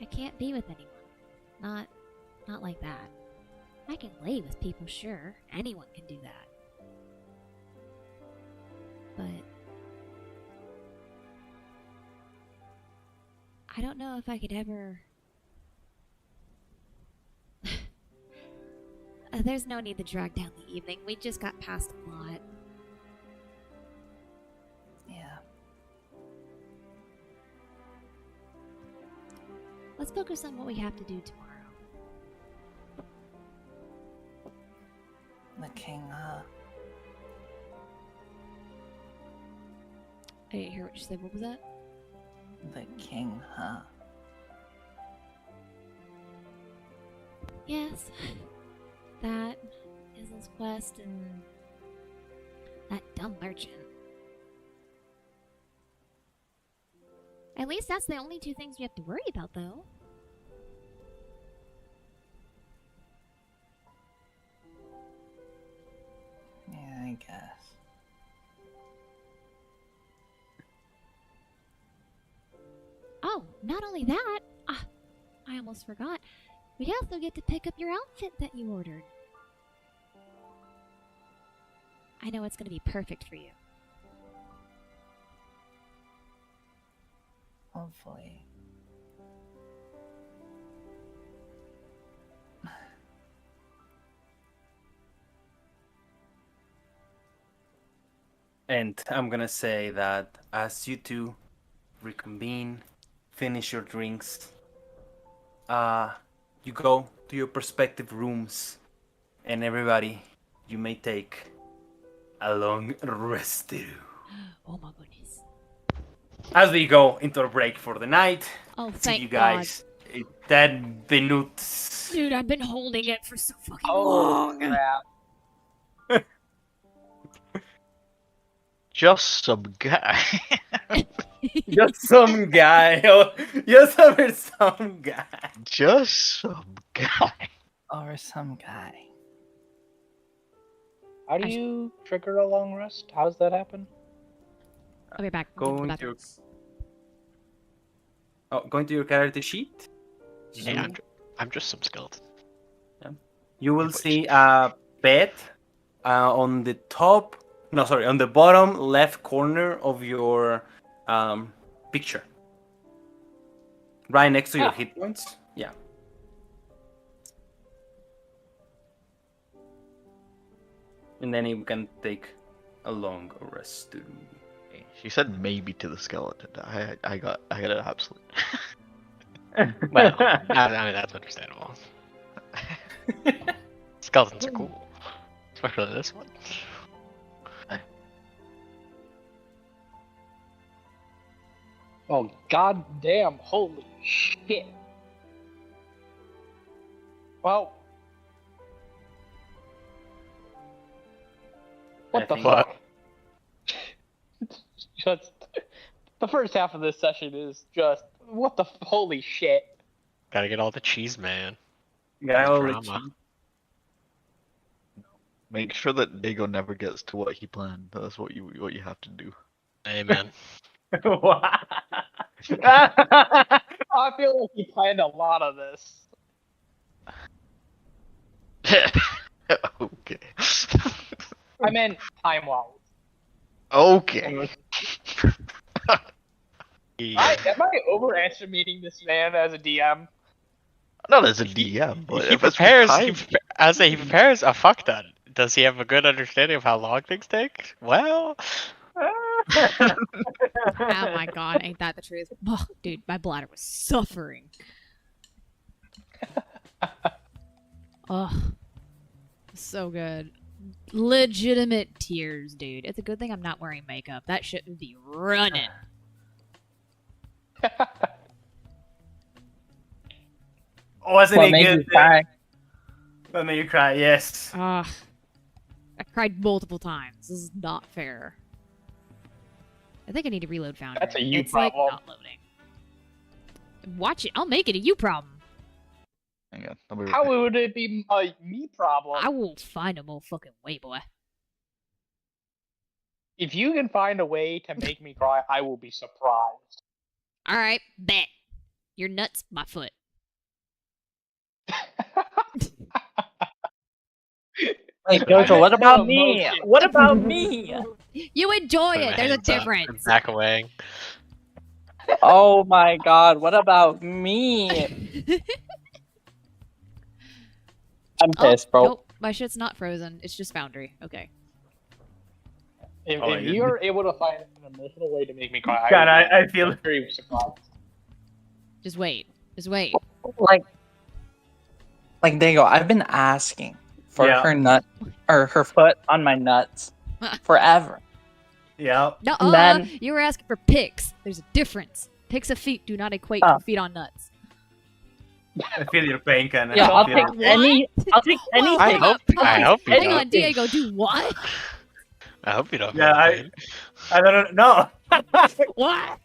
I can't be with anyone. Not like that. I can lay with people, sure. Anyone can do that. But I don't know if I could ever There's no need to drag down the evening. We just got past a lot. Yeah. Let's focus on what we have to do tomorrow. The king, I didn't hear what you said. What was that? The king, huh? Yes. That is his quest and that dumb merchant. At least that's the only two things we have to worry about, though. Yeah, I guess. Oh, not only that, I almost forgot. We also get to pick up your outfit that you ordered. I know it's going to be perfect for you. Hopefully. And I'm gonna say that as you two reconvene, finish your drinks, you go to your respective rooms, and everybody, you may take a long rest too. Oh my goodness. As we go into a break for the night, Oh, see thank you guys in 10 minutes. God. Dude, I've been holding it for so fucking Oh, long. crap. Just some guy. Just some guy. Just some guy. Just some guy. Or some guy. How do you trigger a long rest? How does that happen? I'll be back. Going to your character sheet. Hey, I'm just some skeleton. You will see a bed on the top. No, sorry, on the bottom left corner of your picture. Right next to your hit points. Yeah. And then you can take a long rest too. She said maybe to the skeleton. I got it absolute. Well, I mean that's understandable. Skeletons are cool, especially this one. Oh, goddamn, holy shit. Well. What the fuck? Just. The first half of this session is just. What the holy shit. Gotta get all the cheese, man. Drama. Make sure that Diego never gets to what he planned. That's what you have to do. Amen. I feel like he planned a lot of this. Okay. I meant time-wise. Okay. Am I overestimating this man as a DM? Not as a DM, but He if it's prepares. time- He prepares a fuck ton. Does he have a good understanding of how long things take? Well. Oh my god, ain't that the truth? Oh, dude, my bladder was suffering. Oh, so good. Legitimate tears, dude. It's a good thing I'm not wearing makeup. That shit would be running. Wasn't What it made good? you cry? What made you cry? Yes. I cried multiple times. This is not fair. I think I need to reload Foundry. That's a you it's problem. like not loading. Watch it. I'll make it a you problem. Hang on, I'll be right How back. would it be a me problem? I will find a motherfucking way, boy. If you can find a way to make me cry, I will be surprised. Alright, bet. Your nuts, my foot. Hey, Jojo, what about me? What about me? You enjoy Put my it. There's a hands up difference. and back away. Oh my god, what about me? I'm pissed, bro. Nope. my shit's not frozen. It's just Foundry. Okay. If you're able to find an emotional way to make me cry, God, would be I feel. very surprised. Just wait. Just wait. Like Diego, I've been asking for Yeah. her nut or her foot on my nuts forever. Yeah. No, Then- you were asking for pics. There's a difference. Pics of feet do not equate to feet on nuts. I feel your pain, kind of. Yeah, I'll feel take it. any. I'll take Whoa, anything. I hope you Hang don't. on, Diego. Do what? I hope you don't. Yeah, mind. I don't know. What?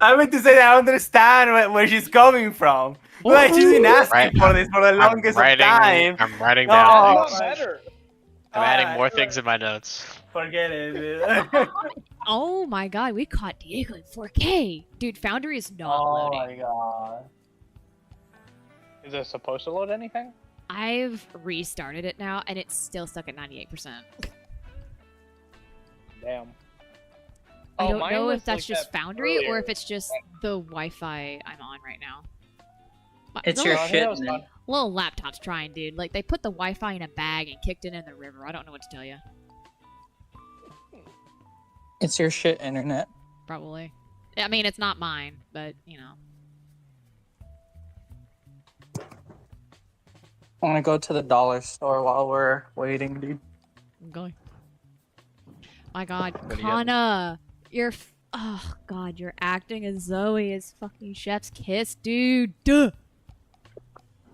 I meant to say that I understand where she's coming from. Like, she's been asking Right, for this for the longest of time. I'm writing No, down. It's not better. I'm adding more Alright, things in my notes. Forget it. Dude. Oh my god, we caught Diego in 4K. Dude, Foundry is not loading. my god. Is it supposed to load anything? I've restarted it now, and it's still stuck at 98%. Damn. I Oh, don't mine know was if that's like just that Foundry or earlier. if it's just the Wi-Fi I'm on right now. It's the your No, I think shit. that was man. fun. little laptop's trying, dude. Like, they put the Wi-Fi in a bag and kicked it in the river. I don't know what to tell you. It's your shit internet. Probably. I mean, it's not mine, but, you know. I'm gonna go to the dollar store while we're waiting, dude. I'm going. My god, What do you got? Kana! Oh god, you're acting as Zoe as fucking Chef's Kiss, dude! Duh!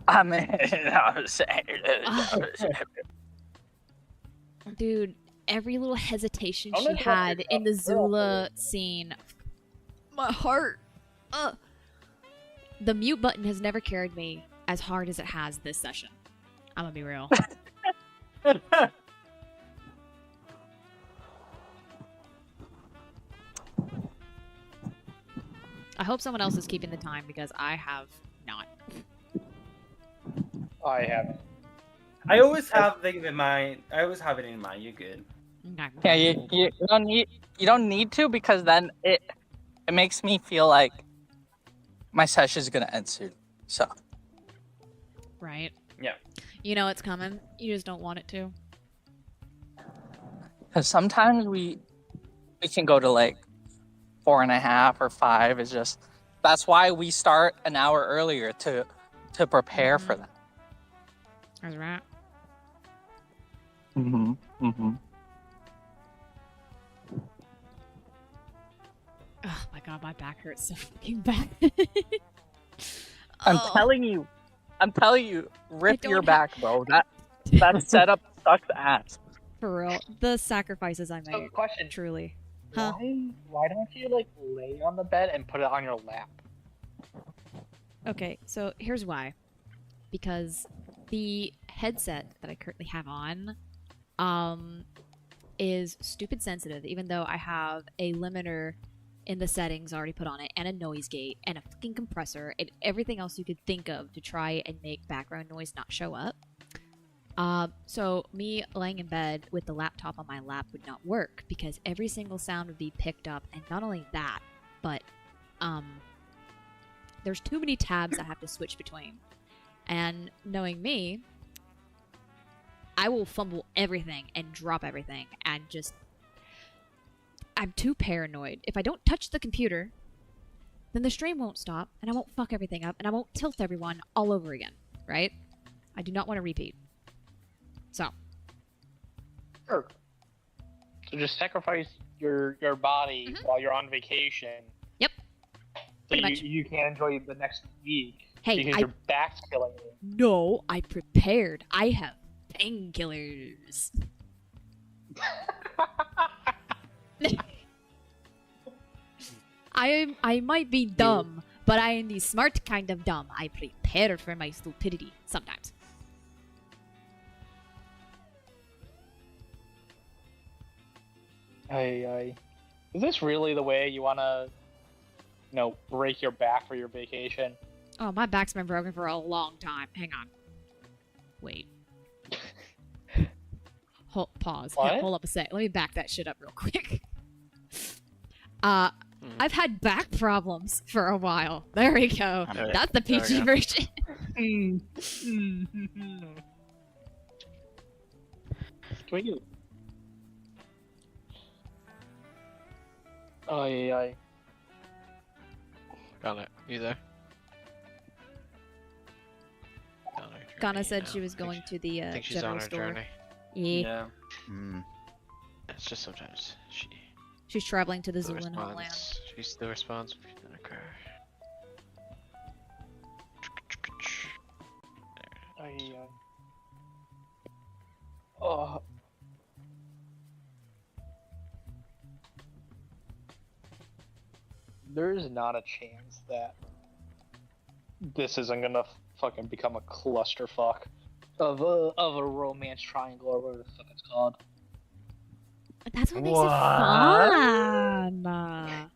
I'm saying. Dude, every little hesitation Don't she interrupt had in the yourself. You're Zula scene. My heart! The mute button has never carried me as hard as it has this session. I'm gonna be real. I hope someone else is keeping the time because I have not. I haven't. I always have it in mind. I always have it in mind. You're good. Okay. Yeah, you don't need to because then it makes me feel like my session's gonna end soon. So Right? Yeah. You know it's coming. You just don't want it to. because sometimes we can go to like 4.5 or 5. It's just that's why we start an hour earlier to prepare for that. That's right. Mm-hmm. Mm-hmm. Oh my god, my back hurts so fucking bad. I'm Oh, telling you, rip don't your have- back, bro. That setup sucks ass. for real. The sacrifices I So, made. question. Truly. Huh? Why don't you like lay on the bed and put it on your lap? Okay, so here's why. Because the headset that I currently have on is stupid sensitive, even though I have a limiter in the settings already put on it, and a noise gate, and a fucking compressor, and everything else you could think of to try and make background noise not show up. So me laying in bed with the laptop on my lap would not work, because every single sound would be picked up, and not only that, but there's too many tabs I have to switch between. And knowing me, I will fumble everything and drop everything and just... I'm too paranoid. If I don't touch the computer, then the stream won't stop, and I won't fuck everything up, and I won't tilt everyone all over again, right? I do not want to repeat. So, Sure. So just sacrifice your body while you're on vacation. Yep. So Pretty much. you can enjoy the next week hey, because your back's killing you. No, I prepared. I have painkillers. I might be dumb, but I am the smart kind of dumb. I prepare for my stupidity sometimes. Is this really the way you want to, break your back for your vacation? Oh, my back's been broken for a long time. Hang on. Wait. Pause. What? Hold up a sec. Let me back that shit up real quick. I've had back problems for a while. There we go. Okay, That's the there we PG go. version. we do? Ay. Got it. You there? Ghana said she was going to the I think she's on general her store. journey. Yeah. Hmm. It's just sometimes She's traveling to the still Zoolin homeland. She still responds when she doesn't occur. Ay. Oh. There's not a chance that this isn't gonna fucking become a clusterfuck of a romance triangle or whatever the fuck it's called. That's what makes it What? fun.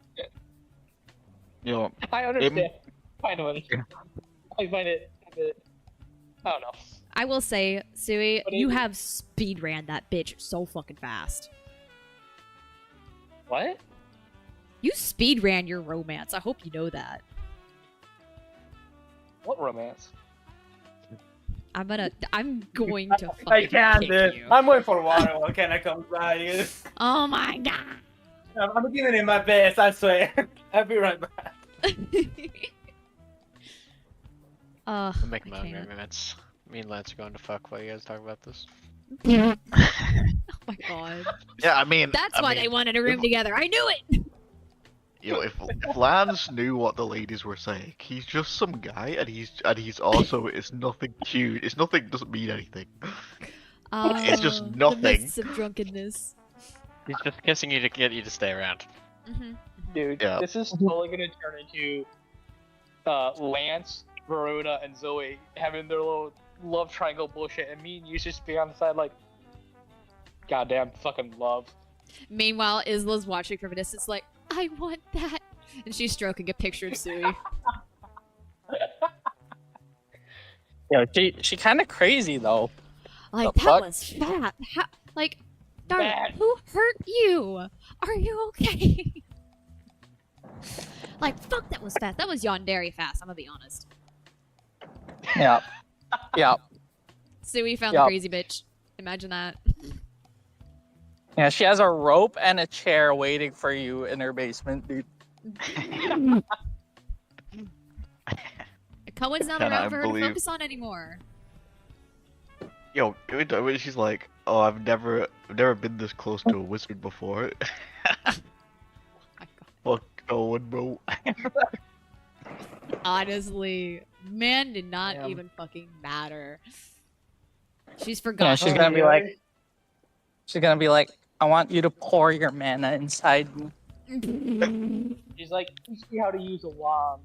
Yo, I understand. I find it a bit. I don't know. I will say, Sui, But you it- have speed ran that bitch so fucking fast. What? You speed ran your romance. I hope you know that. What romance? I'm going to fucking I can't, kick dude. you. I'm waiting for water while Kenna comes by. Oh my god. I'm giving it my best, I swear. I'll be right back. I'm making my I own can't. romance. Me and Lance are going to fuck while you guys talk about this. Oh my god. yeah, I mean, That's why they wanted a room together. I knew it. Yo, if Lance knew what the ladies were saying, he's just some guy, and he's also it's nothing cute. It's nothing. Doesn't mean anything. It's just The nothing. mists of drunkenness. He's just kissing you to get you to stay around. Mm-hmm. Dude, Yeah. this is totally gonna turn into Lance, Verona, and Zoe having their little love triangle bullshit, and me and you just be on the side like, goddamn fucking love. Meanwhile, Isla's watching from a distance like, I want that. And she's stroking a picture of Sui. Yo, she kind of crazy though. Like, The that fuck? was fat. Like, darn it, Bad. who hurt you? Are you okay? Like, fuck, that was fast. That was yandere fast, I'm gonna be honest. Yeah. Yeah. Sui found the Yup. crazy bitch. Imagine that. Yeah, she has a rope and a chair waiting for you in her basement, dude. Cohen's not Can I around for her to believe- focus on anymore. Yo, when she's like, "Oh, I've never been this close to a wizard before." My God. Fuck Owen, bro. Honestly, man did not Damn. even fucking matter. She's forgotten. Yeah, she's gonna be like, I want you to pour your mana inside me. She's like, you see how to use a wand.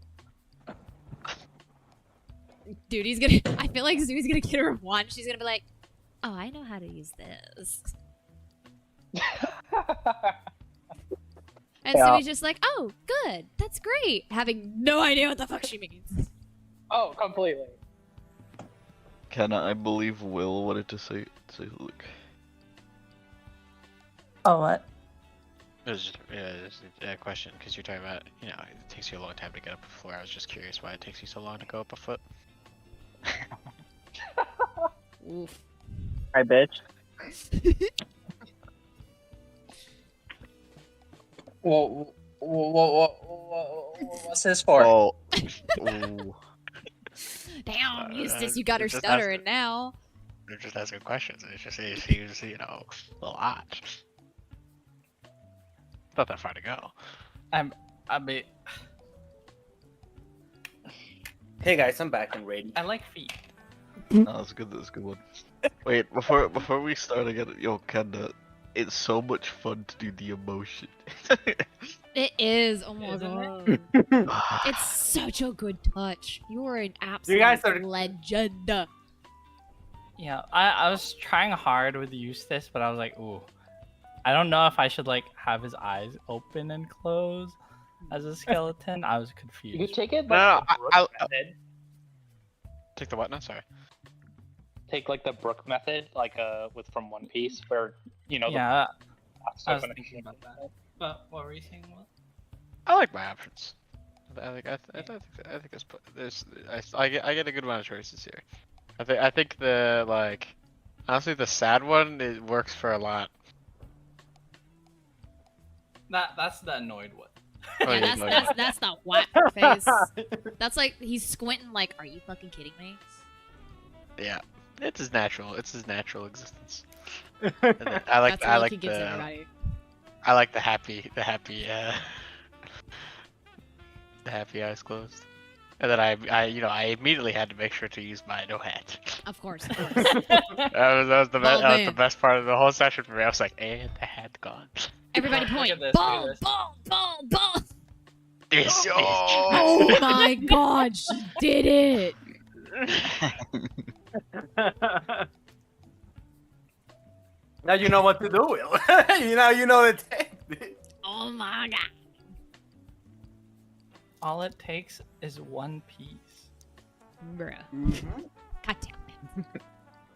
Dude, he's gonna. I feel like Sui's gonna get her a wand. She's gonna be like, "Oh, I know how to use this," and Yeah. Sui's just like, "Oh, good, that's great," having no idea what the fuck she means. Oh, completely. Can I believe Will wanted to say look. Oh, what? It was just a question because you're talking about, you know, it takes you a long time to get up a floor. I was just curious why it takes you so long to go up a foot. Oof. Hi, bitch. What's this for? Oh. Ooh. Damn, Eustace, you got her just stuttering now. They're just asking questions. It just seems, you know, a lot. Not that far to go. I mean, Hey guys, I'm back and ready. I like feet. No, that's good. That's a good one. Wait, before we start again, yo, Kenda, it's so much fun to do the emotion. It is. Oh my Isn't god. It's such a good touch. You are an absolute guys are- legend. Yeah, I was trying hard with Eustace, but I was like, ooh, I don't know if I should like have his eyes open and close as a skeleton. I was You could confused. take it like No, the Brook method. Take the what now? Sorry. Take like the Brook method, like with from One Piece, where you know Yeah, the I was thinking about that. But what were you saying? I like my options. I think I get a good amount of choices here. I think the like Honestly, the sad one, it works for a lot. That's the annoyed one. Oh, Yeah, yeah, that's the whack face. That's like he's squinting. Like, are you fucking kidding me? yeah. It's his natural. It's his natural existence. And then I like. That's the I look like he gives the. everybody. I like the happy. The happy eyes closed. And then I immediately had to make sure to use my no hat. Of course. That was the best. That was the best part of the whole session for me. I was like, and the hat gone. Everybody Look point. at this, Ball, look at this. ball, ball, ball. This Oh my god, she did it. Now you know what to do, Will. you know the technique. Oh my god. All it takes is one piece. Bruh. God damn it.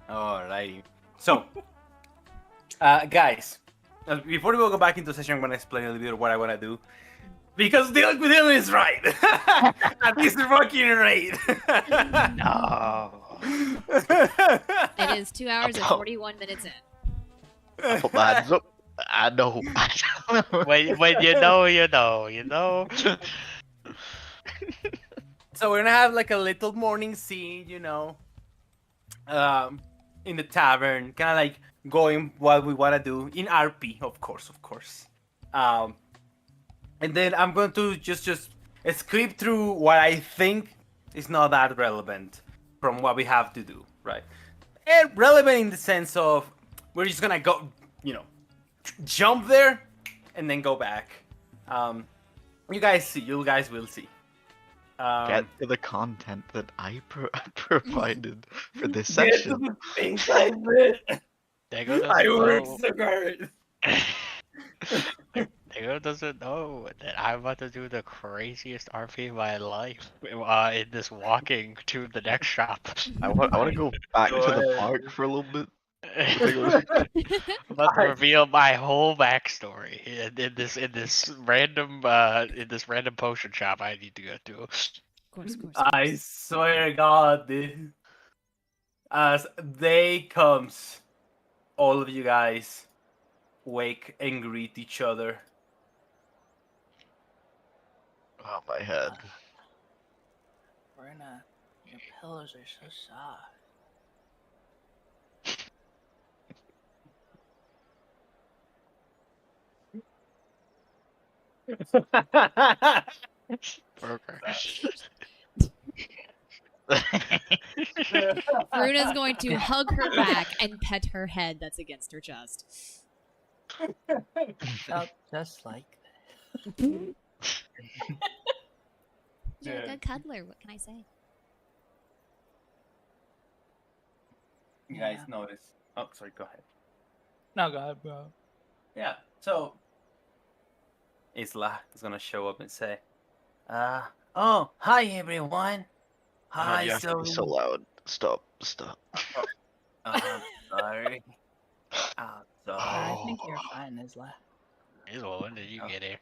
Alrighty. So, guys, before we go back into session, I'm gonna explain a little bit of what I wanna do. Because dealing with him is right. At this fucking rate. No. It is 2 hours and 41 minutes in. Put my hands up. I know. when you know. So we're gonna have like a little morning scene, in the tavern, kind of like going what we wanna do in RP, of course. And then I'm going to just script through what I think is not that relevant from what we have to do, right? And relevant in the sense of we're just gonna go, jump there and then go back. You guys will see. Get to the content that I provided for this Get to session. the things I did. Dago I work doesn't so hard. know. Dago doesn't know that I'm about to do the craziest RP of my life in this walking to the next shop. I want to go back Go to the ahead. park for a little bit. I'm about to reveal my whole backstory in this random potion shop I need to go to. Of course. I swear to God, dude. As day comes, all of you guys wake and greet each other. Oh, my head. Verna, your pillows are so soft. Broker. Bruna's going to hug her back and pet her head that's against her chest. Felt just like You're a good cuddler, what can I say? You guys notice. Oh, sorry, go ahead. No, go ahead, bro. Yeah, so Isla is gonna show up and say, oh, hi everyone. Hi, You have to be so loud. Stop. Sorry. I think you're fine, Isla. Hazel, when did you get here?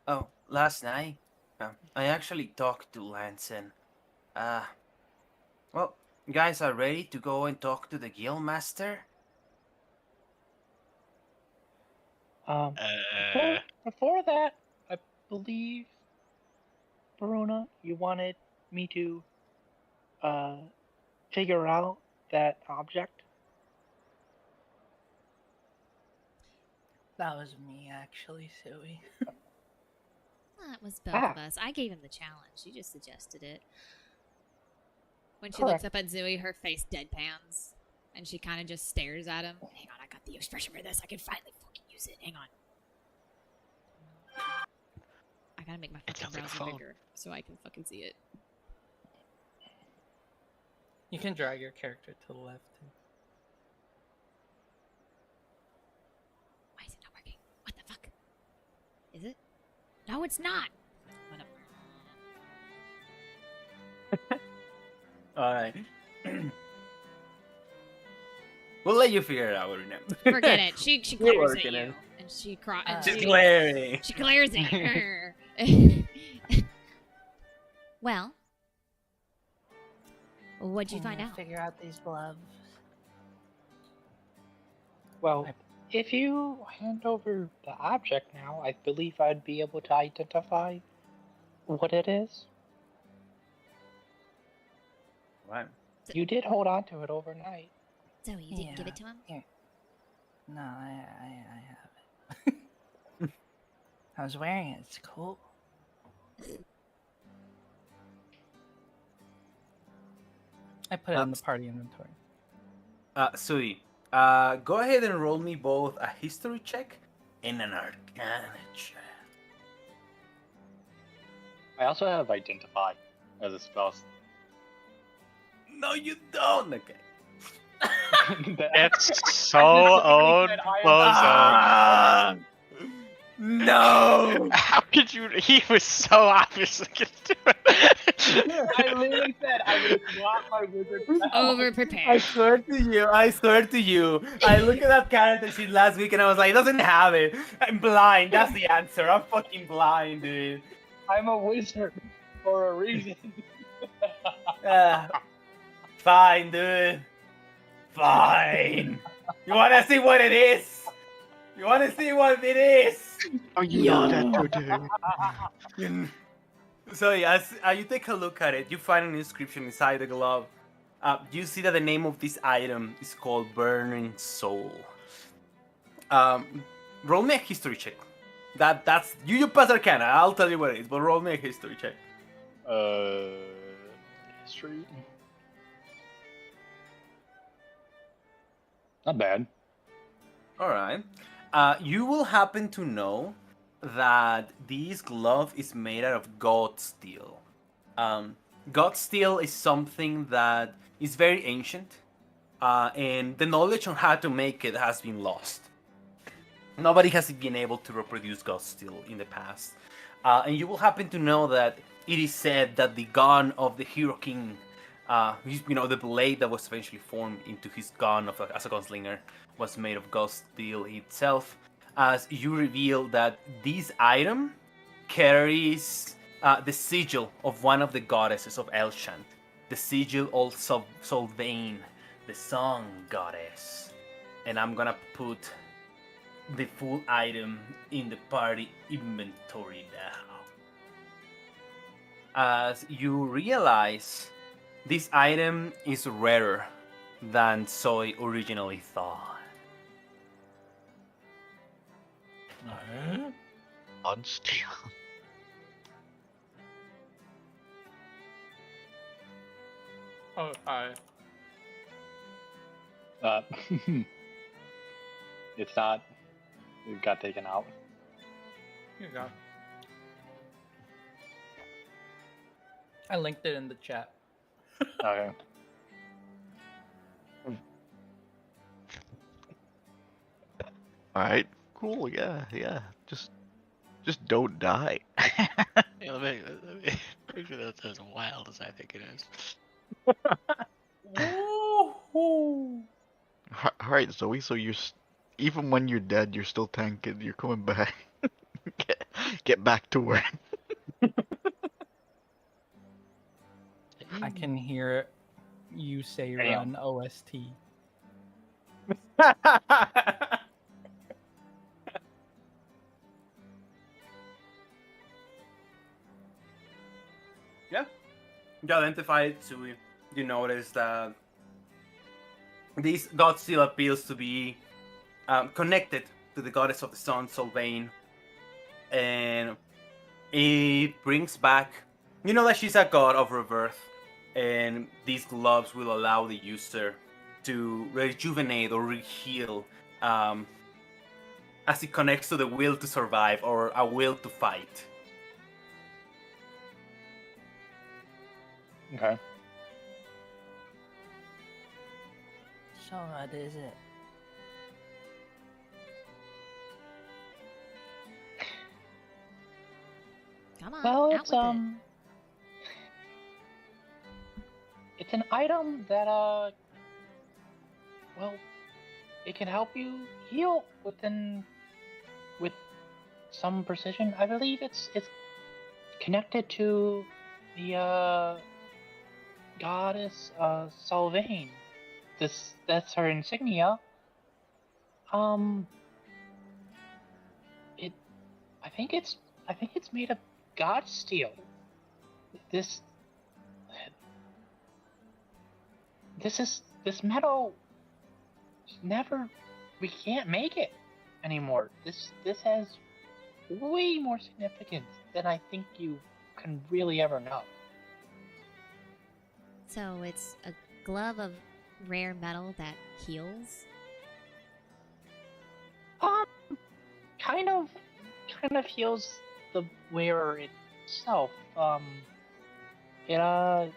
Oh, last night, I actually talked to Lanson. Well, you guys are ready to go and talk to the guildmaster? Before that, I believe, Verona, you wanted me to figure out that object. That was me, actually, Suey. That was both of us. I gave him the challenge. You just suggested it. When she looks up at Zooey, her face deadpans. And she kind of just stares at him. Hang on, I got the expression for this. I can finally fucking use it. Hang on. I gotta make my It's fucking on the browser phone. bigger so I can fucking see it. You can drag your character to the left. Why is it not working? What the fuck? Is it? No, it's not. Whatever. Alright. We'll let you figure it out, Verona. Forget it. She glares at working you. it. And she cries. She's glaring. She glares at you. Well, what'd you Can find out? Figure out these gloves. Well, if you hand over the object now, I believe I'd be able to identify what it is. Right. You did hold on to it overnight. So you didn't give it to him? Here. No, I have it. I was wearing it. It's cool. I put it in the party inventory. Sui, go ahead and roll me both a history check and an arcana check. I also have identify as a spell. No, you don't. Okay. It's so old. Ah, no. How could you? He was so obviously gonna do it. I literally said I would swap my wizard spell. Over I prepared. swear to you. I looked at that character sheet last week and I was like, it doesn't have it. I'm blind. That's the answer. I'm fucking blind, dude. I'm a wizard for a reason. Fine, dude. Fine. You wanna see what it is? You wanna see what it is? Are you not entertained? So as you take a look at it, you find an inscription inside the glove. You see that the name of this item is called Burning Soul. Roll me a history check. That's you pass Arcana. I'll tell you what it is, but roll me a history check. History. Not bad. All right. You will happen to know that this glove is made out of god steel. God steel is something that is very ancient, and the knowledge on how to make it has been lost. Nobody has been able to reproduce god steel in the past. And you will happen to know that it is said that the gun of the Hero King, the blade that was eventually formed into his gun as a gunslinger, was made of god steel itself. As you reveal that this item carries the sigil of one of the goddesses of Elshant, the sigil of Solvain, the song goddess. And I'm gonna put the full item in the party inventory now. As you realize, this item is rarer than Soy originally thought. On steel. Oh, hi. It's not. It got taken out. Here you go. I linked it in the chat. Okay. Alright, cool, yeah. Just don't die. Yeah, let me make sure that's as wild as I think it is. Alright, Zoe, so even when you're dead, you're still tanking, you're coming back. Get back to work. I can hear you say run OST. Yeah. You identify it, so you notice that this god still appears to be connected to the goddess of the sun, Solvain. And it brings back, you know that she's a god of rebirth, and these gloves will allow the user to rejuvenate or heal as it connects to the will to survive or a will to fight. Okay. So what is it? Come on. Well, out it's with it. it's an item that well, it can help you heal with some precision. I believe it's connected to the goddess Solvain. That's her insignia. It. I think it's made of god steel. This metal. Never. We can't make it anymore. This has way more significance than I think you can really ever know. So it's a glove of rare metal that heals? Kind of heals the wearer itself. It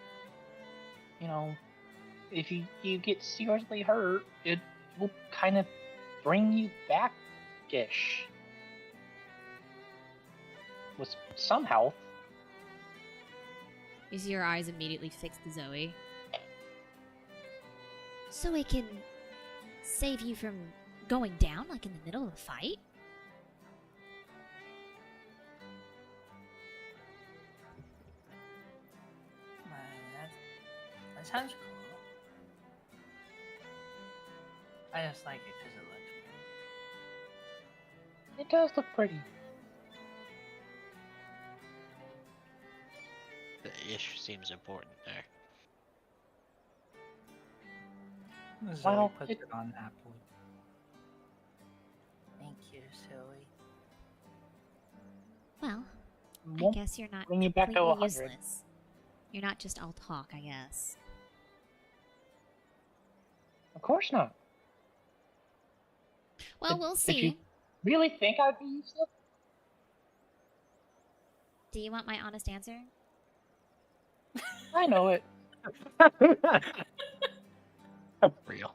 you know, if you get seriously hurt, it will kind of bring you back-ish with some health. You see your eyes immediately fix to Zoe. So it can save you from going down, like in the middle of a fight? That sounds cool. I just like it because it looks It does look pretty. The issue seems important there. pretty. Zoe Well, puts it on happily. Thank you, Zoe. Well, I Won't guess you're not bring you back to completely 100. useless. You're not just all talk, I guess. Of course not. Well, Did- we'll did you- see. Really think I'd be useless? Do you want my honest answer? I know it. Real.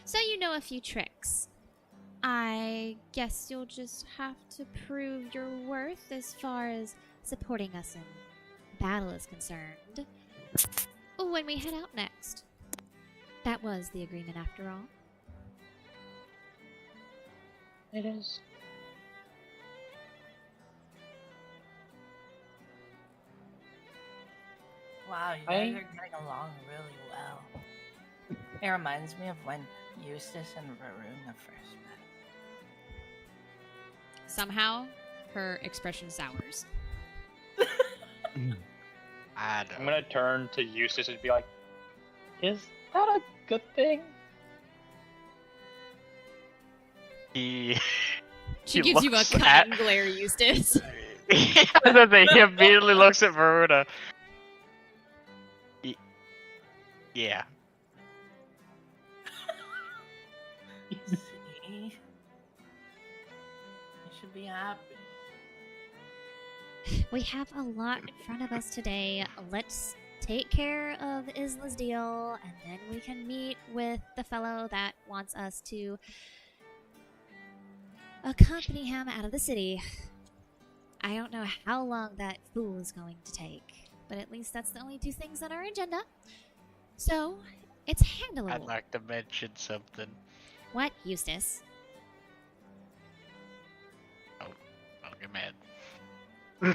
So you know a few tricks. I guess you'll just have to prove your worth as far as supporting us in battle is concerned when we head out next. That was the agreement after all. It is. Wow, you guys are getting along really well. It reminds me of when Eustace and Varuna first met. Somehow, her expression sours. I I'm don't. gonna turn to Eustace and be like, "Is that a good thing?" He. She He gives you a looks cunning at- glare, Eustace. He immediately looks at Varuna. Yeah. See? You should be happy. We have a lot in front of us today. Let's take care of Isla's deal, and then we can meet with the fellow that wants us to accompany him out of the city. I don't know how long that fool is going to take, but at least that's the only two things on our agenda. So, it's handleable. I'd like to mention something. What, Eustace? Don't get mad.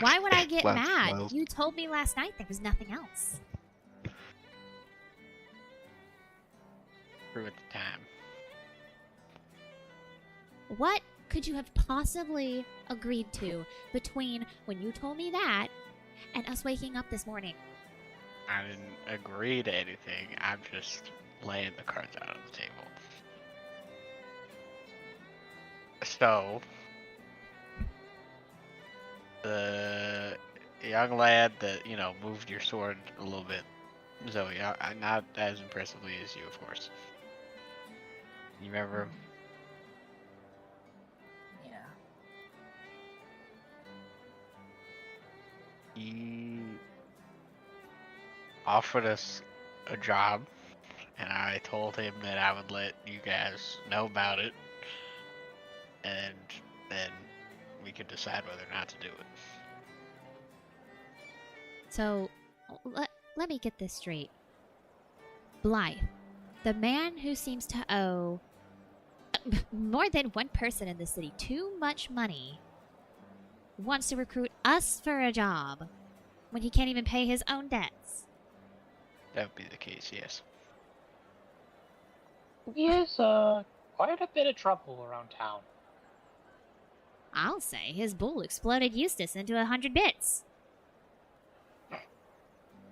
Why would I get Last mad? smiles. You told me last night there was nothing else. True at the time. What could you have possibly agreed to between when you told me that and us waking up this morning? I didn't agree to anything. I'm just laying the cards out on the table. So, the young lad that, moved your sword a little bit, Zoe, not as impressively as you, of course. You remember him? Yeah. He offered us a job, and I told him that I would let you guys know about it, and then we could decide whether or not to do it. So, let me get this straight. Blythe, the man who seems to owe more than one person in the city too much money, wants to recruit us for a job when he can't even pay his own debts. That would be the case, yes. He is quite a bit of trouble around town. I'll say his bull exploded Eustace into 100 bits.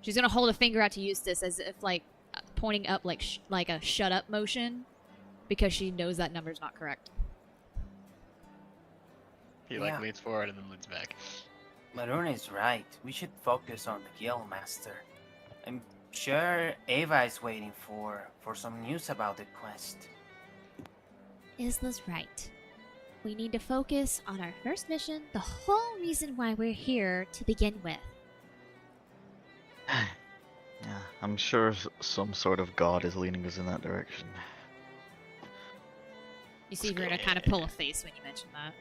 She's gonna hold a finger out to Eustace as if, like, pointing up like a shut up motion, because she knows that number's not correct. He like leans forward and then leans back. Maruna is right. We should focus on the guild master. I'm sure Ava is waiting for some news about the quest. Isla's right. We need to focus on our first mission, the whole reason why we're here to begin with. Yeah, I'm sure some sort of god is leading us in that direction. You see Verna kind of pull a face when you mention that.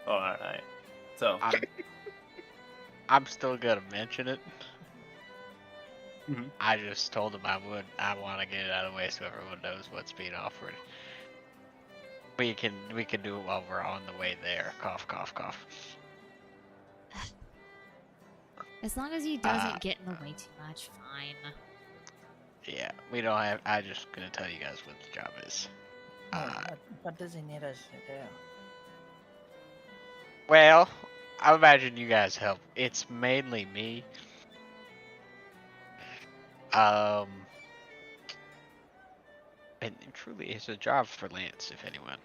Alright. So, I'm still gonna mention it. Mhm. I just told him I want to get it out of the way so everyone knows what's being offered. We can do it while we're on the way there. Cough, cough, cough. As long as he doesn't get in the way too much, fine. Yeah, we don't have. I'm just gonna tell you guys what the job is. What does he need us to do? Well, I imagine you guys help. It's mainly me. And truly, it's a job for Lance, if anyone.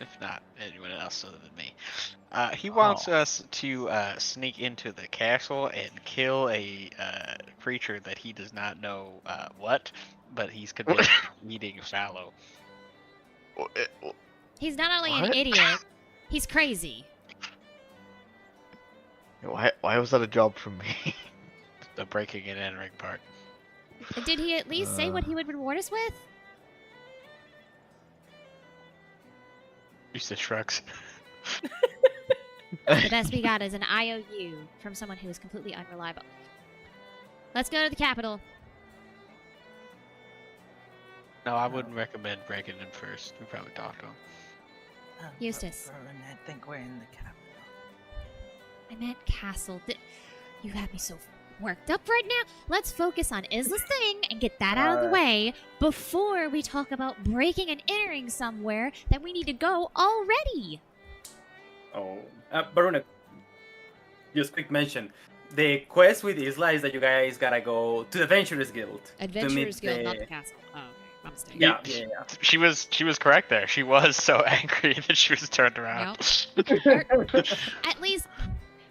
If not anyone else other than me. He wants us to sneak into the castle and kill a creature that he does not know what, but he's convinced eating Fallow. He's not only an What? idiot, he's crazy. Why was that a job for me? The breaking and entering part. Did he at least say what he would reward us with? Use the shrugs. The best we got is an IOU from someone who is completely unreliable. Let's go to the capital. No, I wouldn't recommend breaking in first. We probably talked to him. Eustace. I think we're in the capital. I meant castle. You have me so worked up right now. Let's focus on Isla's thing and get that out of the way before we talk about breaking and entering somewhere that we need to go already. Oh, Baruna, just quick mention. The quest with Isla is that you guys gotta go to the Adventurers Guild. Adventurers Guild, not the castle. Oh, okay. My mistake. Yeah. She was correct there. She was so angry that she was turned around. At least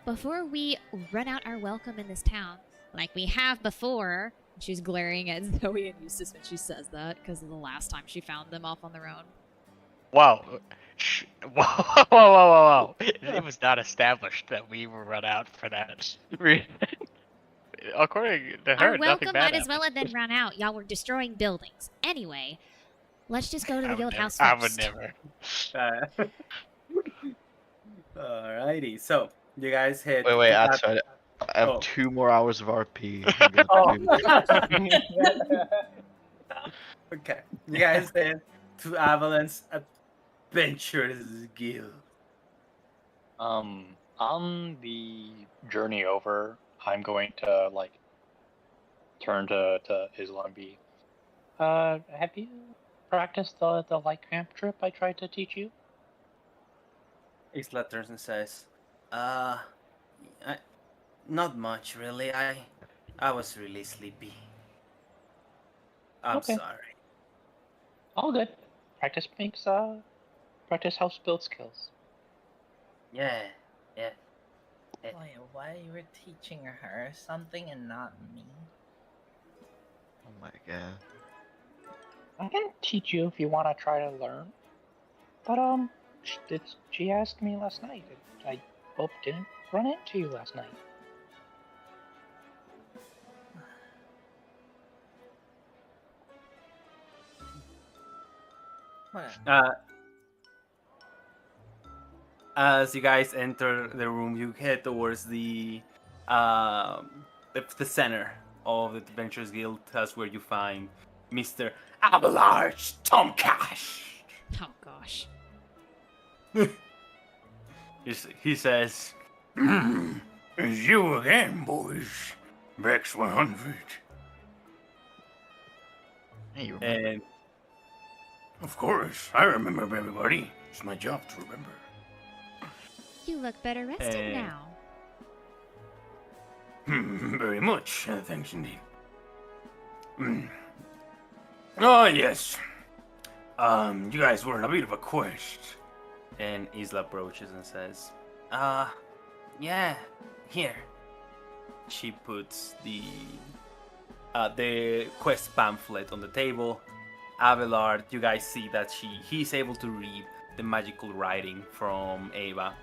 before we run out our welcome in this town, like we have before. She's glaring at Zoe and Eustace when she says that because of the last time she found them off on their own. Whoa. Whoa. It was not established that we were run out for that. According to her, Our nothing welcome bad might as well have been run out. Y'all were destroying buildings. Anyway, let's just go to the guild house first. I would never. Alrighty, so you guys head. Wait, I have 2 more hours of RP. Okay, you guys head to Avalanche Adventurers Guild. On the journey over, I'm going to turn to Isla and be. Have you practiced the light cramp trip I tried to teach you? Isla turns and says, not much really. I was really sleepy. I'm Okay. sorry. All good. Practice helps build skills. Yeah. Wait, why you were teaching her something and not me? Oh my god. I can teach you if you want to try to learn. But she asked me last night. I hope didn't run into you last night. What? As you guys enter the room, you head towards the center of the Adventurers Guild. That's where you find Mr. Abelard Tomcash. Oh gosh. He says, It's you again, boys. Vex 100. Hey, you remember? and Of course, I remember everybody. It's my job to remember. You look better rested now. Very much. Thanks indeed. Oh, yes. You guys were on a bit of a quest. And Isla approaches and says, yeah, here. She puts the quest pamphlet on the table. Abelard, you guys see that he's able to read the magical writing from Ava.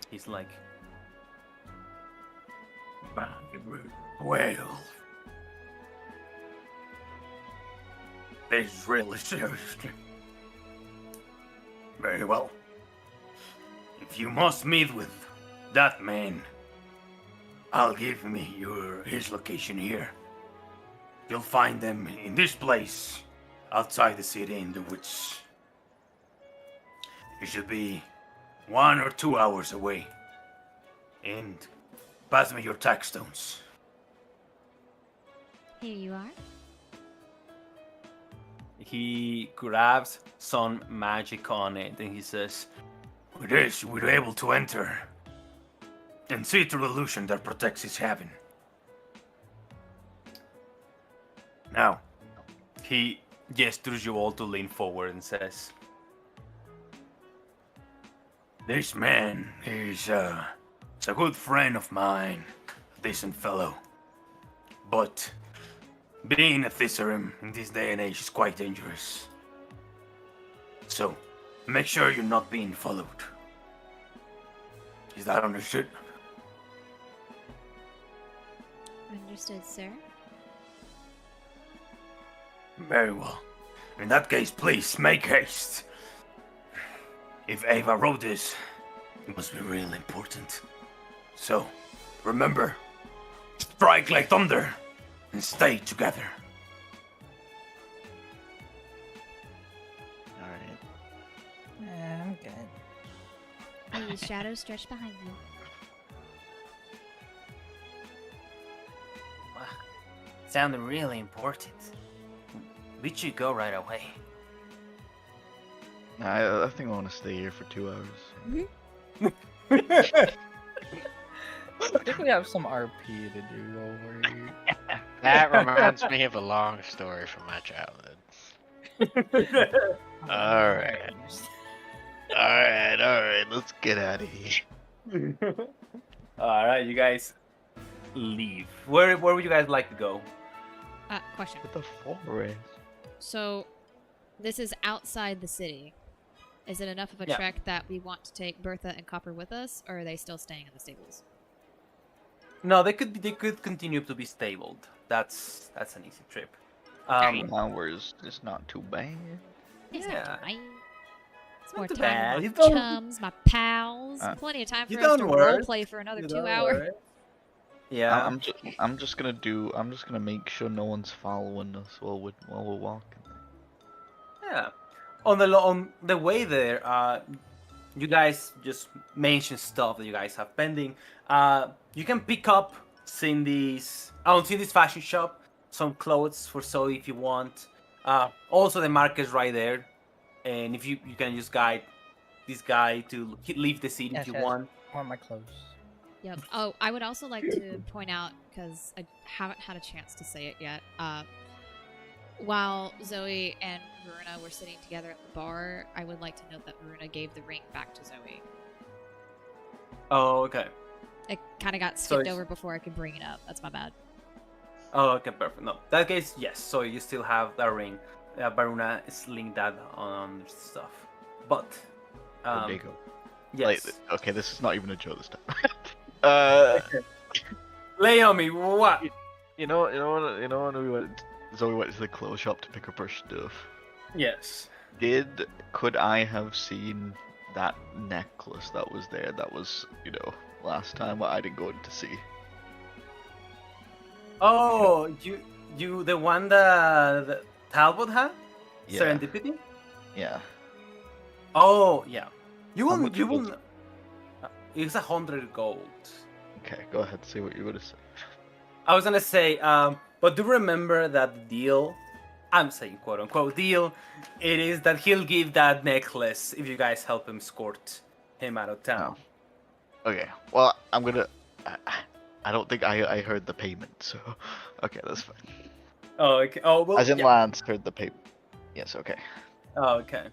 He's like, well, this is really serious. Very well. If you must meet with that man, I'll give me his location here. You'll find them in this place, outside the city in the woods. It should be 1 or 2 hours away. And pass me your tax stones. Here you are. he grabs some magic on it and he says, With this, we're able to enter and see through the illusion that protects his heaven. Now, he gestures you all to lean forward and says, this man is a good friend of mine, a decent fellow. But being a Thesarum in this day and age is quite dangerous. So, make sure you're not being followed. Is that understood? Understood, sir. Very well. In that case, please, make haste. If Ava wrote this, it must be really important. So, remember, strike like thunder and stay together. Alright. Yeah, I'm good. May the shadows stretch behind you. wow, sounded really important. We should go right away. I think I want to stay here for 2 hours. I think we have some RP to do over here. That reminds me of a long story from my childhood. Alright. Alright, let's get out of here. Alright, you guys leave. Where would you guys like to go? Question. What the forest? So, this is outside the city. Is it enough of a Yeah. trek that we want to take Bertha and Copper with us, or are they still staying in the stables? No, they could continue to be stabled. That's an easy trip. 2 hours is not too bad. It's Yeah. not too bad. It's more too time bad. with You my don't- chums, my pals. Plenty of time You for us to don't worry. roleplay for another You 2 don't hours. worry. Yeah. I'm just gonna make sure no one's following us while we're walking. Yeah. On the way there, you guys just mention stuff that you guys have pending. You can pick up Cindy's fashion shop some clothes for Zoe if you want. Also, the market's right there, and if you can just guide this guy to leave the city if you want. I want my clothes. Yep. Oh, I would also like to point out, because I haven't had a chance to say it yet, while Zoe and Varuna were sitting together at the bar, I would like to note that Varuna gave the ring back to Zoe. Oh, okay. It kind of got So skipped it's- over before I could bring it up. That's my bad. Oh, okay, perfect. No, that case, yes. So you still have that ring. Baruna is linked that on stuff, but Diego. yes. Like, okay, this is not even a joke this time. Lay on me. What? you know when Zoe went to the clothes shop to pick up her stuff. Yes. Could I have seen that necklace that was there? That was, last time I didn't go in to see. Oh, you the one that Talbot had? Yeah. Serendipity? Yeah. Oh, yeah. You How will. much You was will. It's 100 gold. Okay, go ahead. Say what you're gonna say. I was gonna say, but do remember that the deal I'm saying quote unquote deal, it is that he'll give that necklace if you guys help him escort him out of town. Okay. Well, I'm gonna. I, I don't think I heard the payment, so okay, that's fine. Oh, okay. Oh, well, As in yeah. Lance heard the payment. Yes. Okay. Oh, okay.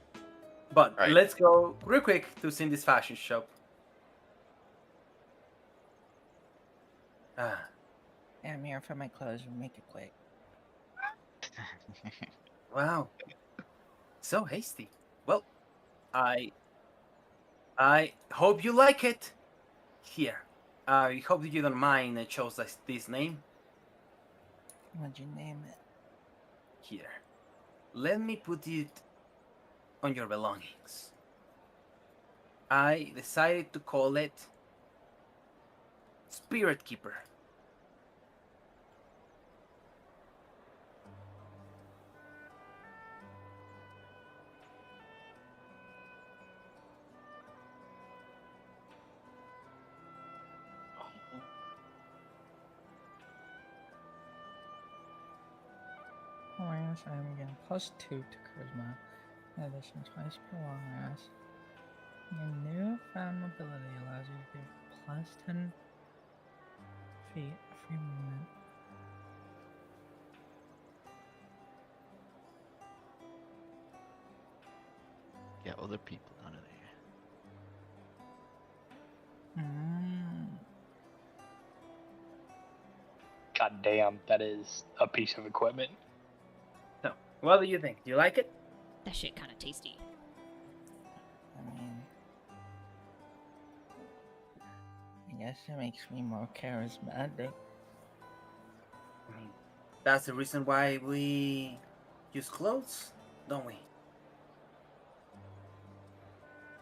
But Right. let's go real quick to Cindy's fashion shop. Ah, Yeah, I'm here for my clothes. We'll make it quick. wow. So hasty. Well, I hope you like it. Here. I hope that you don't mind I chose this name. What'd you name it? Here. Let me put it on your belongings. I decided to call it Spirit Keeper. Awareness, I'm again +2 to charisma. In addition, twice per long rest. Your newfound mobility allows you to get +10 feet of free movement. Get other people out of there. God damn, that is a piece of equipment. So, what do you think? Do you like it? That shit kind of tasty. I mean, I guess it makes me more charismatic. I mean, that's the reason why we use clothes, don't we?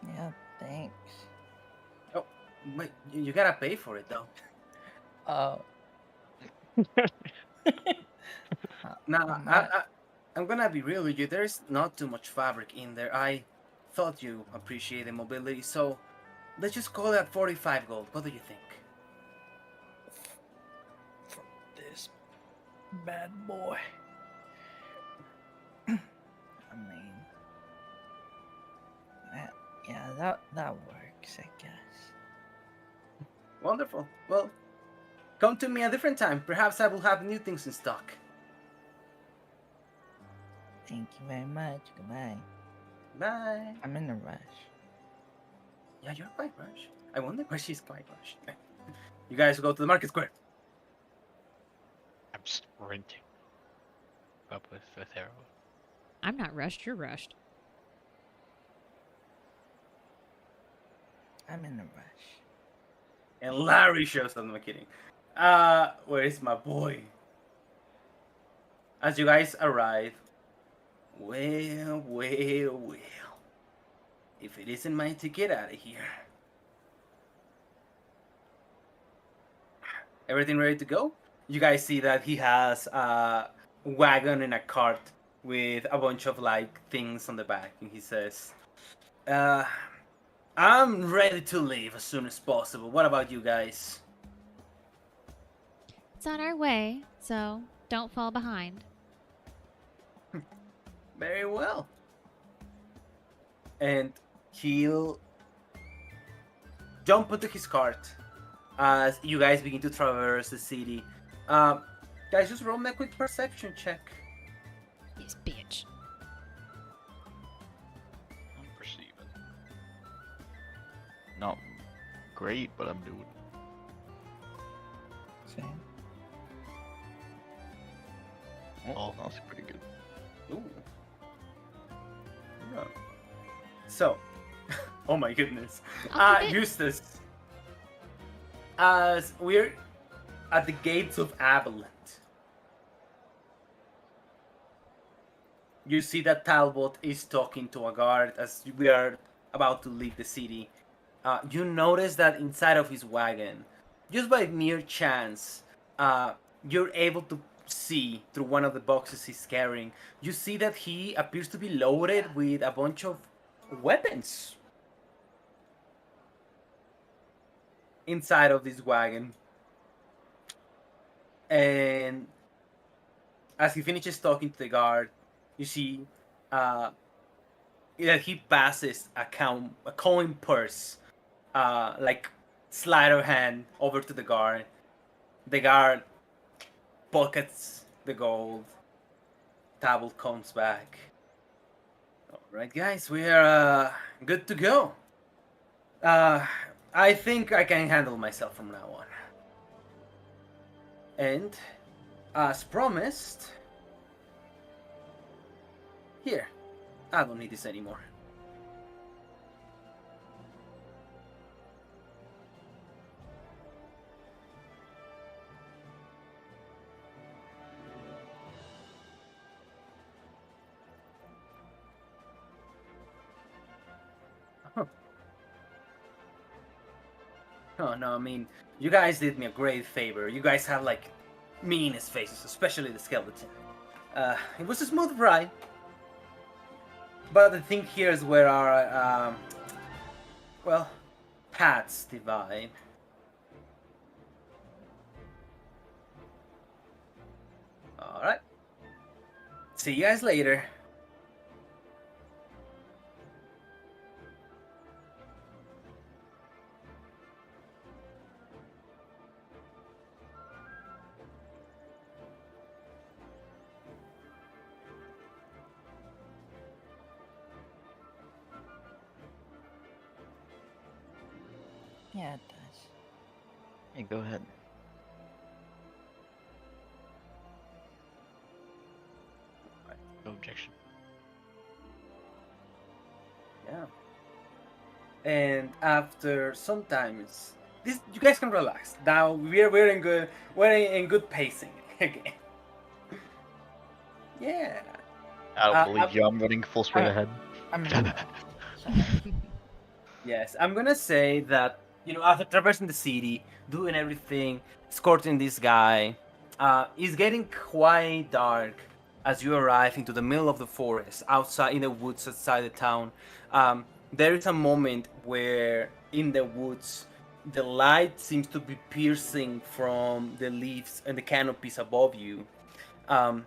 Yeah, thanks. Oh, wait, you gotta pay for it though. Oh. Now, I'm gonna be real with you. There's not too much fabric in there. I thought you appreciated mobility, so let's just call that 45 gold. What do you think? For this bad boy. I mean, yeah, that works, I guess. Wonderful. Well, come to me a different time. Perhaps I will have new things in stock. Thank you very much. Goodbye. Bye. I'm in a rush. Yeah, you're quite rushed. I wonder why she's quite rushed. You guys go to the market square. I'm sprinting up with arrow. I'm not rushed, you're rushed. I'm in a rush. And Larry shows up. I'm kidding. Where is my boy? As you guys arrive, well. If it isn't mine to get out of here. Everything ready to go? You guys see that he has a wagon and a cart with a bunch of like things on the back, and he says, I'm ready to leave as soon as possible. What about you guys? It's on our way, so don't fall behind. Very well. And he'll jump into his cart as you guys begin to traverse the city. Guys, just roll me a quick perception check. This bitch. I'm perceiving. Not great, but I'm doing. Same. Oh, that's pretty good. Ooh. Yeah. So, oh my goodness. I'll keep it. Eustace. As we're at the gates of Avalent, you see that Talbot is talking to a guard as we are about to leave the city. You notice that inside of his wagon, just by mere chance, you're able to see through one of the boxes he's carrying. You see that he appears to be loaded with a bunch of weapons inside of this wagon. And as he finishes talking to the guard, you see that he passes a coin purse, like sleight of hand over to the guard. The guard pockets the gold. Tabel comes back. All right, guys, we are good to go. Uh, I think I can handle myself from now on. And, as promised, here, I don't need this anymore. Oh no, I mean, you guys did me a great favor. You guys have like meanest faces, especially the skeleton. It was a smooth ride. But I think here's where our, well, paths divide. Alright. See you guys later. Yeah, it does. Hey, go ahead. No objection. Yeah. And after sometimes this, you guys can relax. Now we're in good pacing again. Yeah. I don't believe I'm- you. I'm running full speed ahead. I mean, sorry. Yes, I'm gonna say that, after traversing the city, doing everything, escorting this guy, it's getting quite dark as you arrive into the middle of the forest, outside in the woods outside the town. There is a moment where in the woods, the light seems to be piercing from the leaves and the canopies above you. And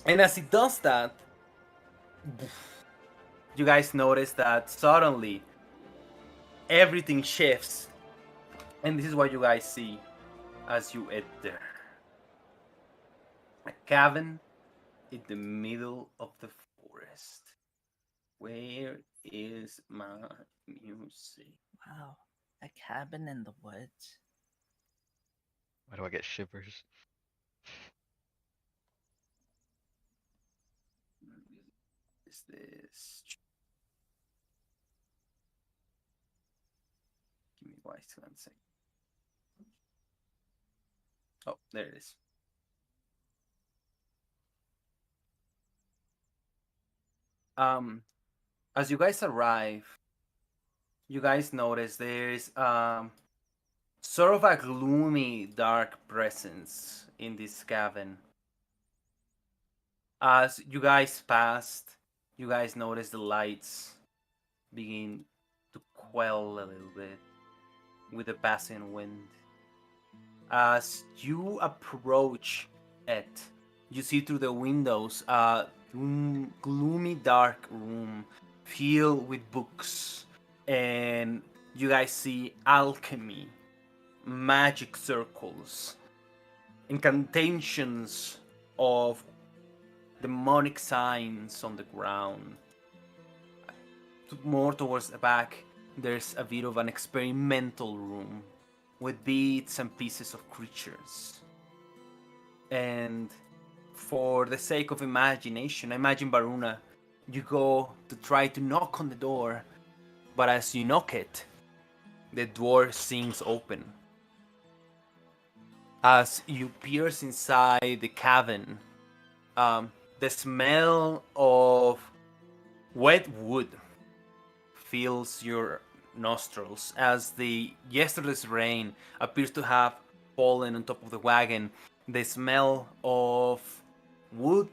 as it does that, you guys notice that suddenly everything shifts, and this is what you guys see as you enter a cabin in the middle of the forest. Where is my music? Wow, a cabin in the woods. Why do I get shivers? Is this? Give me 1 second. Oh, there it is. As you guys arrive, you guys notice there's sort of a gloomy, dark presence in this cabin. As you guys passed, you guys notice the lights begin to quell a little bit with the passing wind. As you approach it, you see through the windows a gloomy, dark room filled with books, and you guys see alchemy, magic circles, incantations of demonic signs on the ground. More towards the back, there's a bit of an experimental room with bits and pieces of creatures. And for the sake of imagination, imagine Varuna, you go to try to knock on the door, but as you knock it, the door swings open. As you pierce inside the cabin, the smell of wet wood fills your nostrils as the yesterday's rain appears to have fallen on top of the wagon. The smell of wood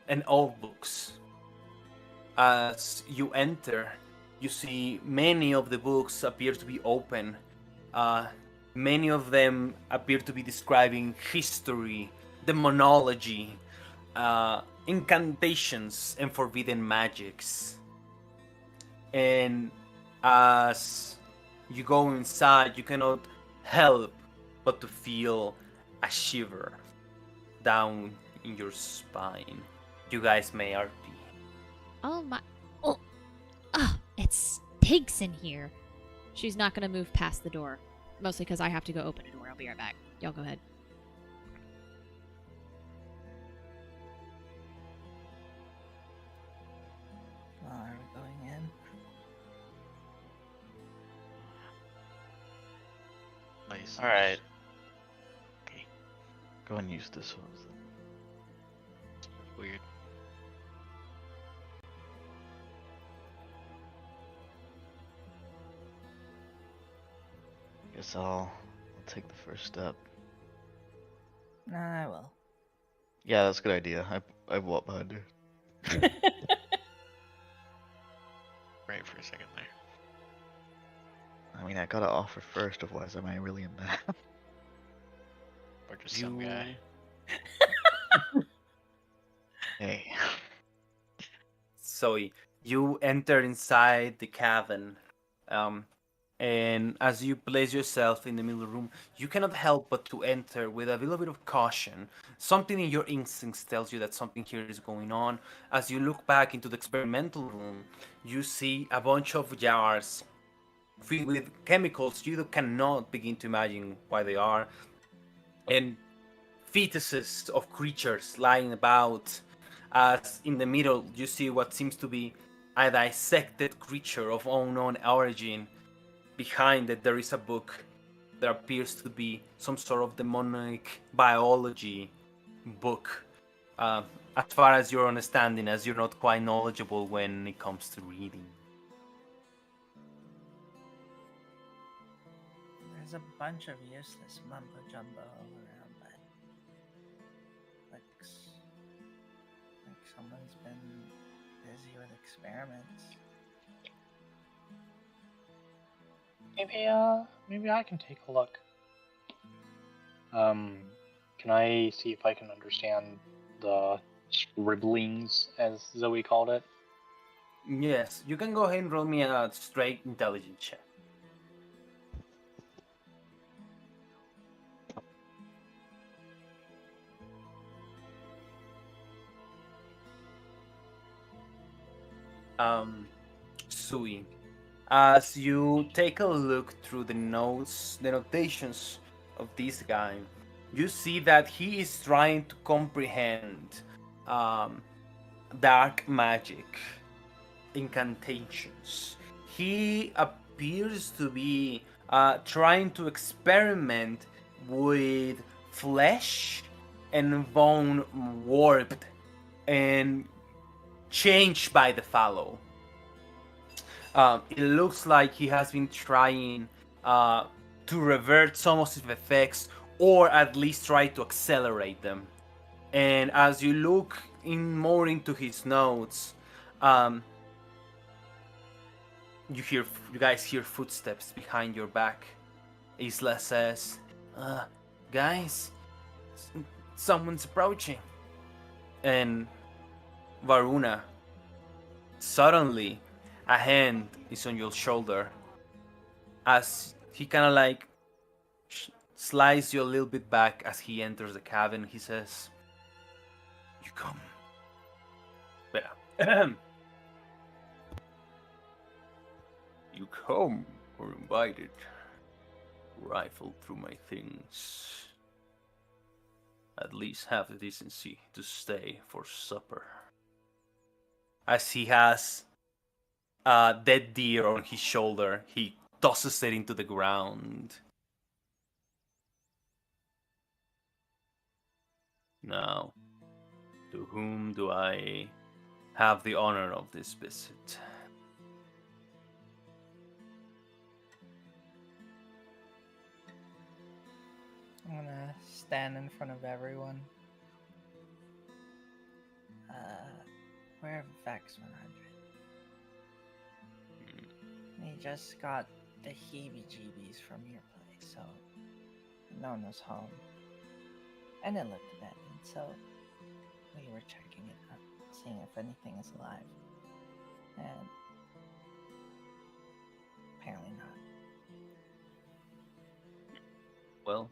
and old books. As you enter, you see many of the books appear to be open. Many of them appear to be describing history, demonology, incantations and forbidden magics. And as you go inside, you cannot help but to feel a shiver down in your spine. You guys may RP. Oh my. Oh. Oh, it stinks in here. She's not going to move past the door. Mostly because I have to go open a door. I'll be right back. Y'all go ahead. Are we going in? Nice. Alright. Okay. Go and use this one. Weird. Guess I'll take the first step. Nah, I will. Yeah, that's a good idea. I walk behind her. Right for a second there. I mean, I gotta offer first, otherwise am I really in bad? Or just some guy. Hey. So you enter inside the cabin, and as you place yourself in the middle of the room, you cannot help but to enter with a little bit of caution. Something in your instincts tells you that something here is going on. As you look back into the experimental room, you see a bunch of jars filled with chemicals you cannot begin to imagine why they are, and fetuses of creatures lying about. As in the middle, you see what seems to be a dissected creature of unknown origin. Behind it, there is a book that appears to be some sort of demonic biology book. As far as your understanding, as you're not quite knowledgeable when it comes to reading. There's a bunch of useless mumbo jumbo all around, but looks like someone's been busy with experiments. Maybe I can take a look. Can I see if I can understand the scribblings, as Zoe called it? Yes, you can go ahead and roll me a straight intelligence check. Sui, as you take a look through the notes, the notations of this guy, you see that he is trying to comprehend dark magic, incantations. He appears to be trying to experiment with flesh and bone warped and changed by the Fallow. It looks like he has been trying to revert some of his effects, or at least try to accelerate them. And as you look more into his notes, you guys hear footsteps behind your back. Isla says, "Guys, someone's approaching." And Varuna, suddenly, a hand is on your shoulder. As he kind of like slides you a little bit back as he enters the cabin, he says, "You come. Better. You come or invited. Rifle through my things. At least have the decency to stay for supper." As he has a dead deer on his shoulder, he tosses it into the ground. Now, to whom do I have the honor of this visit? I'm gonna stand in front of everyone. We're Vex 100. We just got the heebie-jeebies from your place, so no one was home. And it looked abandoned, so we were checking it out, seeing if anything is alive. And apparently not. Well,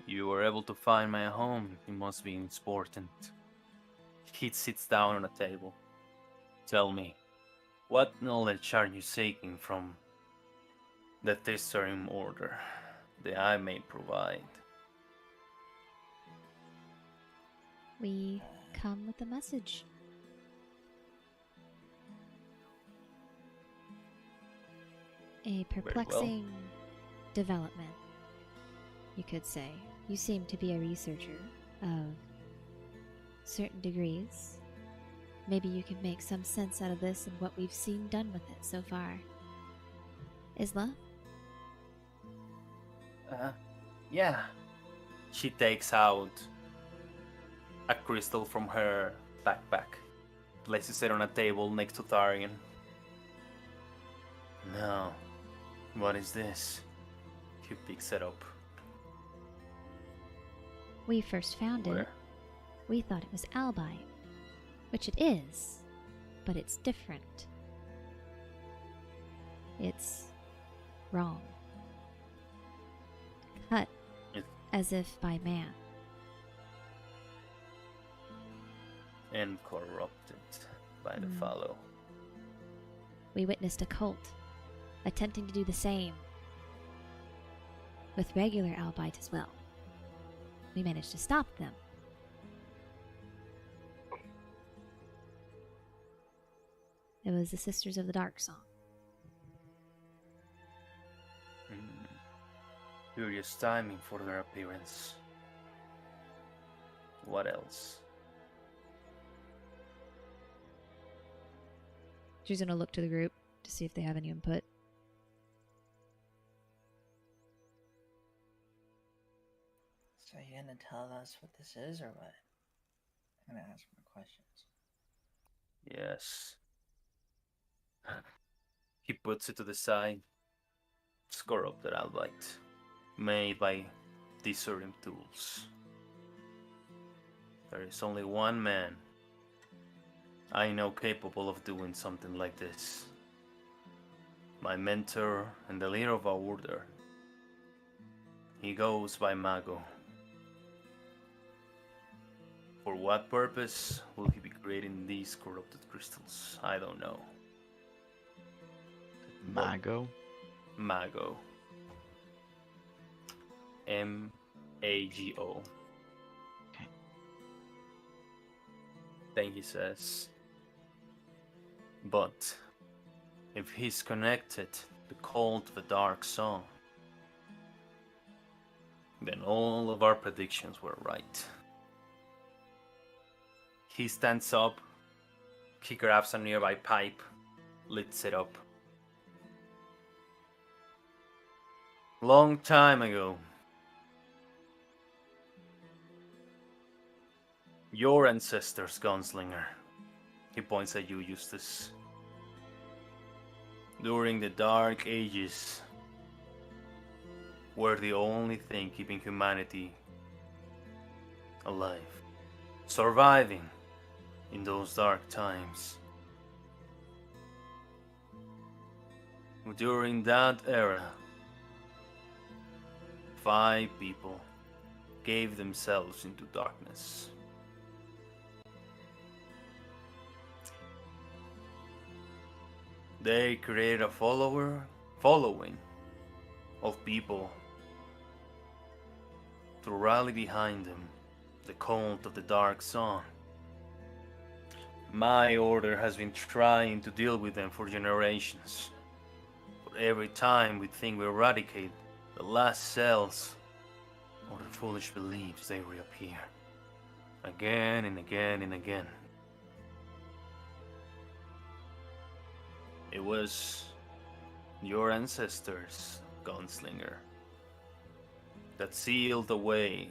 you were able to find my home. It must be important. He sits down on a table. Tell me, what knowledge are you seeking from the Thessarim order that I may provide? We come with a message. A perplexing development, you could say. You seem to be a researcher of certain degrees. Maybe you can make some sense out of this and what we've seen done with it so far. Isla? Yeah. She takes out a crystal from her backpack, places it on a table next to Tharian. No. What is this? He picks it up. We first found it. We thought it was albite, which it is, but it's different. It's wrong. Cut as if by man. And corrupted by the Fallow. We witnessed a cult attempting to do the same with regular albite as well. We managed to stop them. It was the Sisters of the Dark Song. Curious timing for their appearance. What else? She's gonna look to the group to see if they have any input. So you gonna tell us what this is or what? I'm gonna ask more questions. Yes. He puts it to the side. It's corrupted albite, made by Thessarim tools. There is only one man I know capable of doing something like this. My mentor and the leader of our order. He goes by Mago. For what purpose will he be creating these corrupted crystals? I don't know. Mago? Mago. M-A-G-O. Okay. Then he says, but if he's connected to the cult of the Dark Song, then all of our predictions were right. He stands up, he grabs a nearby pipe, lights it up. Long time ago, your ancestors, Gunslinger, he points at you, Eustace. During the Dark Ages, were the only thing keeping humanity alive, surviving in those dark times. During that era, 5 people gave themselves into darkness. They created a following of people to rally behind them, the cult of the Dark Song. My order has been trying to deal with them for generations. But every time we think we eradicate the last cells or the foolish beliefs, they reappear. Again and again and again. It was your ancestors, Gunslinger, that sealed away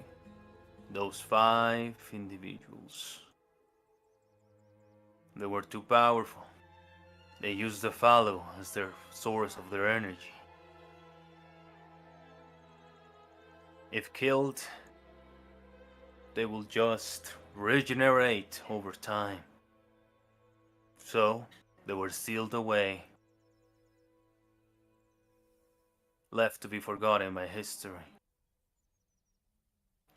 those 5 individuals. They were too powerful. They used the Fallow as their source of their energy. If killed, they will just regenerate over time. So, they were sealed away, left to be forgotten by history.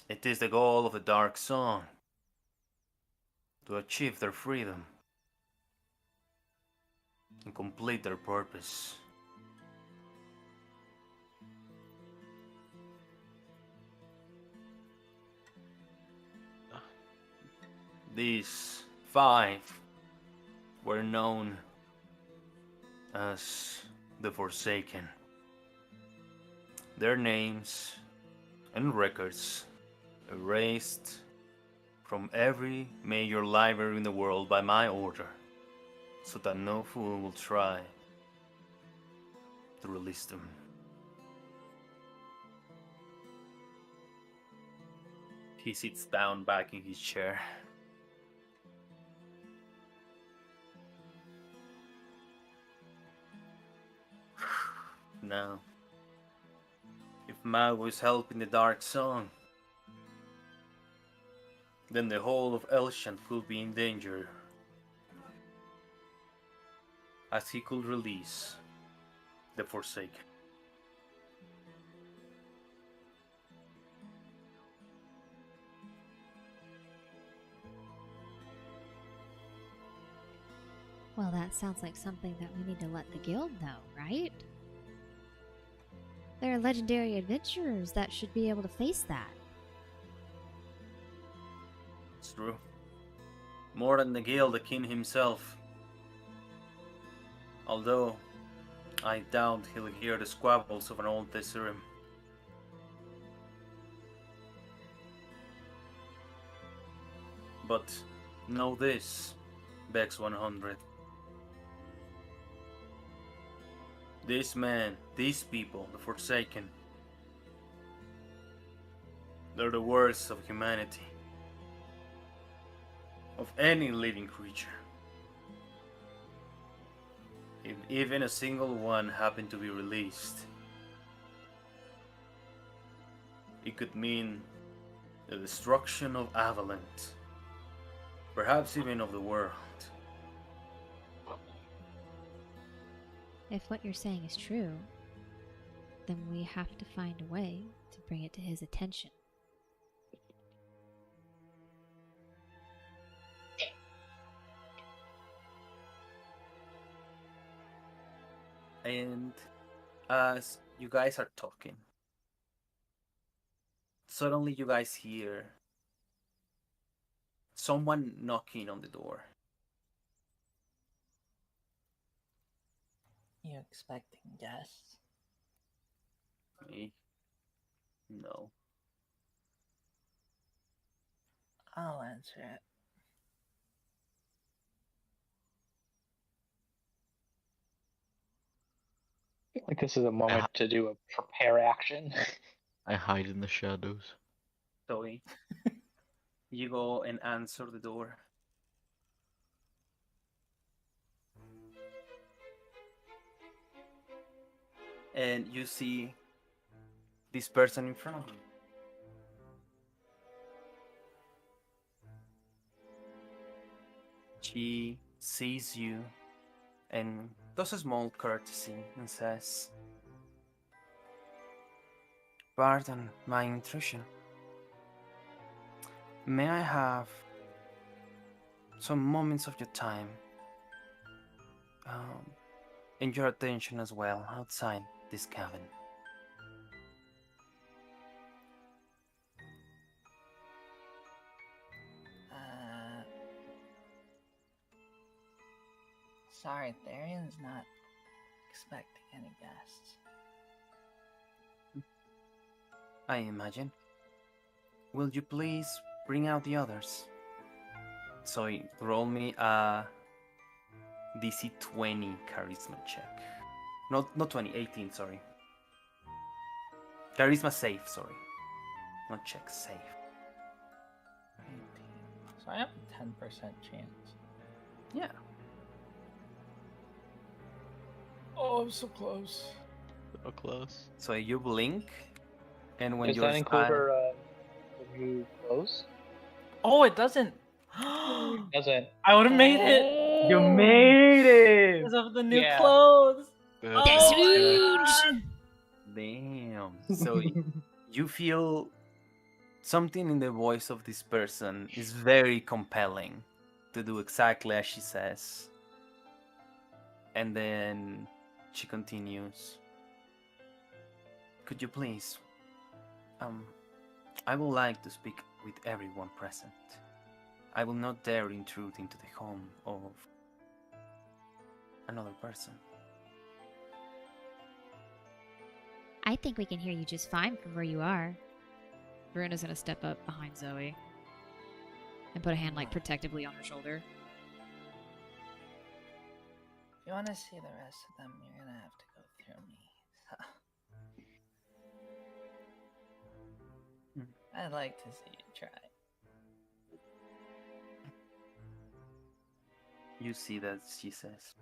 It is the goal of the Dark Song to achieve their freedom and complete their purpose. These 5 were known as the Forsaken. Their names and records erased from every major library in the world by my order, so that no fool will try to release them. He sits down back in his chair. Now, if Mago is helping the Dark Song, then the whole of Elshant could be in danger, as he could release the Forsaken. Well, that sounds like something that we need to let the guild know, right? There are legendary adventurers that should be able to face that. It's true. More than the guild, the king himself. Although, I doubt he'll hear the squabbles of an old Desirem. But know this, Bex 100. This man, these people, the Forsaken, they're the worst of humanity. Of any living creature. If even a single one happened to be released, it could mean the destruction of Avalanche, perhaps even of the world. If what you're saying is true, then we have to find a way to bring it to his attention. And as you guys are talking, suddenly you guys hear someone knocking on the door. You expecting guests? Me? No. I'll answer it. I feel like this is a moment to do a prepare action. I hide in the shadows. Zoe, you go and answer the door. And you see this person in front of you. She sees you and does a small courtesy and says, "Pardon my intrusion. May I have some moments of your time and your attention as well outside this cabin?" Sorry, Therian's not expecting any guests. I imagine. Will you please bring out the others? So roll me a DC 20 charisma check. Not 20, 18, sorry. Charisma save, sorry. Not check, save. 18. So I have a 10% chance. Yeah. Oh, I'm so close. So close. So you blink, and when Does your that include eye- her new clothes? Oh, it doesn't. Doesn't. I would have made it You made it! because of the new Yeah. clothes. Good. That's Oh my huge! Damn. So you feel something in the voice of this person is very compelling to do exactly as she says. And then she continues. Could you please? I would like to speak with everyone present. I will not dare intrude into the home of another person. I think we can hear you just fine from where you are. Veruna's gonna step up behind Zoe and put a hand like protectively on her shoulder. If you want to see the rest of them, you're gonna have to go through me. I'd like to see you try. You see that she says,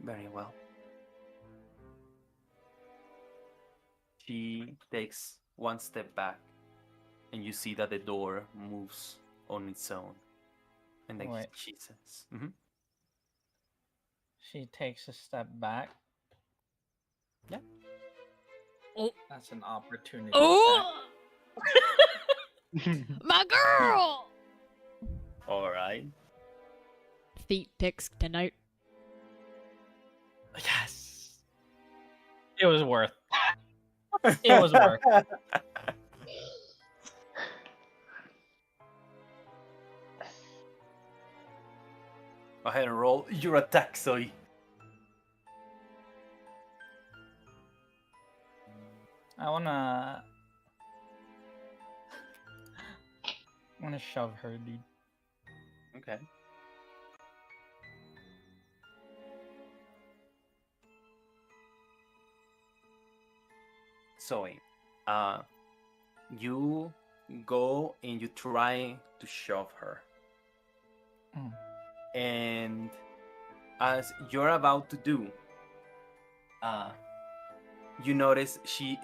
very well. She takes one step back, and you see that the door moves on its own. And then Wait. she says, She takes a step back. Yeah. Oh. That's an opportunity. Oh! My girl! all right. Feet pics tonight. Attack. Yes. It was worth. It was worth. Go ahead and roll your attack, Zoe. I wanna shove her, dude. Okay. Zoe, you go and you try to shove her. Mm. And as you're about to do, you notice she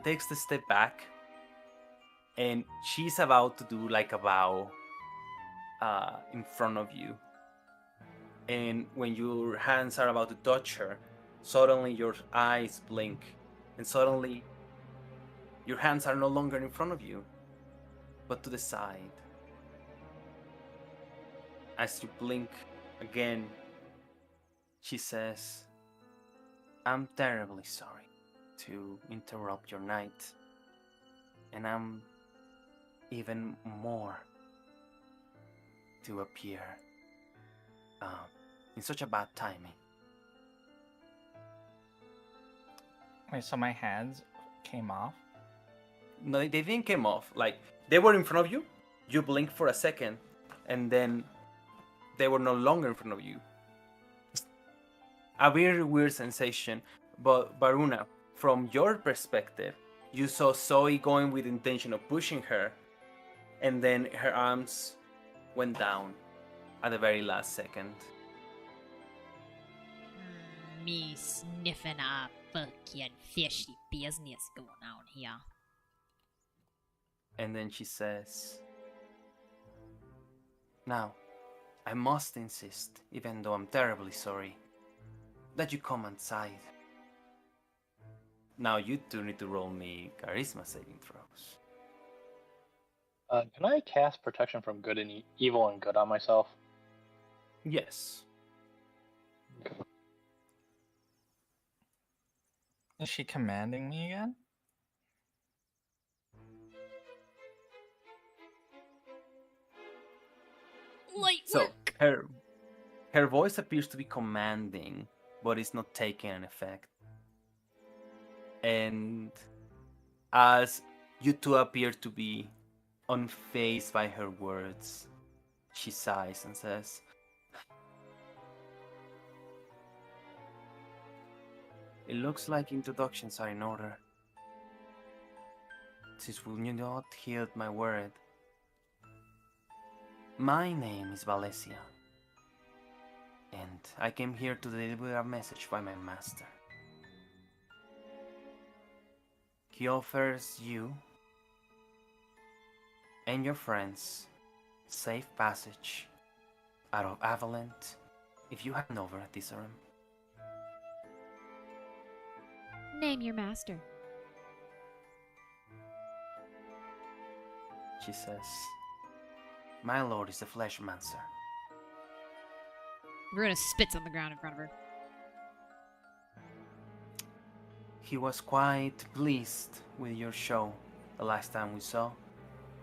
takes the step back, and she's about to do like a bow in front of you. And when your hands are about to touch her, suddenly your eyes blink, and suddenly your hands are no longer in front of you, but to the side. As you blink again, she says, I'm terribly sorry to interrupt your night, and I'm even more to appear in such a bad timing. Wait, so my hands came off? No, they didn't come off. Like, they were in front of you, you blinked for a second, and then they were no longer in front of you. A very weird sensation, but Varuna, from your perspective, you saw Zoe going with the intention of pushing her, and then her arms went down at the very last second. Me sniffing a fucking fishy business going on here. And then she says, now, I must insist, even though I'm terribly sorry, that you come inside. Now you two need to roll me charisma saving throws. Can I cast protection from good and evil and good on myself? Yes. Is she commanding me again? Light So work. her voice appears to be commanding, but it's not taking an effect. And as you two appear to be unfazed by her words, she sighs and says, it looks like introductions are in order. Since will you not heed my word, my name is Valesia, and I came here to deliver a message by my master. He offers you and your friends safe passage out of Avalent if you hand over Thesarum. Name your master. She says, my lord is the Fleshmancer. Veruna spits on the ground in front of her. He was quite pleased with your show the last time we saw.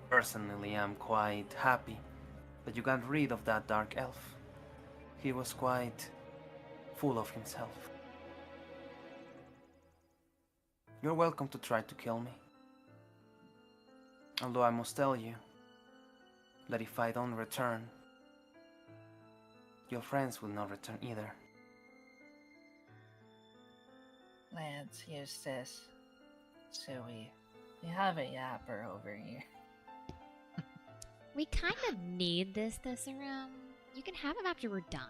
Personally, I'm quite happy that you got rid of that dark elf. He was quite full of himself. You're welcome to try to kill me. Although I must tell you that if I don't return, your friends will not return either. Lance, Eustace, Suey, we have a yapper over here. We kind of need this Thesarum. You can have him after we're done.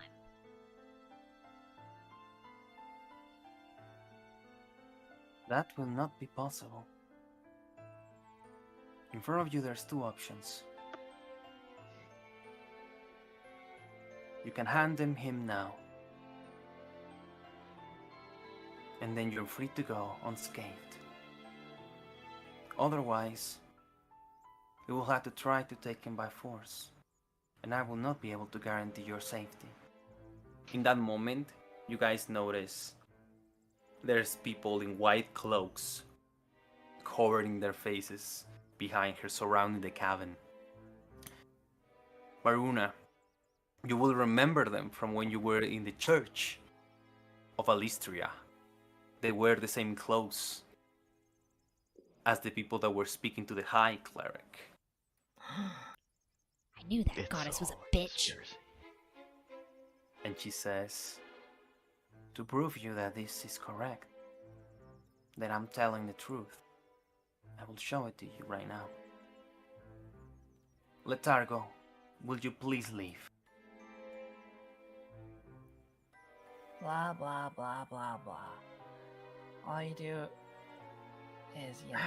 That will not be possible. In front of you there's two options. You can hand him now. And then you're free to go unscathed. Otherwise, you will have to try to take him by force, and I will not be able to guarantee your safety. In that moment, you guys notice there's people in white cloaks covering their faces behind her, surrounding the cabin. Varuna, you will remember them from when you were in the church of Alistria. They wear the same clothes as the people that were speaking to the High Cleric. I knew that goddess was a bitch. And she says, to prove you that this is correct, that I'm telling the truth, I will show it to you right now. Letargo, will you please leave? Blah, blah, blah, blah, blah. All you do is yap.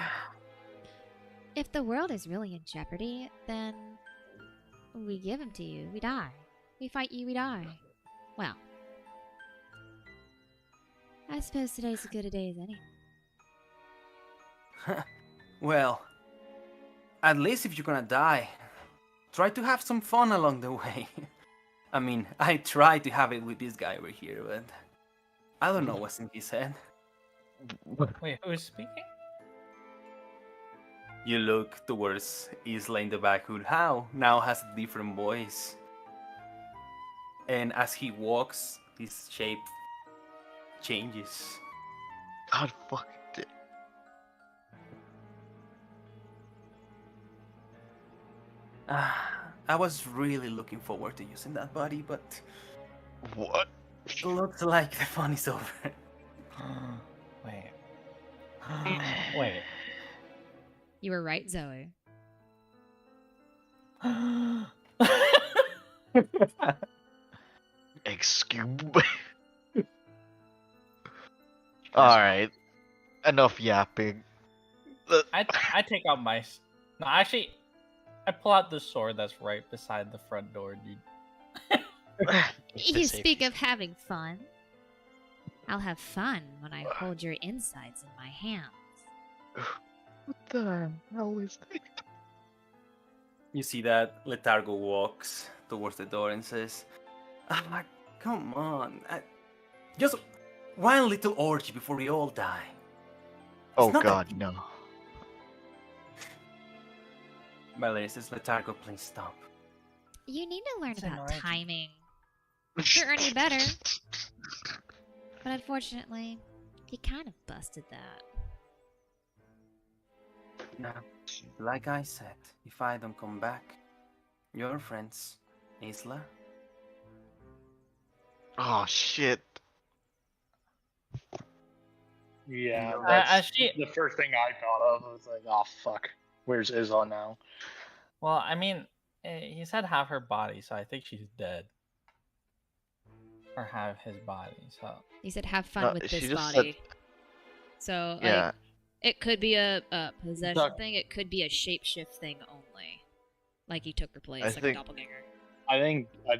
If the world is really in jeopardy, then we give him to you. We die. We fight you, we die. Well, I suppose today's as good a day as any. Well, at least if you're gonna die, try to have some fun along the way. I mean, I tried to have it with this guy over here, but I don't know what's in his head. Wait, who's speaking? You look towards Isla in the back, who now has a different voice. And as he walks, his shape changes. God fucking damn. I was really looking forward to using that body, but What? it looks like the fun is over. Wait. Wait. You were right, Zoe. Excuse me. Alright. Enough yapping. I take out my. No, actually, I pull out the sword that's right beside the front door, dude. You speak of having fun. I'll have fun when I hold your insides in my hands. What the hell is that? You see that Letargo walks towards the door and says, come on. Just one little orgy before we all die. Oh not god, that- no. Valerie says, Letargo, please stop. You need to learn It's an about orgy. timing. Sure, any better. But unfortunately, you kind of busted that. Now, like I said, if I don't come back, your friends, Isla, Oh shit. Yeah, No, that's she- the first thing I thought of. I was like, oh fuck, where's Isla now? Well, I mean, he said half her body, so I think she's dead. Or half his body, so. You said have fun No, with she this just said- body. So, like, Yeah. it could be a possession Duck. thing, it could be a shapeshift thing only. Like he took her place, I like a think- doppelganger. I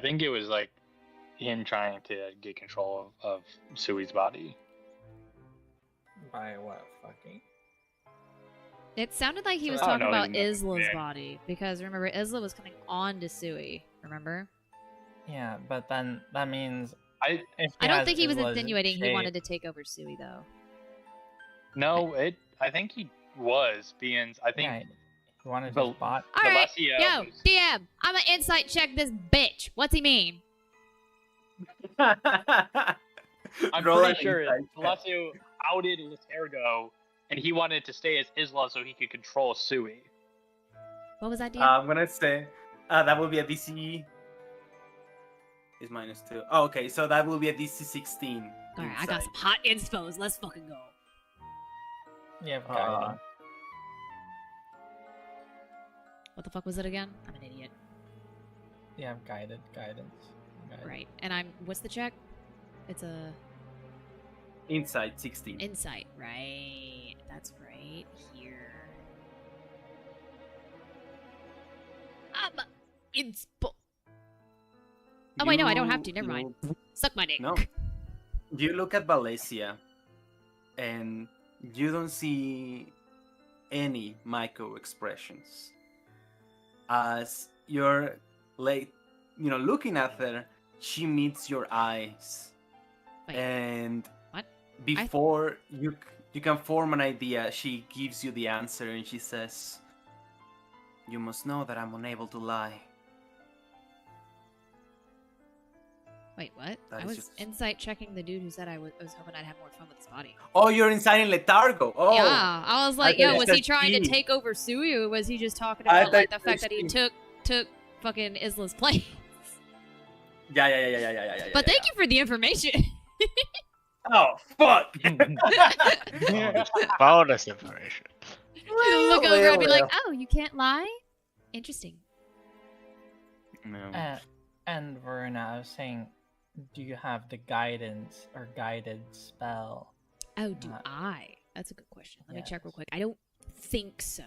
think it was like him trying to get control of Sui's body. By what? Fucking. It sounded like he was I don't talking know about his name, Isla's man. body because remember Isla was coming on to Sui. Remember? Yeah, but then that means I if I don't think he was Isla's insinuating he shape- wanted to take over Sui though. no, I think he was being. I think Yeah, he wanted But- his bot. All right, Valencia yo, was- DM, I'm gonna insight check this bitch. What's he mean? I'm Roll pretty an sure insight check. Palacio outed Latergo, and he wanted to stay as Isla so he could control Sui. What was that, DM? I'm gonna say that will be a DC. Is -2. Oh, okay, so that will be a DC 16. All right, I got some hot inspos. Let's fucking go. Yeah, Uh, What the fuck was it again? I'm an idiot. yeah, guidance. Right, and I'm. What's the check? It's a Inside 16. insight. Right, that's right here. I'm a inspo. Oh wait, no, I don't have to. Never mind. Suck my dick. No. You look at Valencia, and you don't see any micro expressions. As you're looking at her, she meets your eyes, Wait, and what? before you can form an idea, she gives you the answer, and she says, "You must know that I'm unable to lie." Wait, what? That I is was just- insight checking the dude who said I was hoping I'd have more fun with his body. Oh, you're inside in Letargo. Oh, Yeah, I was like, thought yo, you was he said trying to she. take over Sui, or was he just talking I about like the thought fact you that he said took fucking Isla's place? Yeah. But thank you for the information. Oh, fuck. Bonus information. Look over and be like, oh, you can't lie? Interesting. No. And Verona, I was saying, do you have the guidance or guided spell? Oh, do Not- I? That's a good question. Let me check real Yes. quick. I don't think so.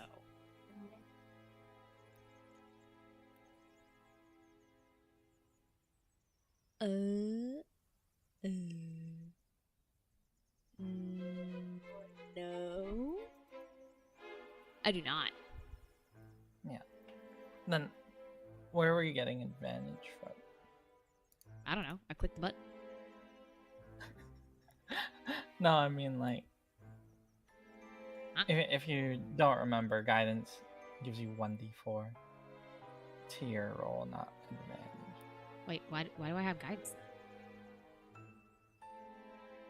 No. I do not. Then, where were you getting advantage from? I don't know. I clicked the button. No, I mean like, Huh? if you don't remember, guidance gives you 1d4 to your roll, not advantage. Wait, why do I have guidance?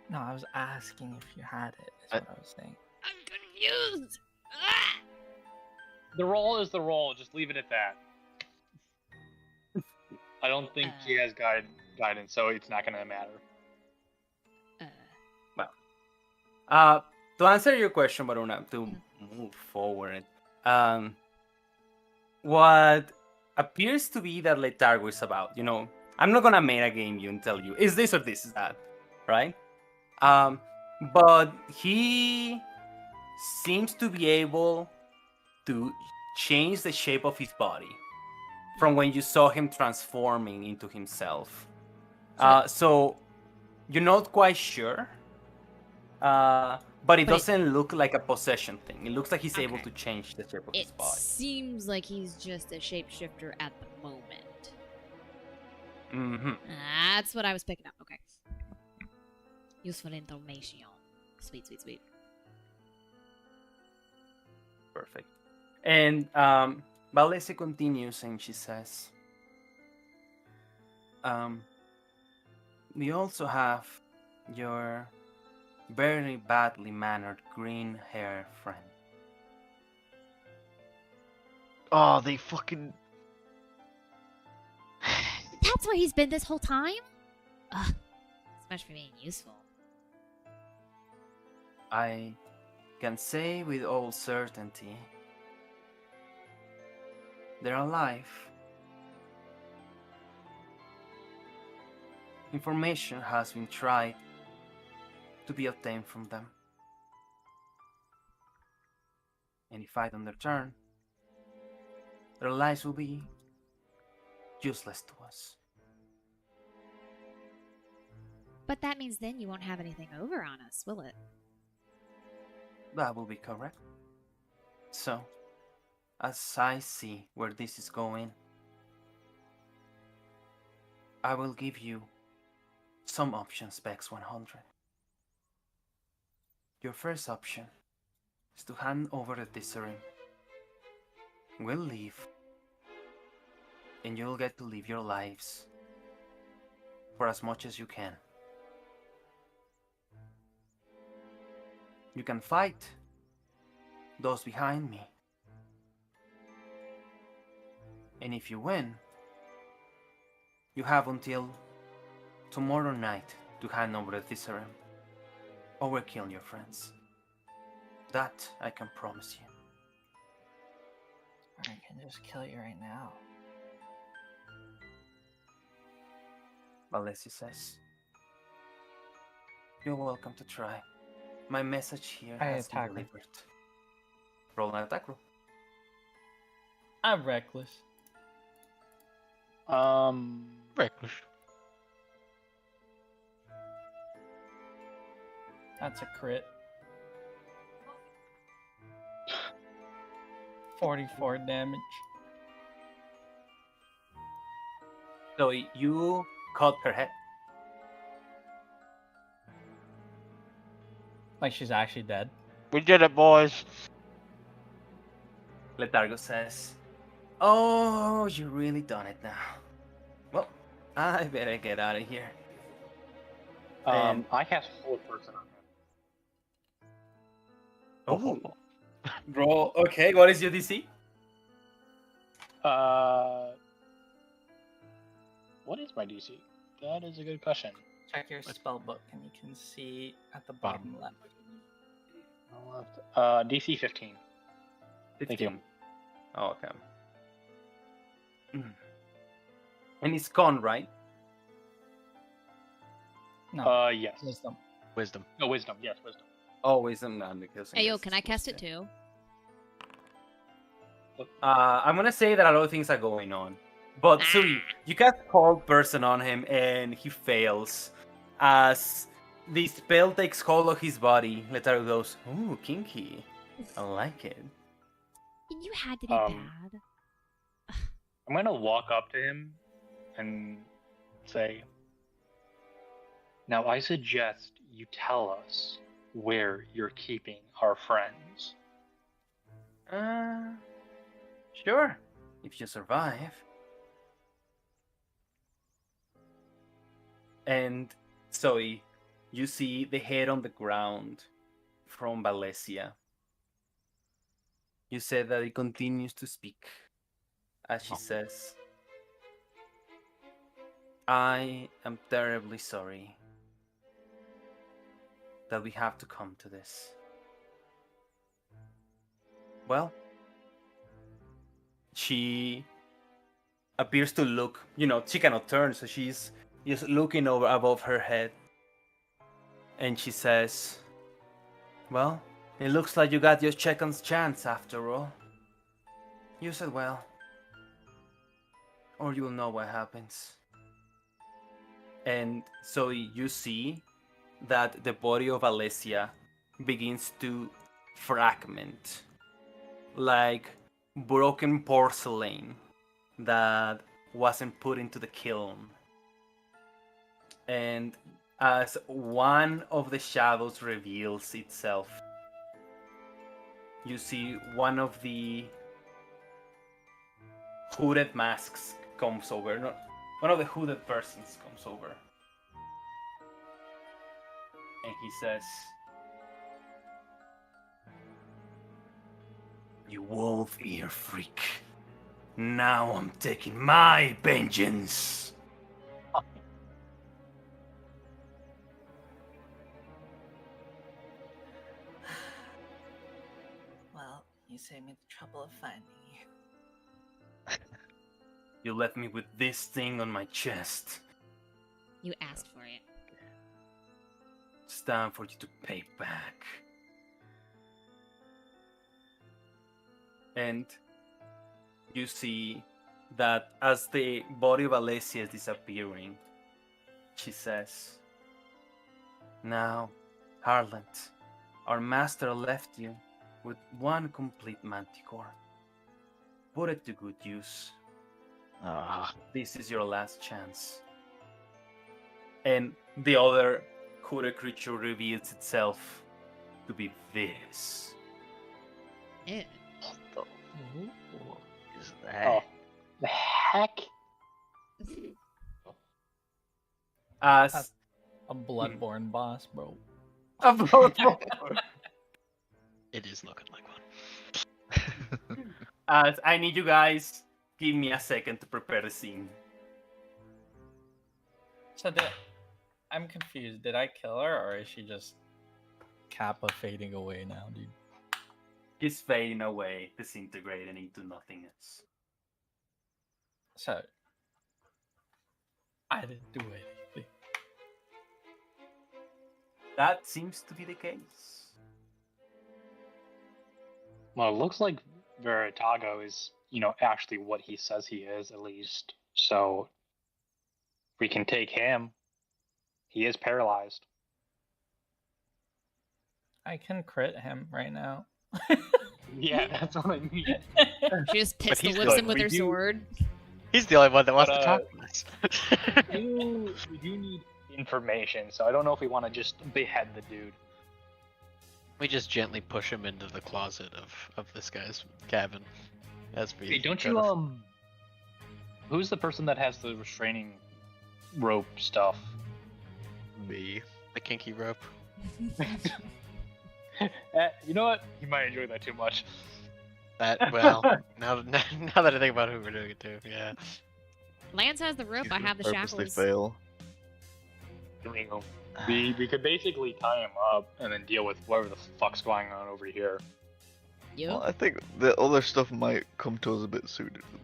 No, I was asking if you had it. Is what I was saying. I'm confused. Ah! The roll is the roll. Just leave it at that. I don't think she has guidance, so it's not gonna matter. To answer your question, Baruna, to move forward, what appears to be that Letargo is about, I'm not gonna meta game you and tell you, is this or this is that, right? But he seems to be able to change the shape of his body from when you saw him transforming into himself. So you're not quite sure, but it doesn't look like a possession thing. It looks like he's able Okay. to change the shape of his It body. seems like he's just a shapeshifter at the moment. Mm-hmm. That's what I was picking up. Okay. Useful information. Sweet. Perfect. And Valencia continues and she says, we also have your very badly mannered green hair friend. Oh, they fucking. That's where he's been this whole time? Ugh. So much for being useful. I can say with all certainty they're alive. Information has been tried to be obtained from them. And if I don't return, their lives will be useless to us. But that means then you won't have anything over on us, will it? That will be correct. So, as I see where this is going, I will give you some options, Bex 100. Your first option is to hand over the Disserim. We'll leave, and you'll get to live your lives for as much as you can. You can fight those behind me. And if you win, you have until tomorrow night to hand over the Disserim, or we'll kill your friends. That I can promise you. Or I can just kill you right now. Valencia says, you're welcome to try. My message here I has been attack him. delivered. Roll an attack roll. I'm reckless. Reckless. That's a crit. 44 damage. So you cut her head. Like she's actually dead. We did it, boys. Letargo says, oh, you really done it now. Well, I better get out of here. And- I cast hold person on him. Oh. Roll. Okay, what is your DC? What is my DC? That is a good question. Check your spell book and you can see at the bottom left. DC 15. Thank you. Oh, okay. And it's gone, right? No, Yes. wisdom. Wisdom. No, wisdom. Yes, wisdom. Always am not because. Hey, yo, can I cast it too? I'm gonna say that a lot of things are going on, but Sui, you cast Cold Person on him and he fails. As the spell takes hold of his body, Letargo goes, "Ooh, kinky. I like it." And you had to be bad. I'm gonna walk up to him and say, now I suggest you tell us where you're keeping our friends. Sure, if you survive. And Zoe, you see the head on the ground from Valencia. You said that it continues to speak as she says, I am terribly sorry that we have to come to this. Well, she appears to look, she cannot turn, so she's just looking over above her head. And she says, well, it looks like you got your second chance after all. Use it well, or you'll know what happens. And so you see that the body of Alessia begins to fragment like broken porcelain that wasn't put into the kiln. And as one of the shadows reveals itself, you see one of the hooded masks comes over. No, one of the hooded persons comes over. And he says, you wolf ear freak. Now I'm taking my vengeance. Well, you saved me the trouble of finding you. You left me with this thing on my chest. You asked for it. It's time for you to pay back. And you see that as the body of Alessia is disappearing, she says, "Now, Harland, our master left you with one complete manticore. Put it to good use. Ah, This is your last chance." And the other hooded creature reveals itself to be this. Ew. what the is that? Oh, the heck? As A bloodborne boss, bro. It is looking like one. as I need you guys, give me a second to prepare the scene. So I'm confused. Did I kill her, or is she just Kappa fading away now, dude? He's fading away, disintegrating into nothingness. So I didn't do anything. That seems to be the case. Well, it looks like Veritago is, actually what he says he is, at least. So we can take him. He is paralyzed. I can crit him right now. Yeah, that's what I mean. She just pistol he's whips good. him with We her do- sword. He's the only one that wants But, to talk to us. We do need information, so I don't know if we want to just behead the dude. We just gently push him into the closet of this guy's cabin. As we Hey, don't try you to- who's the person that has the restraining rope stuff? Me. the kinky rope? You know what? You might enjoy that too much. That well, now that I think about who we're doing it to, yeah. Lance has the rope. He's I gonna have the purposely shackles. fail. We could basically tie him up and then deal with whatever the fuck's going on over here. Yep. Well, I think the other stuff might come to us a bit sooner than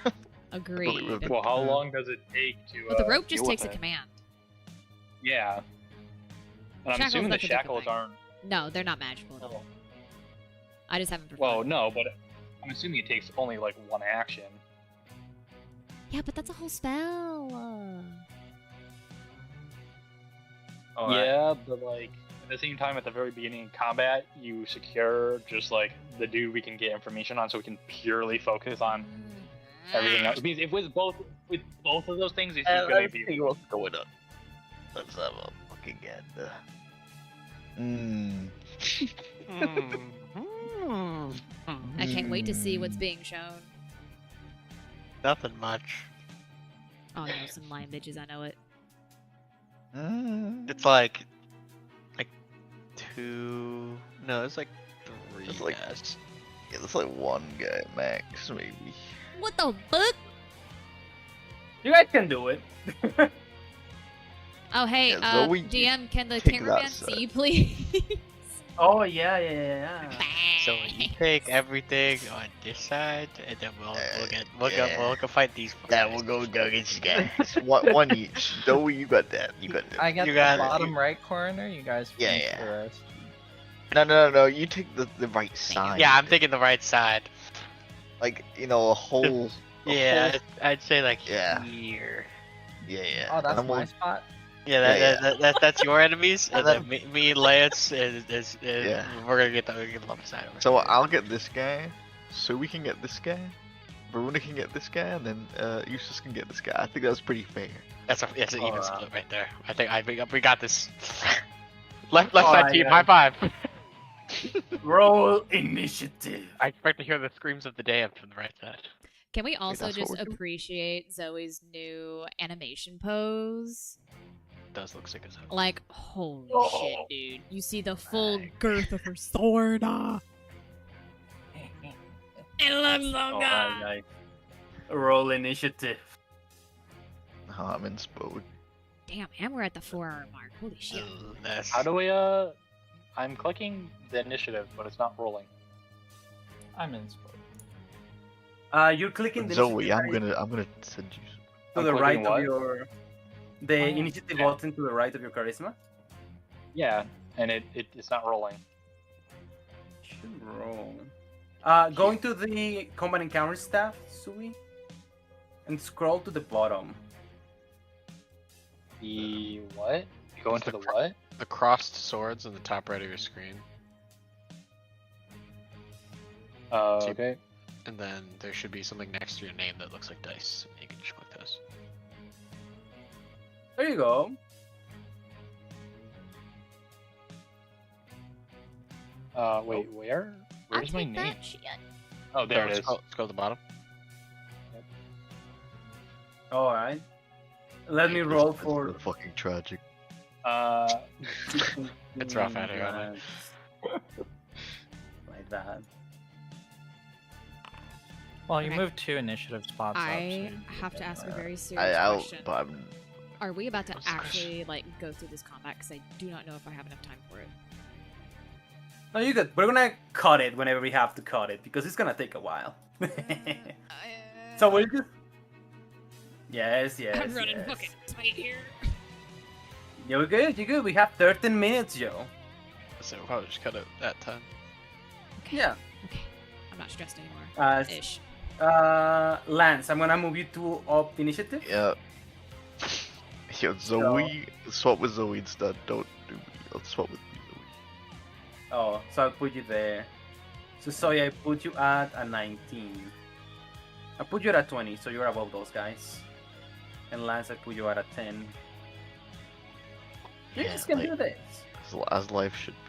that. Agreed. with Well, how long does it take to? But the rope just deal takes a with it? command. Yeah. And I'm Shackles, assuming the that's a different shackles thing. aren't. No, they're not magical. Oh. I just haven't. Well, no, but I'm assuming it takes only like one action. Yeah, but that's a whole spell. Yeah, but like at the same time, at the very beginning of combat, you secure just like the dude we can get information on, so we can purely focus on everything else. It means if with both of those things, it's gonna Let's be. see what's going on. Let's have a looking at the. I can't wait to see what's being shown. Nothing much. Oh no, some lion bitches. I know it. It's like two. No, it's like three. It's like- guys. Yeah, there's like one guy max, maybe. What the fuck? You guys can do it. Oh hey, Yeah, Zoe, DM, can the take cameraman that see you, please? Oh yeah. So you take everything on this side, and then we'll go fight these. Yeah, guys. we'll go get you guys. one each. Zoe, you got that. You got that. I got You the got it. bottom right corner. You guys Yeah, finish yeah. the rest. No. You take the right side. Yeah, I'm taking the right side. Like, a whole. Yeah, I'd say like Yeah. here. Yeah. Oh, that's And my we'll- spot. Yeah, that's your enemies, and And then me and Lance is Yeah. we're gonna get the other side. Over So here. I'll get this guy. So we can get this guy. Verona can get this guy, and then Eustace can get this guy. I think that's pretty fair. That's an even Alright. split right there. I think we got this. Left side Alright, team, guys. high five. Roll initiative. I expect to hear the screams of the damned from the right side. Can we also that's what just we're doing. appreciate Zoe's new animation pose? It does look sick as hell. Like, holy Oh. shit, dude. You see the full girth of her sword. It looks so good. Alright, guys. Roll initiative. Oh, I'm in Spode. Damn, and we're at the 4-hour mark. Holy shit. That's How do we? I'm clicking the initiative, but it's not rolling. I'm in spot. You're clicking the Zoe, initiative I'm gonna send you. to I'm the right clicking of what? your. The Oh, initiative yeah. button to the right of your charisma. Yeah, and it's not rolling. Should roll. Going to the combat encounter staff, Sui, and scroll to the bottom. The what? Go into the what? The crossed swords in the top right of your screen. Okay. And then there should be something next to your name that looks like dice. You can just click those. There you go. Wait, where? Where's my name? Shit. Oh, there it is. Scroll to the bottom. All right. Let me roll That's for. fucking tragic. It's rough out here, isn't Like that. Well, you Okay. moved 2 initiative spots up. so I you have did to ask a that. very serious I'll, question. but I'm, Are we about to What's the question? actually like go through this combat? Because I do not know if I have enough time for it. No, you good. We're gonna cut it whenever we have to cut it because it's gonna take a while. So we'll just. Yes, yes. I'm running yes. fucking tight here. You're good. You're good. We have 13 minutes, Joe. So we'll probably just cut it that time. Okay. Yeah. Okay. I'm not stressed anymore. Ish. Lance, I'm gonna move you to up initiative. yeah. Yo, Zoe, swap with Zoe instead. Don't do me. I'll swap with you, Zoe. Oh, so I'll put you there. So sorry, I put you at a 19. I put you at a 20, so you're above those guys. And Lance, I put you at a 10. You Yeah, guys can like- do this. As life should be.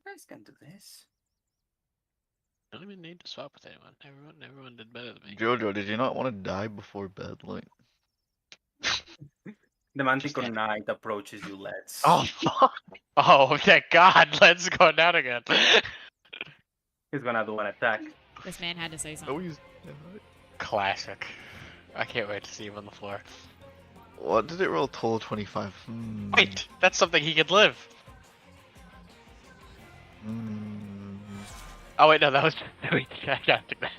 You guys can do this. I don't even need to swap with anyone. Everyone did better than me. Jojo, did you not want to die before bed? Like, The Manticore Knight approaches you, Let's. oh fuck! Oh, thank God! Let's go down again. He's gonna do an attack. This man had to say something. Zoe's. Classic. I can't wait to see him on the floor. What did it roll? Total 25. Wait, that's something he could live. Oh wait, no, that was. Wait, I got to that.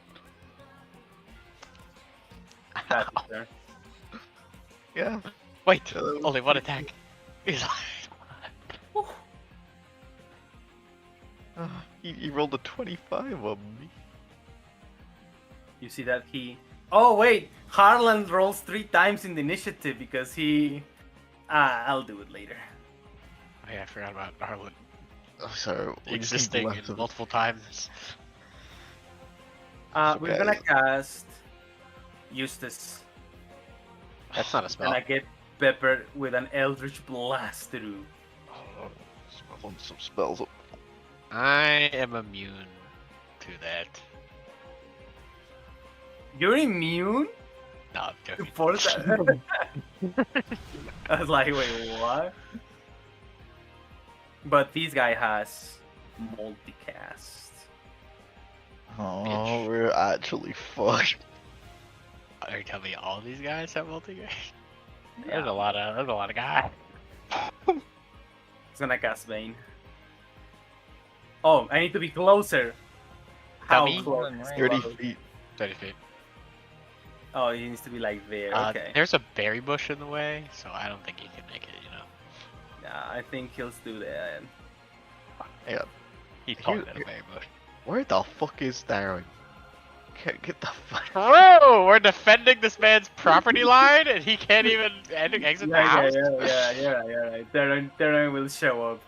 That's it, sir. Yeah. Wait, Hello. only one attack. He's He rolled a 25 on me. You see that he. Oh wait, Harlan rolls 3 times in the initiative because he. I'll do it later. Oh yeah, I forgot about Arlen Oh, sorry. we just need existing less of- multiple times. We're Okay. gonna cast Eustace, That's not a spell. and I get peppered with an Eldritch Blast through. Oh, I want some spells up. I am immune to that. You're immune No, I'm to joking. force. I was like, wait, what? But this guy has multicast. Oh, Bitch. we're actually fucked. Are you telling me all these guys have multi-game? Yeah. There's a lot of guys. He's gonna cast Bane. Oh, I need to be closer. How Dummy. close? 30 feet. 30 feet. Oh, he needs to be like there. Okay. There's a berry bush in the way, so I don't think he can make it, you know. Yeah, I think he'll do that. Yeah. He's taller than a berry bush. Where the fuck is Darren? Can't get the fuck. Bro, we're defending this man's property line, and he can't even exit the Yeah, house? right. Darren will show up.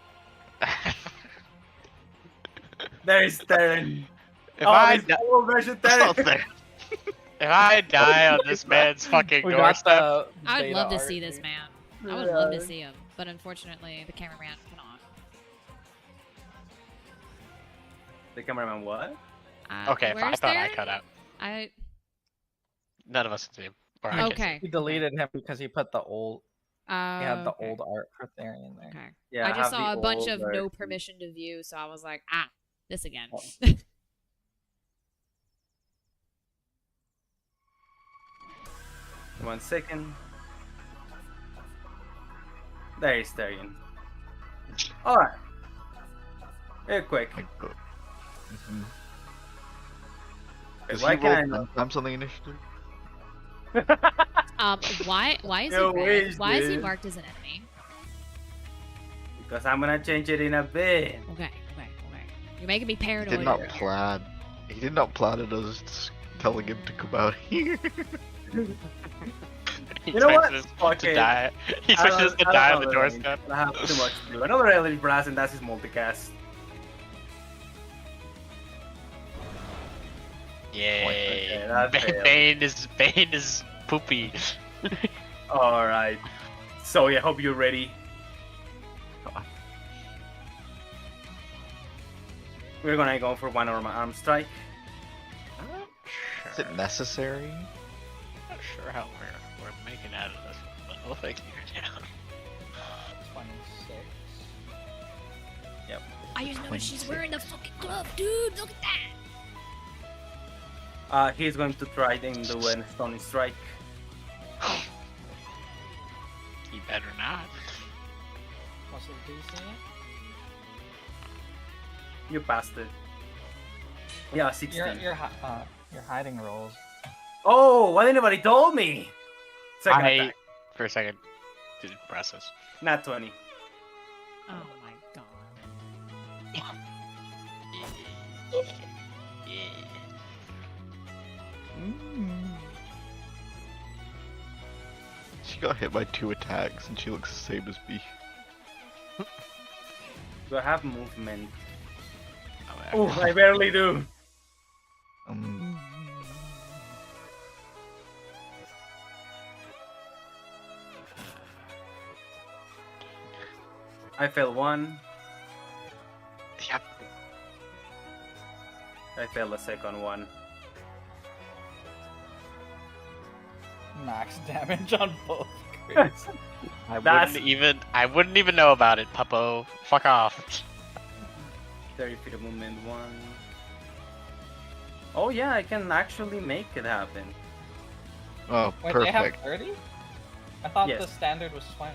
There's Darren. If I there's full version Stop Darren. there. if I die on this man's fucking We got doorstep, the I would beta love to art, see this dude. man. I would love to see him, but unfortunately, the cameraman cannot. The cameraman, what? okay, if I where's thought I Darren? cut out. None of us can see him. Or I can see Okay. He deleted him because he put the old. He had the okay. old art for Therian there. Okay. Yeah, I just have saw the a bunch old of no version. permission to view, so I was like, this again. Oh. 1 second. There is Darren. Alright. Real quick. Is Why he can I rolled not? 10 times on the initiative? Why is No he red? ways, Why is he dude. marked as an enemy? Because I'm gonna change it in a bit. Okay. You're making me He paranoid. did not plan. He did not plan it as telling him to come out here. He You know what? switches Fuck to it. die. He I switches to don't die on the know, doorstep. I have too much to do. Another Eldritch Blast, and that's his multicast. Yay! Okay, that failed. Bane is poopy. Alright. So, yeah, hope you're ready. We're gonna go for one arm strike. Is it necessary? Not sure how we're making out of this, but we'll figure it out. 26. I just noticed she's wearing the fucking glove, dude. Look at that. He's going to try then do a stunning strike. He better not. What's the DC? You passed it. Yeah, 16. You're hiding rolls. Oh, why anybody told me? Second I, attack. for a second, didn't process. Not 20. Oh my god. She got hit by 2 attacks and she looks the same as me. Do I have movement? Oh, Oh, I barely do. Um, I failed one. Yep. I failed the second one. Max damage on both crits. I wouldn't even know about it, Puppo. Fuck off. 30 feet of movement, one. Oh yeah, I can actually make it happen. oh, Wait, they have perfect. 30? I thought Yes. the standard was 20.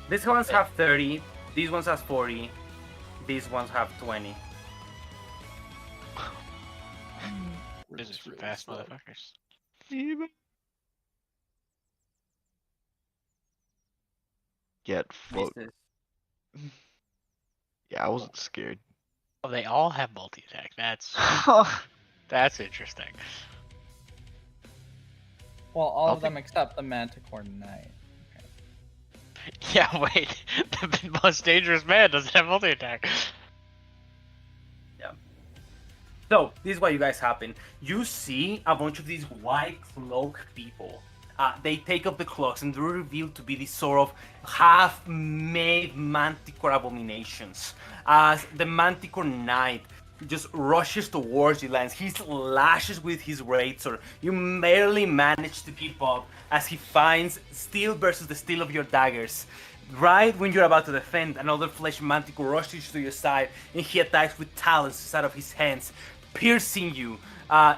These ones have 30, these ones have 40, these ones have 20. This is for fast motherfuckers. Get fucked. Misses. Yeah, I wasn't scared. Oh, they all have multi-attack. That's interesting. Well, all I'll of them except the Manticore Knight. Yeah, wait. The most dangerous man doesn't have multi-attack. So, this is what you guys happen. You see a bunch of these white cloak people. They take off the cloaks and they're revealed to be these sort of half-made manticore abominations. As the Manticore Knight just rushes towards you, Lance, he slashes with his razor. You barely manage to keep up as he finds steel versus the steel of your daggers. Right when you're about to defend, another flesh manticore rushes to your side and he attacks with talons out of his hands, piercing you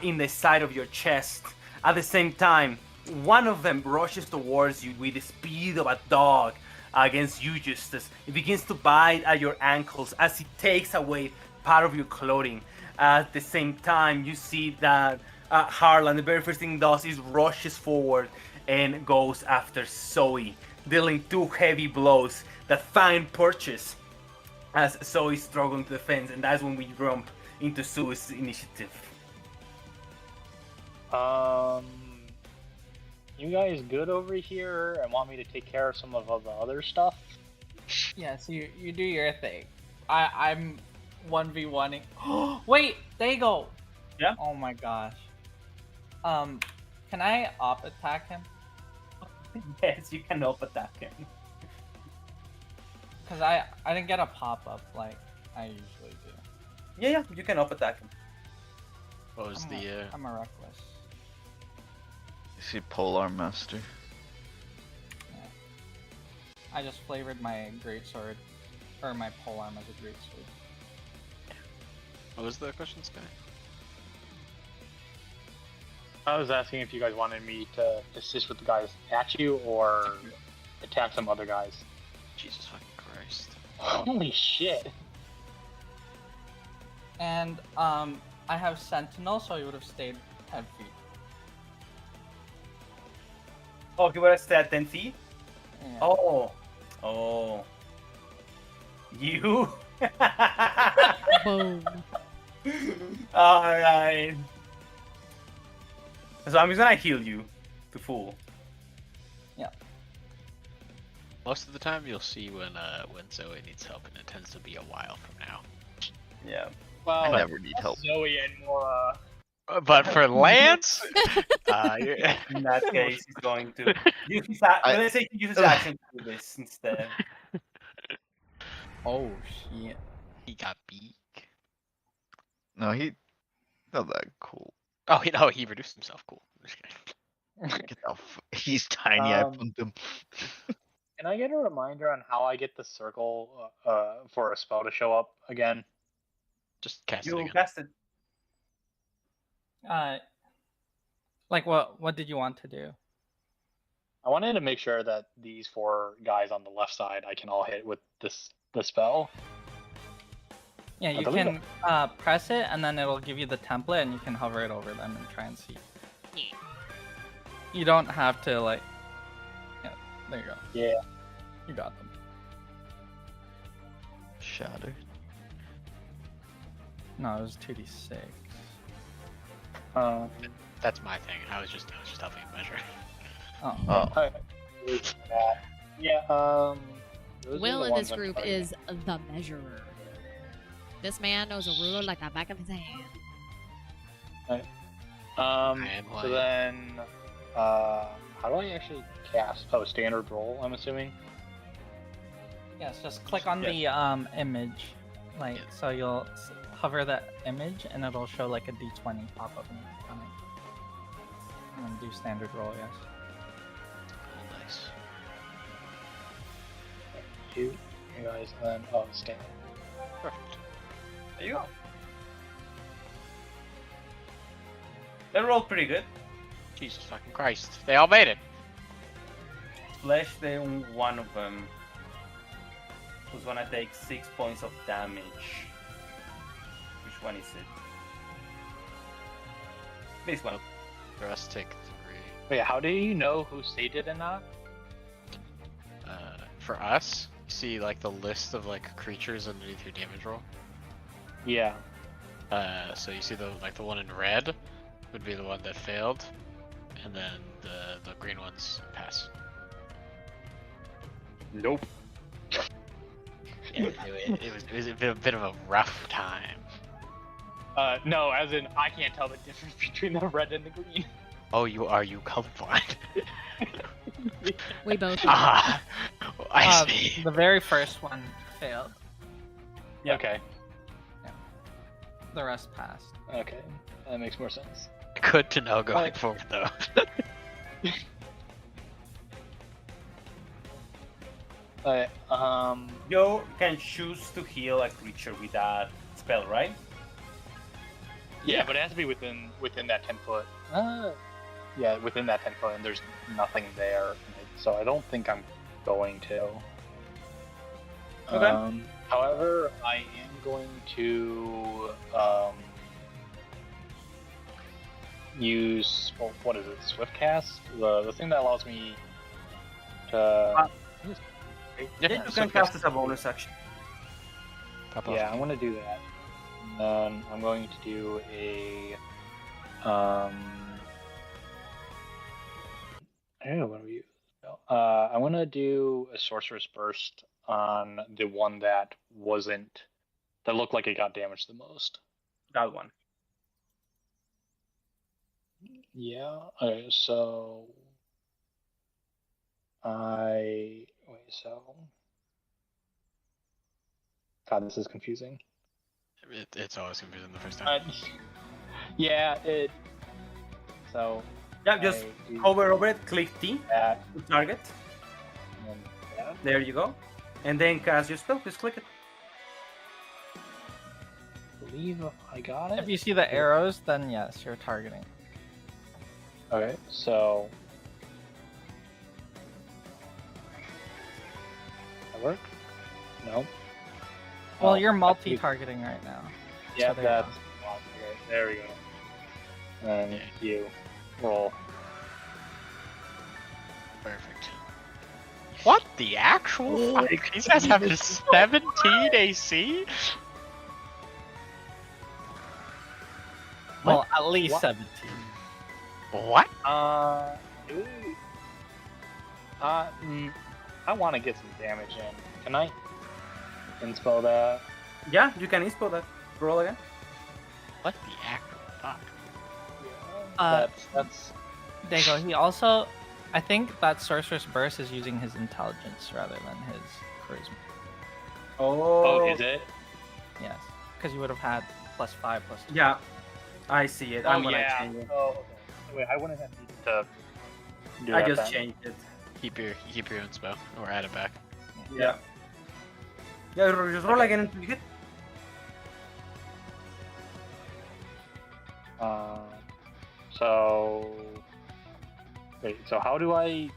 in the side of your chest. At the same time, one of them rushes towards you with the speed of a dog against you, Justus. It begins to bite at your ankles as it takes away part of your clothing. At the same time, you see that Harlan, the very first thing he does is rushes forward and goes after Zoe, dealing 2 heavy blows that find purchase as Zoe struggling to defend, and that's when we jump into Zoe's initiative. You guys good over here and want me to take care of some of the other stuff? Yeah, so you do your thing. I'm 1v1ing. Wait, Diego! Yeah? Oh my gosh. Can I op attack him? Yes, you can up attack him. Because I didn't get a pop-up like I usually do. Yeah, you can up attack him. What was I'm a reckless. You see Polar Master. I just flavored my greatsword, or my polearm as a greatsword. What was the question, Sky? I was asking if you guys wanted me to assist with the guys at you or attack some other guys. Jesus fucking Christ. Holy shit. And I have Sentinel, so he would have stayed 10 feet. Oh, he would have stayed at 10 feet? Yeah. Oh. Oh. You? Boom. Alright. So I'm just gonna heal you to full. Most of the time, you'll see when Zoe needs help, and it tends to be a while from now. Yeah. Well, I never need help. Zoe and more. But for Lance, In that case, he's going to use his let's say he uses action to do this instead. Oh shit. he got beak. No, he not that cool. Oh, he reduced himself. Cool. I'm just kidding. Get the he's tiny. I Um, pumped him. Can I get a reminder on how I get the circle for a spell to show up again? Just cast it You again. cast it. Like what did you want to do? I wanted to make sure that these 4 guys on the left side I can all hit with the spell. Yeah, you believe can press it and then it'll give you the template and you can hover it over them and try and see. Yeah. You don't have to like. Yeah, there you go. Yeah. You got them. Shattered. No, it was 2d6. That's my thing. I was just helping measure. Oh. Oh, Yeah. Those are Will the in ones this I'm group targeting. is the measurer. This man knows a ruler like the back of his hand. And So then, how do I actually cast? Oh, standard roll. I'm assuming. Yes, just click on the image, like so you'll hover that image and it'll show like a d20 pop up on it. And then do standard roll, yes. Oh, nice. You guys, and then stand. Perfect. There you go. They rolled pretty good. Jesus fucking Christ! They all made it. Flesh them one of them who's gonna take 6 points of damage. Which one is it? This one. The rest take 3. Wait, how do you know who saved it and not? For us, you see like the list of like creatures underneath your damage roll. Yeah. So you see the one in red would be the one that failed, and then the green ones pass. Nope. Yeah, it was a bit of a rough time. No, as in I can't tell the difference between the red and the green. Oh, you colorblind? We both. Ah, I see. The very first one failed. Yeah. Okay. The rest passed. Okay. That makes more sense. Good to know going forward, though. You can choose to heal a creature with that spell, right? Yeah, but it has to be within that 10 foot. Yeah, within that 10 foot, and there's nothing there, so I don't think I'm going to. Okay. However, I am going to use what is it? Swift cast, the thing that allows me to. You can cast as a bonus action. Pop off. Yeah, I'm gonna do that. And then I'm going to do a I don't know what we use. I'm gonna do a sorcerer's burst on the one that looked like it got damaged the most. That one. Yeah. Okay, so God, this is confusing. It's always confusing the first time. Yeah, it. So. Yeah, just I do hover over it, click T that, to target. and then that. There you go. And then cast your spell, just click it. I believe I got If it. you see the arrows, then yes, you're targeting. Okay, so. That work? No. Well, Oh, you're I- multi-targeting right now. Yeah, So there you that's. go. Okay, there we go. And Yeah. you roll. Perfect. You What the actual fuck? These guys have a 17 AC? Well, at least What? 17. What? I want to get some damage in. Can I inspo that? Yeah, you can inspo that. Roll again. What the actual fuck? That's Diego, he also, I think that Sorcerer's Burst is using his intelligence rather than his charisma. Oh, is it? Yes, because you would have had +5 +2. Yeah, I see it. I'm gonna change it. Oh, okay. Wait, I wouldn't have needed to do I that just then. changed it. Keep your own spell or add it back. Yeah. Yeah, just roll again until you hit. So wait. So how do I?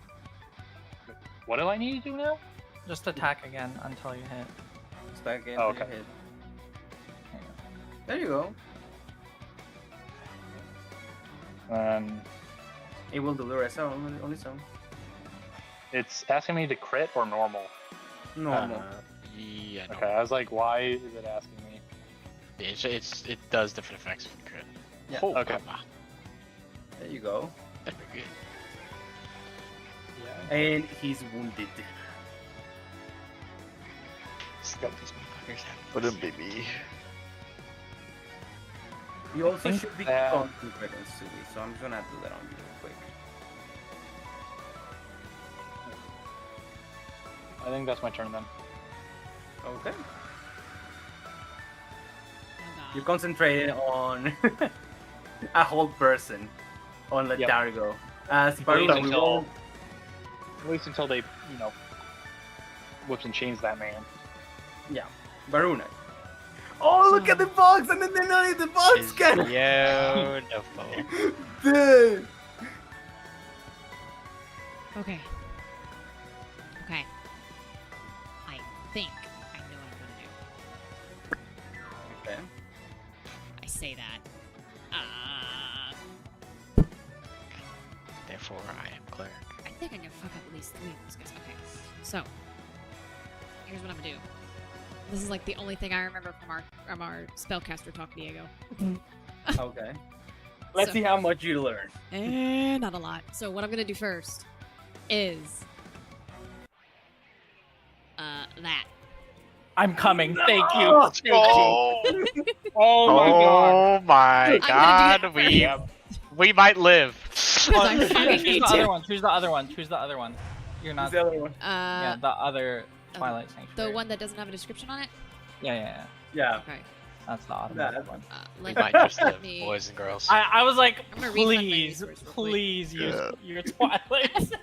What do I need to do now? Just attack again until you hit. Stack again Oh, until you okay. hit. There you go. There you go. It will deliver its own on its own. It's asking me to crit or normal. Normal. Yeah. No. Okay, I was like, why is it asking me? It does different effects for the crit. Yeah. Oh, okay. There you go. That'd be good. Yeah. And he's wounded. Scrub these motherfuckers out. But then baby. You also think should be that- concentrated, silly, so I'm just gonna do that on you real quick. I think that's my turn then. Okay. Oh, You God. concentrated on a whole person on Yep. Letargo. As Wait Baruna, we until- roll. At least until they, whips and chains that man. Yeah, Baruna. Oh, look at the box, and then they're not in the box, guys. Beautiful. Dude. Okay. Okay. I think I know what I'm gonna do. Okay. I say that. Therefore, I am cleric. I think I can fuck up at least 3 of these guys. Okay. So, here's what I'm gonna do. This is like the only thing I remember from our spellcaster talk, Diego. Okay. Let's So- see how much you learn. Not a lot. So what I'm gonna do first is that. I'm coming. Thank you. Let's Thank you. Oh my god. Oh my I'm god, gonna do that we might live. I fucking Choose need the to. other one. Choose the other one. Choose the other one. You're Who's not. the other one? Yeah, the other Twilight Sanctuary. The one that doesn't have a description on it. Yeah. Yeah. Okay. That's the automatic one. We Let might just live, me. boys and girls. I was like, I'm gonna refund my please, resource real quick. please use Yeah. your Twilight.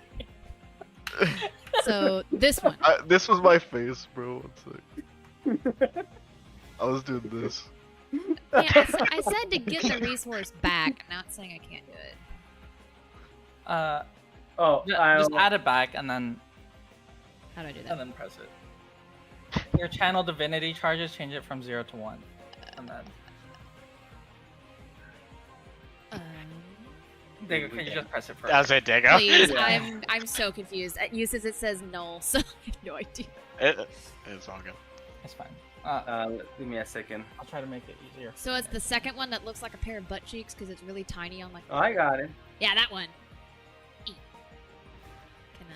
So this one. This was my face, bro. One sec. I was doing this. Yeah, I said to get the resource back. I'm not saying I can't do it. Oh, Just add it back and then How do I do that? press it. Your channel divinity charges, change it from 0 to 1, and then Diego, can you just press it first? That's it, Diego. Please, I'm so confused. At uses it says null, so I have no idea. It's all good. It's fine. give me a second. I'll try to make it easier. So it's the second one that looks like a pair of butt cheeks because it's really tiny on my. Oh, I got it. Yeah, that one. E. Can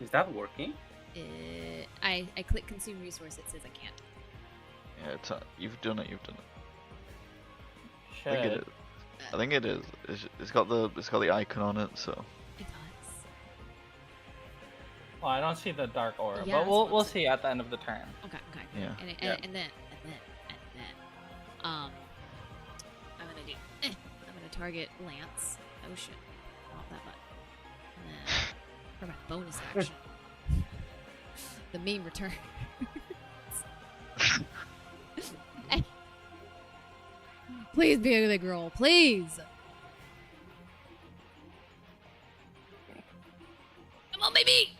Is that working? I click consume resource. It says I can't. Yeah, it's you've done it. You've done it. Should. I think it is. I think it is. It's got the icon on it, so. It does. Well, I don't see the dark aura, Yeah, but we'll that's what see at the end of the turn. Okay. Yeah. And then I'm gonna do. I'm gonna target Lance. Oh shit! Off that button. And then for my bonus action, the meme return. Please be a big roll, please. Come on, baby.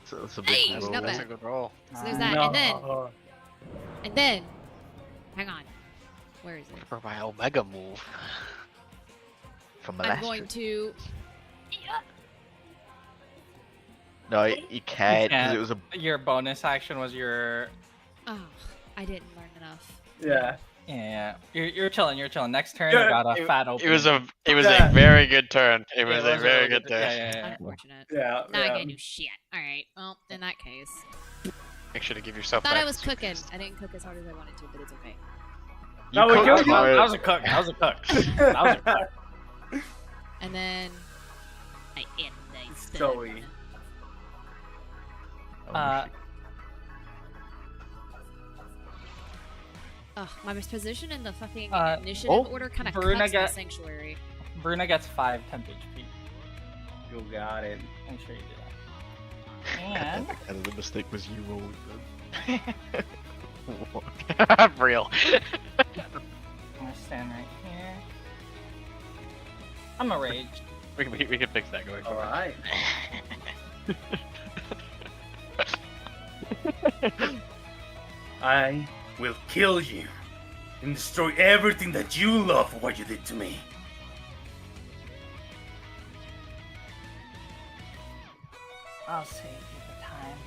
So it's a Hey, big not roll. bad. That's a good roll. So there's that, and then, hang on. Where is it? For my Omega move. From the I'm last going to. No, you can't because it was a. Your bonus action was your. Oh, I didn't learn enough. Yeah. Yeah, you're chilling. You're chilling. Next turn, Yeah, you got a fat open. It was a Yeah. very good turn. It was Yeah, a very really good turn. Yeah. Unfortunate. Yeah. Now I yeah. gotta do shit. Alright, well, in that case. Make sure to give yourself. Thought I was practice. cooking. I didn't cook as hard as I wanted to, but it's okay. No, we cooked killed you. hard. That was a cook. That was a cook. That was a cook. And then I end the Zoe. Uh, Ugh, my position in the fucking Uh, initiative order kind of Bruna cuts my got- sanctuary. Bruna gets 5 temp HP. You got it. I'm sure you do that. And And the mistake was you rolled. Real. I'm gonna stand right here. I'm a rage. we can fix that going All forward. right. I will kill you and destroy everything that you love for what you did to me. I'll save you the time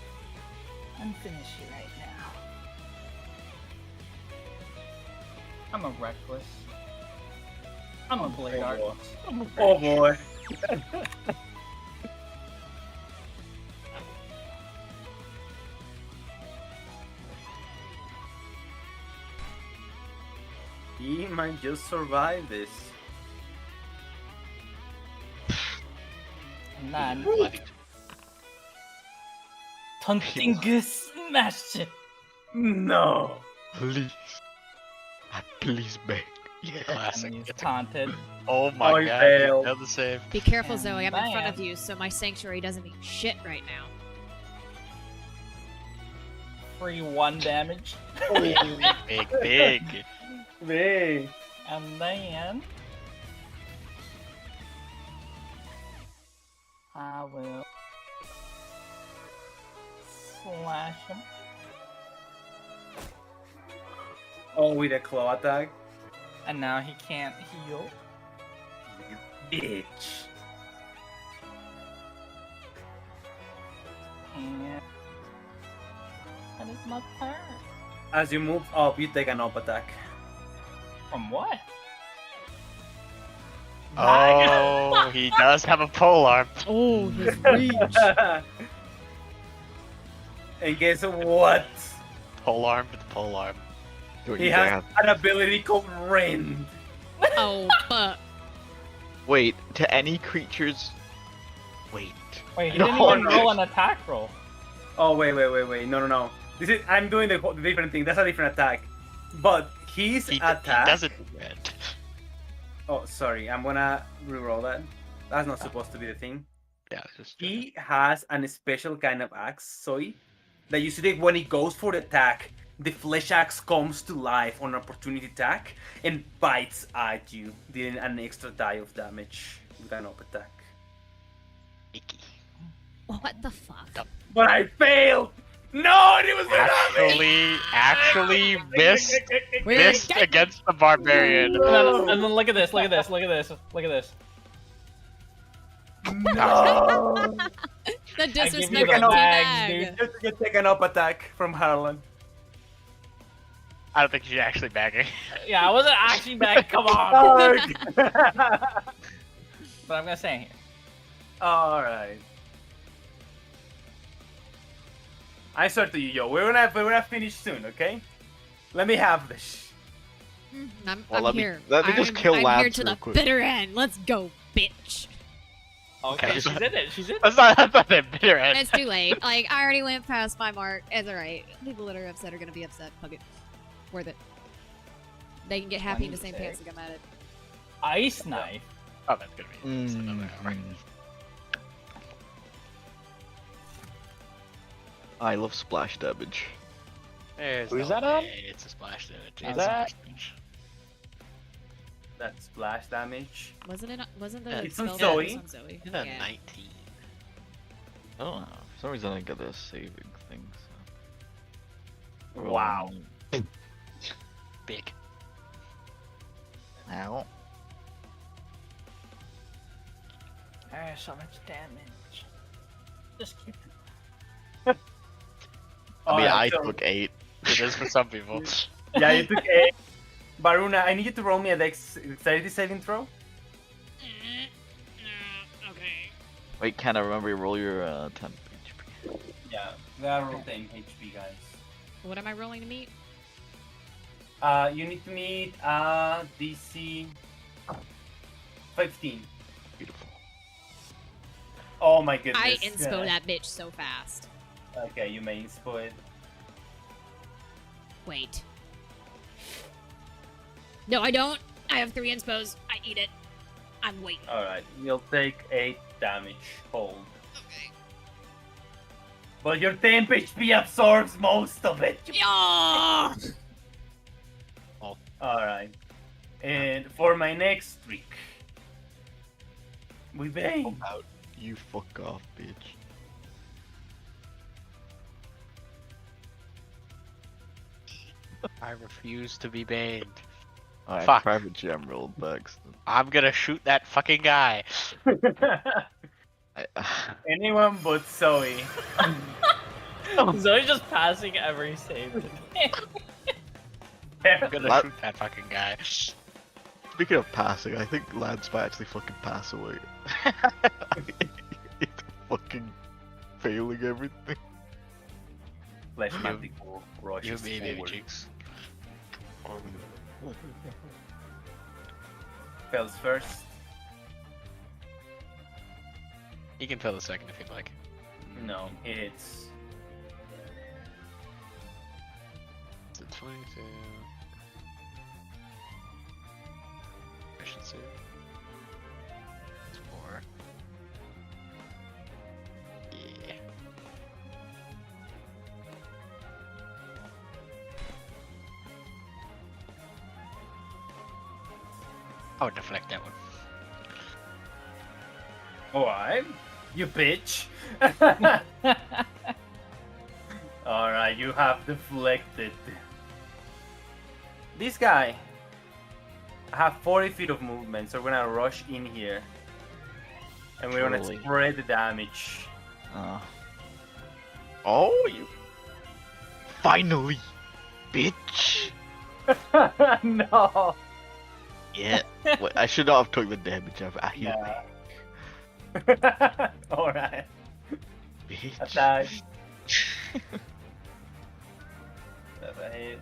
and finish you right now. I'm a reckless. I'm a blade Oh, artist. I'm a Oh rage. boy. He might just survive this. Man, Bloody. Tuntinga smash it. No. Please. Please beg. Classic. And he's It's a- taunted. Oh my Oh, he god. failed. Failed the save. Be careful, And Zoe. I'm in front of bam. you, so my sanctuary doesn't mean shit right now. Free 1 damage. Big, big. Big. And then I will slash him. Oh, with a claw attack. And now he can't heal. You bitch. And that is my turn. As you move up, you take an up attack. From what? Oh, he does have a pole arm. Oh, his reach. And guess what? Pole arm with pole arm. Don't He you has dare. an ability called Rend. Oh, fuck. Wait, to any creatures. Wait. Wait, he No, didn't even no. roll an attack roll. Oh wait. No. This is I'm doing the different thing. That's a different attack. But his He attack. doesn't do it. Oh, sorry. I'm gonna reroll that. That's not supposed to be the thing. Yeah, it's just. He has a special kind of axe, Soy, that you see when he goes for the attack, the flesh axe comes to life on an opportunity attack and bites at you, dealing an extra die of damage with an up attack. Icky. What the fuck? But I failed! No, it was Actually missed against the barbarian. And then look at this, look at this, look at this, look at this. No! The I give disrespect you of the the bags, bag. You take an up attack from Harlan. I don't think she's actually bagging. Yeah, I wasn't actually back, come on. Fuck! But I'm gonna say it here. Alright. I swear to you, yo, we're gonna finish soon, okay? Let me have this. I'm Well, here. let me just kill I'm here Labs to real the quick. bitter end. Let's go, bitch. Okay, she's in it, she's in it. That's not that bitter end. It's too late. Like, I already went past my mark. It's alright. People that are upset are gonna be upset. Fuck it. Worth it. They can get happy in the same pants like I'm at it. Ice knife. Oh, that's gonna be that's another hour. I love splash damage. There's Who's no that on? way It's a splash damage. Is It's that- splash damage. That's splash damage. Wasn't it? Wasn't the Yeah, it's on spell Zoe. damage on Zoe? It's a Yeah. 19. Oh, for some reason I got this saving thing. So. Wow. Big. Ow. There's so much damage. Just keep it I mean, Alright, I so- took 8. It is for some people. Yeah, you took 8. Baruna, I need you to roll me a dexterity saving throw. Okay. Wait, can I remember you roll your 10 HP? Yeah, we are roll 10 HP, guys. What am I rolling to meet? You need to meet DC 15. Beautiful. Oh my goodness. I inspo that bitch so fast. Okay, you may inspo it. Wait. No, I don't. I have 3 inspos. I eat it. I'm waiting. Alright, you'll take 8 damage. Hold. Okay. But your temp HP absorbs most of it. Yeah! Alright. And for my next streak, we bang. Out. You fuck off, bitch. I refuse to be banned. Alright, Fuck. private gem rolled Bex. I'm gonna shoot that fucking guy. Anyone but Zoe. Zoe's just passing every save. I'm gonna What? shoot that fucking guy. Speaking of passing, I think Lance might actually fucking pass away. He's fucking failing everything. Flesh Manticore You rushes and me, baby forward. cheeks. Fails first. You can fill the second if you'd like. No, he hits. Is it 22? Efficiency. It's 4. Yeah. I would deflect that one. Alright, you bitch. Alright, you have deflected. This guy have 40 feet of movement, so we're gonna rush in here. And we're gonna Surely. spread the damage. Oh, you. Finally! Bitch! No! Yeah. Wait, I should not have took the damage. I hit Yeah. Alright. me. Bitch. Attack. That's a hit.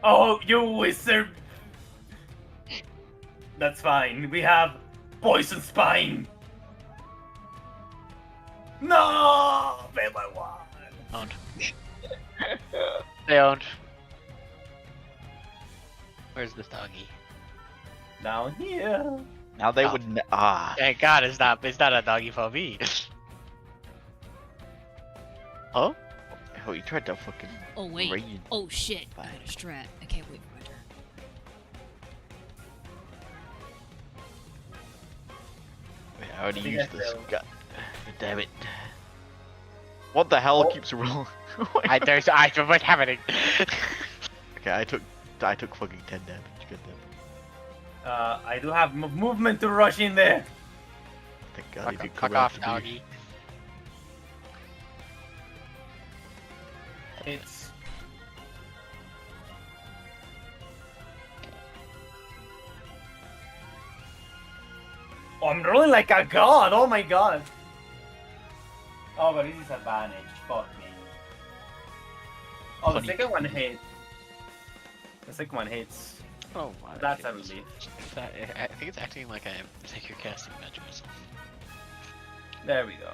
Oh, you wizard! That's fine. We have poison spine. No, fail by 1. Owned. They owned. Where's this doggy? Down here. Now they Oh. would. Thank God it's not a doggy for me. Huh? Oh, you tried to fucking. Oh, wait. raid. Oh, shit. I Fine. got a strat. I can't wait for my turn. Wait, I already I think used I this. failed. God damn it. What the hell Oh. keeps rolling? What's happening? Okay, I took fucking 10 damage. Good damn. I do have movement to rush in there. Thank God you could Fuck come off, after me. doggy. It's oh, I'm rolling like a god. Oh my god. Oh, but this is advantage. Fuck me. Oh, the Funny. second one hit. The second one hits. Oh my. That's a goodness. relief. I think it's acting like I'm like you're casting magic or something. There we go.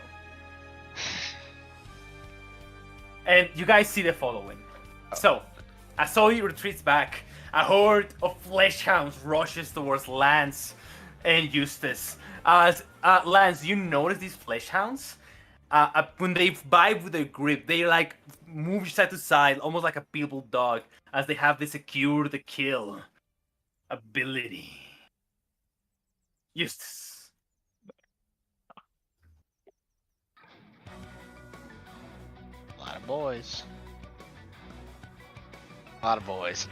And you guys see the following. So, as Zoe retreats back, a horde of flesh hounds rushes towards Lance and Eustace. As Lance, you notice these flesh hounds? When they vibe with their grip, they like move side to side, almost like a pit bull dog, as they have the secure the kill ability. Eustace. A lot of boys. A lot of boys.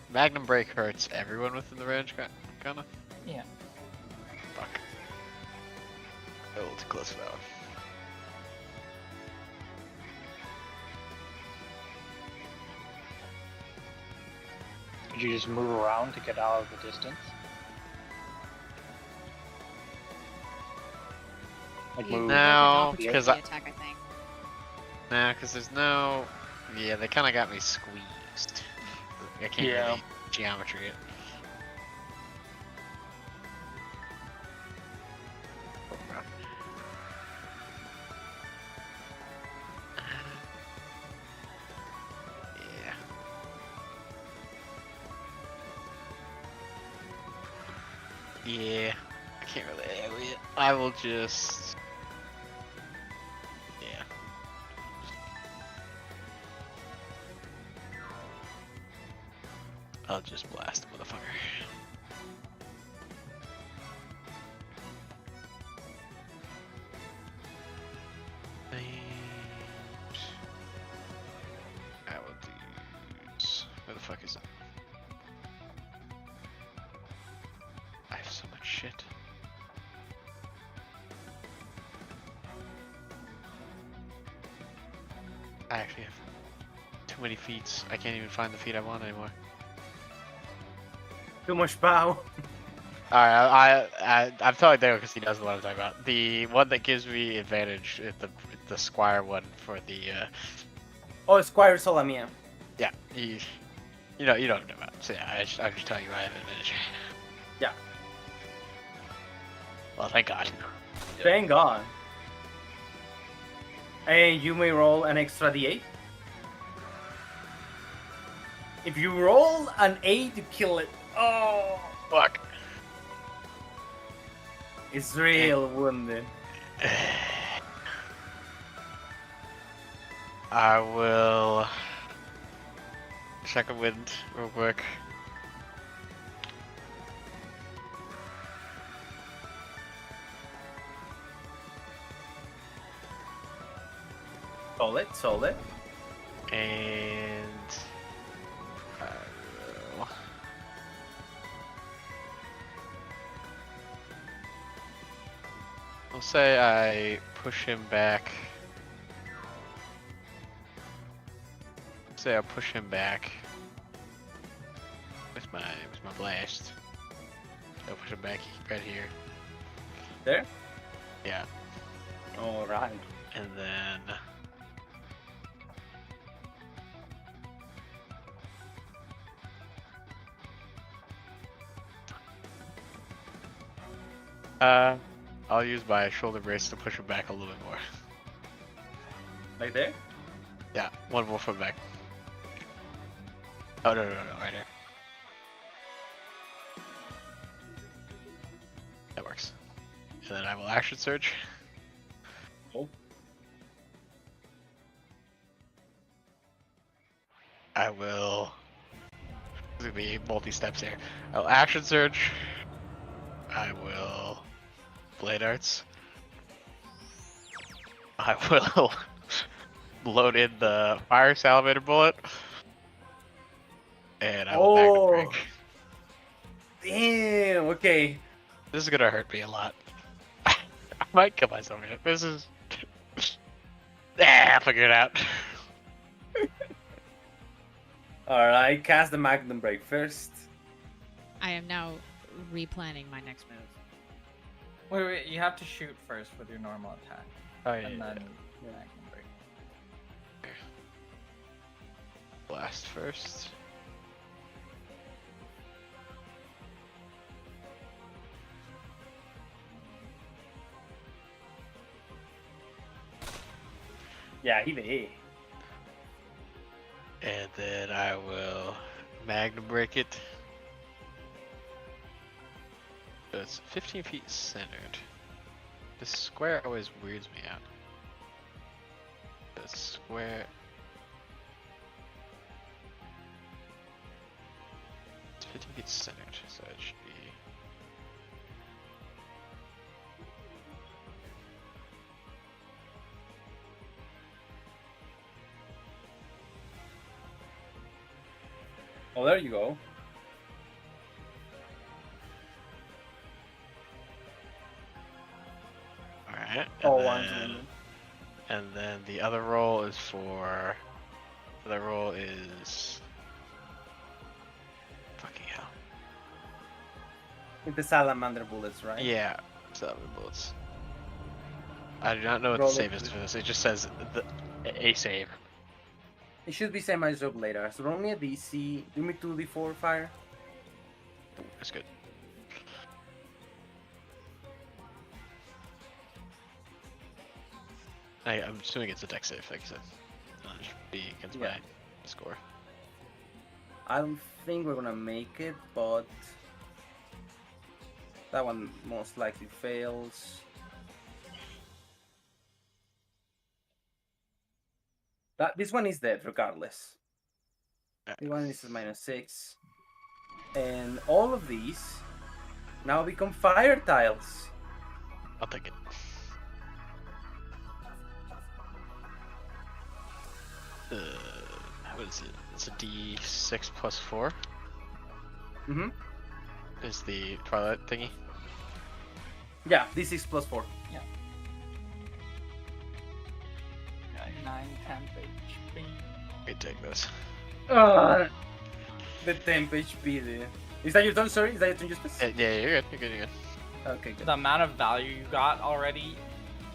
Magnum Break hurts everyone within the range, kinda? Yeah. Fuck. A little too close for that one. Could you just move around to get out of the distance? Like You move. make an No, opportunity because attack, I think. Nah, because there's no... Yeah, they kind of got me squeezed. I can't Yeah. really geometry it. Yeah. Yeah. I can't really... I will just... Yeah. I'll just blast the motherfucker. And I will do. Where the fuck is it? I have so much shit. I actually have too many feats. I can't even find the feat I want anymore. Too much power. Alright, I'm telling Diego because he knows what I'm talking about. The one that gives me advantage is the Squire one for the Oh, Squire Solamia. yeah, you know what I'm talking about. So yeah, I'm just telling you I have advantage. Yeah. Well, thank God. Thank God. And you may roll an extra d8. If you roll an 8, you kill it. Oh, Fuck. it's real wounded. I will check a wind real quick. Solid. And I will... I'll say I push him back. Say I'll push him back with my blast. I'll push him back right here. There? Yeah, Alright. and then I'll use my shoulder brace to push him back a little bit more. Like there? Yeah, one more foot back. Oh no, right here. That works. And then I will action surge. Oh. I will. There's gonna be multi-steps here. I'll action surge. I will blade arts. I will load in the fire salamander bullet. And I will magnum break. Damn, okay. This is gonna hurt me a lot. I might kill myself here. This is. I'll figure it out. Alright, cast the Magnum Break first. I am now replanning my next move. Wait, you have to shoot first with your normal attack. Oh And then Magnum Break. Blast first. Yeah, he did. And then I will magnum break it. So it's 15 feet centered. The square always weirds me out. The square. It's 15 feet centered, so it should be. Oh, there you go. Oh, then, one's wounded. and then the other roll is for. The other roll is. Fucking hell. With the salamander bullets, right? Yeah, 7 bullets. I do not know what Roll the save it. is for this. It just says a save. It should be same as job later. So roll me a DC. Do me 2d4 fire. That's good. I'm assuming it's a dex save, like I said. It'll just be against Yeah. my score. I don't think we're gonna make it, but that one most likely fails. This one is dead regardless. The one is a -6. And all of these now become fire tiles. I'll take it. What is it? It's a D6 plus 4. Mm-hmm. Is the Twilight thingy? Yeah, D6 plus 4. Got 9 temp HP. We take this. The temp HP there. Is that your turn, sorry? Is that your turn, Justus? Yeah, you're good. You're good. You're good. Okay, good. The amount of value you got already,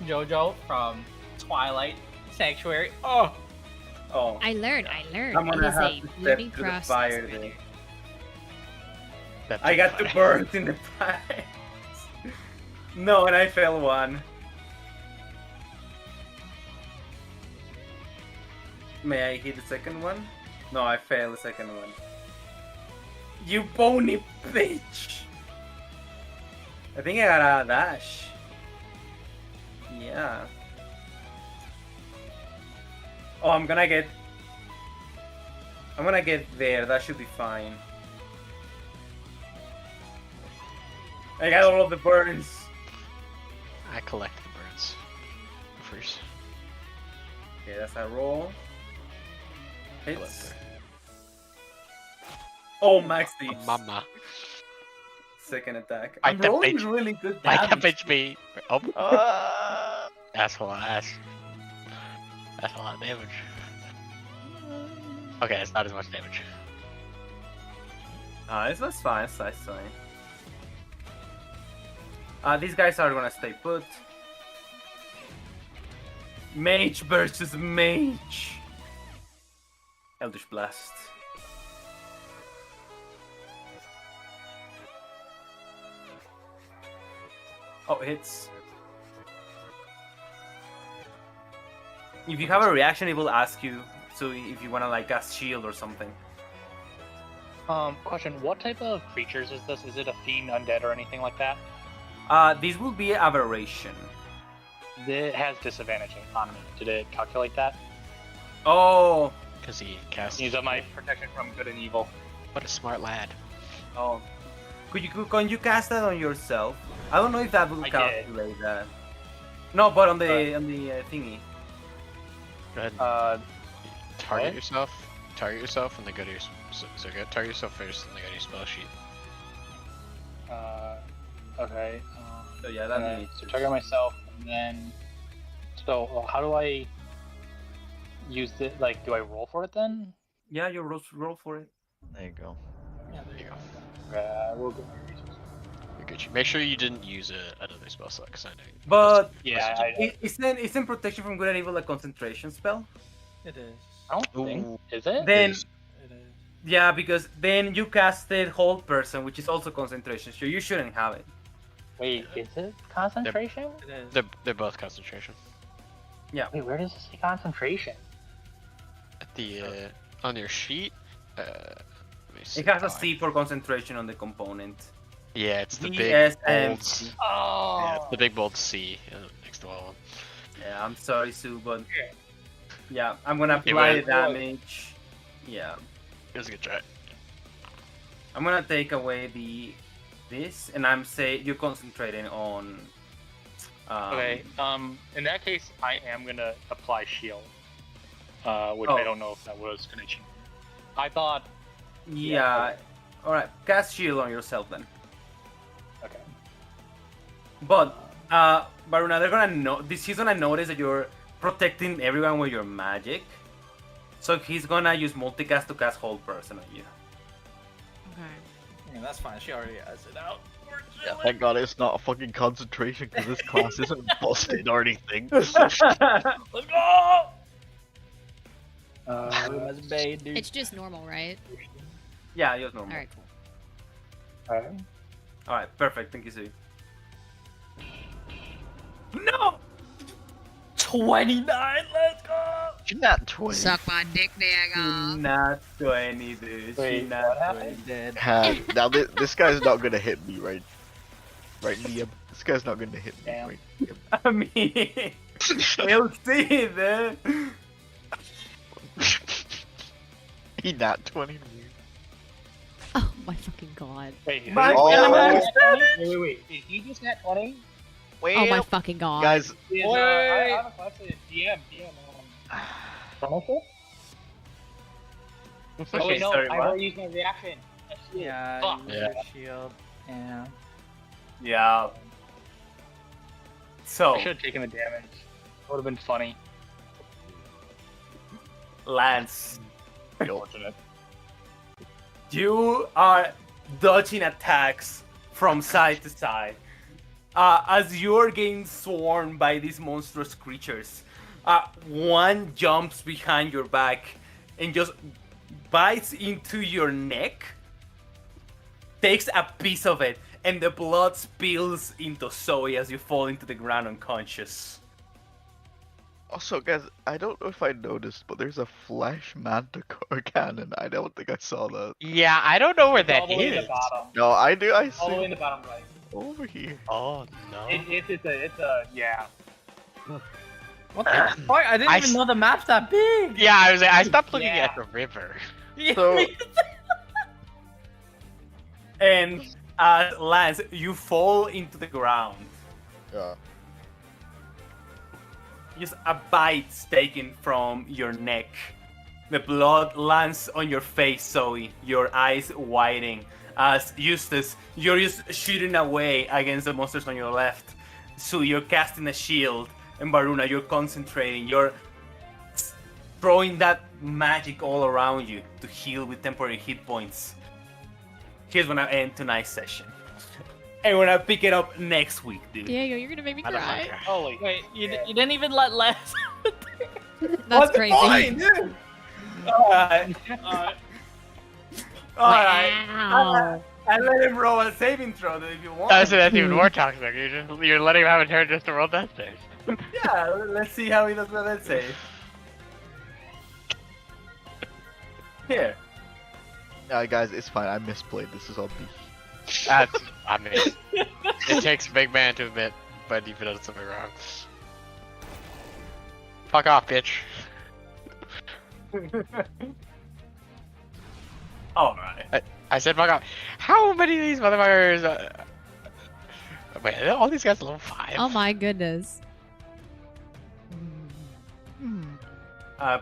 Jojo, from Twilight Sanctuary. Oh, Oh, I learned. I'm It gonna is have a to step learning to the process. fire man. there. That's I got fine. to burn in the fire. No, and I fell one. May I hit the second one? No, I failed the second one. You pony bitch! I think I got a dash. Yeah. Oh, I'm gonna get there. That should be fine. I got all of the burns. I collect the birds first. Okay, that's a roll. Hits. Collect Oh, max thieves. Mama. Second attack. I I'm temp rolling H- really good My damage. temp HP. Oh, that's a lot. That's a lot of damage. Okay, it's not as much damage. That's fine. That's fine. These guys are gonna stay put. Mage versus mage. Eldritch Blast. Oh, it hits. If you have a reaction, it will ask you. So if you wanna like cast shield or something. Question: what type of creatures is this? Is it a fiend, undead, or anything like that? This will be aberration. It has disadvantage in economy. Did it calculate that? Oh, Because he casts. Use up my protection from good and evil. What a smart lad. oh. Can you cast that on yourself? I don't know if that will I did. calculate that. No, but on the thingy. Go ahead. Target what? yourself. Target yourself and then go to your. So go target yourself first and then go to your spell sheet. Okay. So yeah, that Okay, needs so target myself, and then. So how do I use it? Like, do I roll for it then? Yeah, you roll for it. There you go. Yeah, there you go. We'll go. You're good. Make sure you didn't use another spell slot, because I know. But Yeah, isn't protection from good and evil a concentration spell? it is. I don't think. Is it? Then It is. yeah, because then you casted hold person, which is also concentration, so you shouldn't have it. Wait, is it concentration? It is. They're both concentration. Wait, where does it say concentration? At the on your sheet. Let me see. It has a Oh, C for concentration on the component. Yeah, it's the big bold. DSM. Oh. Yeah, it's the big bold C next to all of them. Yeah, I'm sorry, Sue, but yeah, I'm gonna apply the damage. Yeah, It was a good try. I'm gonna take away this, and you're concentrating on. Okay. In that case, I am gonna apply shield. Which Oh. I don't know if that was gonna change. I thought. Yeah. All right, cast shield on yourself then. Okay. But Baruna, they're gonna know. He's gonna notice that you're protecting everyone with your magic. So he's gonna use multicast to cast Hold Person on you. Okay. Yeah, that's fine. She already has it out. Yeah, thank God it's not a fucking concentration because this class isn't busted or anything. Let's go! That's bad, dude. It's just normal, right? Yeah, use normal. Alright, cool. Alright, perfect. Thank you, Sue. No! 29, let's go! You're not 20. Suck my dick, Diego. Not 20, dude. Wait, She's not what 20. Dead. Now this guy's not gonna hit me, right? Right, Liam? This guy's not gonna hit me, Damn. right? I mean, we'll see, dude. He not 20. Oh my fucking god. Wait, My Oh. wait. Did he just net 20? Wait, Oh my fucking god. guys, Is, Wait. I have a question. DM. Promotion? Oh, Okay, wait, no, sorry, I what? already used my reaction. Yeah, Fuck. use Yeah. your shield. Yeah. Yeah. So, I should have taken the damage. Would have been funny. Lance, Unfortunate. you are dodging attacks from side to side. As you're getting swarmed by these monstrous creatures, one jumps behind your back and just bites into your neck, takes a piece of it, and the blood spills into Zoe as you fall into the ground unconscious. also guys, I don't know if I noticed, but there's a flash manticore cannon. I don't think I saw that. Yeah, I don't know where that All the way in is. the bottom. No, I do. I All the way see in the bottom right. over here. Oh no. It's a yeah. What the fuck? I didn't I even s- know the map's that big! Yeah, I stopped looking Yeah. at the river. So And Lance, you fall into the ground. yeah. Just a bite's taken from your neck. The blood lands on your face, Zoe, your eyes widening. As Eustace, you're just shooting away against the monsters on your left. So you're casting a shield. And Baruna, you're concentrating. You're throwing that magic all around you to heal with temporary hit points. Here's when I end tonight's session. And we're gonna pick it up next week, dude. Diego, you're gonna make me cry. Motherfucker. Holy. Wait, you didn't even let Lance. That's What's the crazy. point, dude? Alright. Alright. Wow. I let him roll a saving throw dude, if you want. That's even more toxic. You're letting him have a turn just to roll that save. Yeah, let's see how he does with that save. Here. Guys, it's fine. I misplayed. This is all B. That's, I mean, it takes a big man to admit when you've done something wrong. Fuck off, bitch. Alright. I said fuck off. How many of these motherfuckers? Wait, are all these guys level 5? Oh my goodness.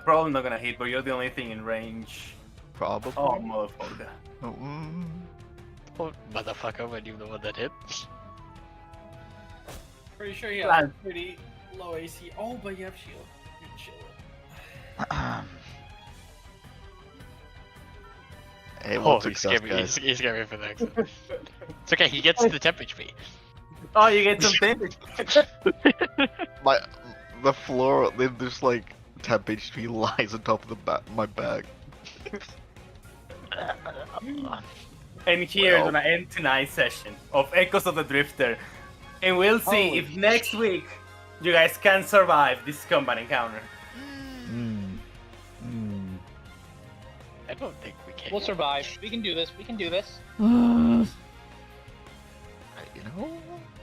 Probably not gonna hit, but you're the only thing in range. Probably. Oh, motherfucker. Oh, Oh, motherfucker, when you're the one that hit. Pretty sure you Lance. have pretty low AC. Oh, but you have shield. You can shield it. Hey, Oh, one he success, scared me. guys. He scared me for the next one. It's okay, he gets the temp HP. Oh, you get some damage. The floor, there's like temp HP lies on top of my bag. And here's Well. gonna end tonight's session of Echoes of the Drifter. And we'll see Holy if next week you guys can survive this combat encounter. I don't think we can. We'll survive. We can do this. We can do this. You know?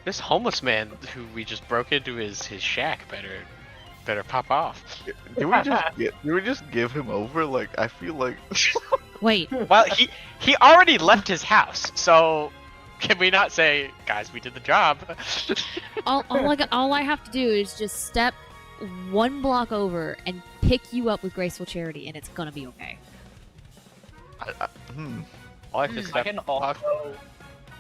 This homeless man who we just broke into his shack better pop off. Do we just give him over? Like, I feel like. Wait. Well, he already left his house, so can we not say, guys, we did the job? All I have to do is just step one block over and pick you up with graceful charity, and it's gonna be okay. All I have to I step can also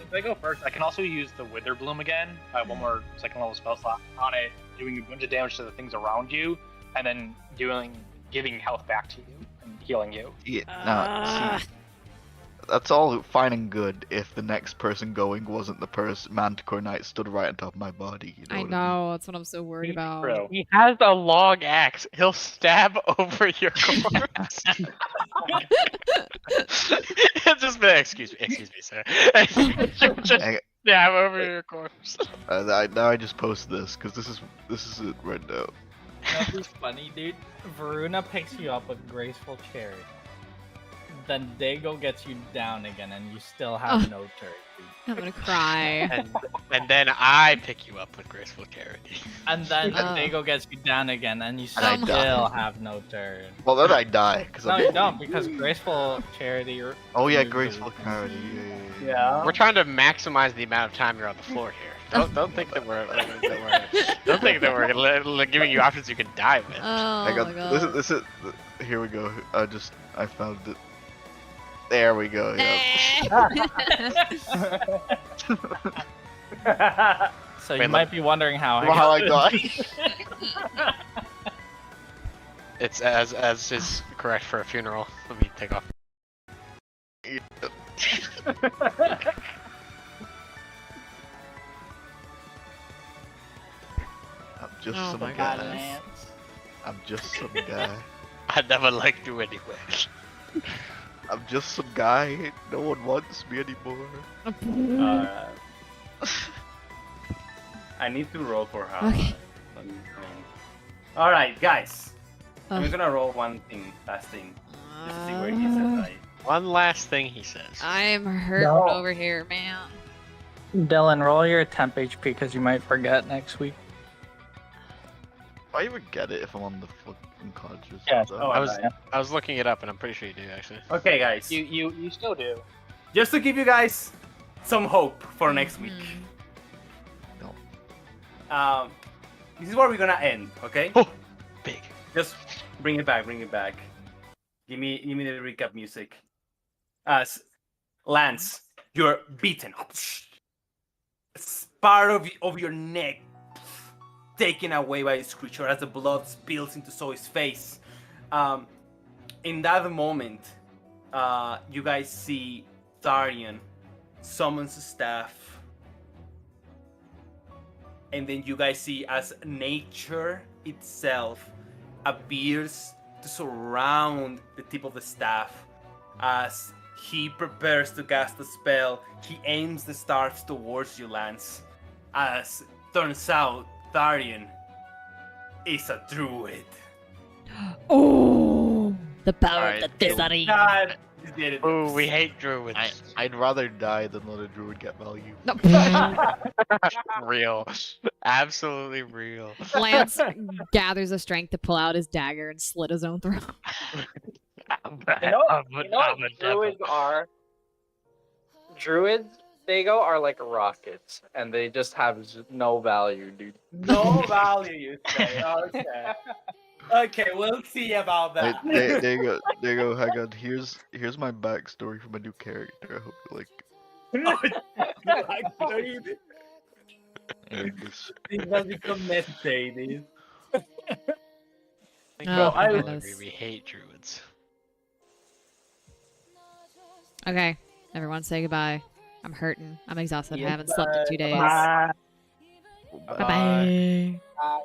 If I go first, I can also use the Wither Bloom again. One more second level spell slot on it, doing a bunch of damage to the things around you, and then giving health back to you and healing you. Yeah, now, see, that's all fine and good if the next person going wasn't the person Manticore Knight stood right on top of my body. You know I what know, that's what I'm so worried about. True. He has a long axe. He'll stab over your corpse. Just excuse me, sir. Just I, stab over your corpse. now I just post this because this is it right now. That's funny, dude. Varuna picks you up with graceful charity. Then Dago gets you down again, and you still have no turret. I'm gonna cry. And then I pick you up with graceful charity. And then Dago gets you down again, and you I still die. have no turret. Well, then I die because No, you don't, because graceful charity. Oh yeah, removes the graceful weakness. charity. Yeah. Yeah. We're trying to maximize the amount of time you're on the floor here. Don't think that we're don't think that we're giving you options you can die with. Oh I got my god. this is here we go. I found it. There we go. Yeah. So you Wait, might be wondering how. How I die. It's as is correct for a funeral. Let me take off. I'm just Oh some my guy. goodness. I'm just some guy. I never liked you anyway. I'm just some guy. No one wants me anymore. I need to roll for her. Okay. Alright, guys. I'm Ugh. gonna roll last thing. Just to see where he says I. One last thing he says. I'm hurting No. over here, man. Dylan, roll your temp HP because you might forget next week. I even get it if I'm on the fucking conscious. Yes. though. Oh, I was looking it up, and I'm pretty sure you do actually. Okay, guys. You still do. Just to give you guys some hope for next week. This is where we're gonna end, okay? Oh, big. Just bring it back. Give me the recap music. Lance, you're beaten. Part of your neck taken away by this creature as the blood spills into Zoe's face. In that moment, you guys see Tharian summons a staff. And then you guys see as nature itself appears to surround the tip of the staff. As he prepares to cast the spell, he aims the staff towards you, Lance. As turns out, Tharian is a druid. Oh, the power Alright, of the Thisari. God, you did it. Ooh, we hate druids. I'd rather die than let a druid get value. Real. Absolutely real. Lance gathers the strength to pull out his dagger and slit his own throat. You know what druids are? Druids, Dago, are like rockets, and they just have no value, dude. No value, you say. Okay. Okay, we'll see about Wait, that. there you go. Hang on. Here's my backstory for my new character. I hope you like. This. It does become necessary, dude. Oh, I my was- goodness. We hate druids. Okay, everyone say goodbye. I'm hurting. I'm exhausted. I Yes, haven't slept in 2 days. Bye. Bye-bye. Bye.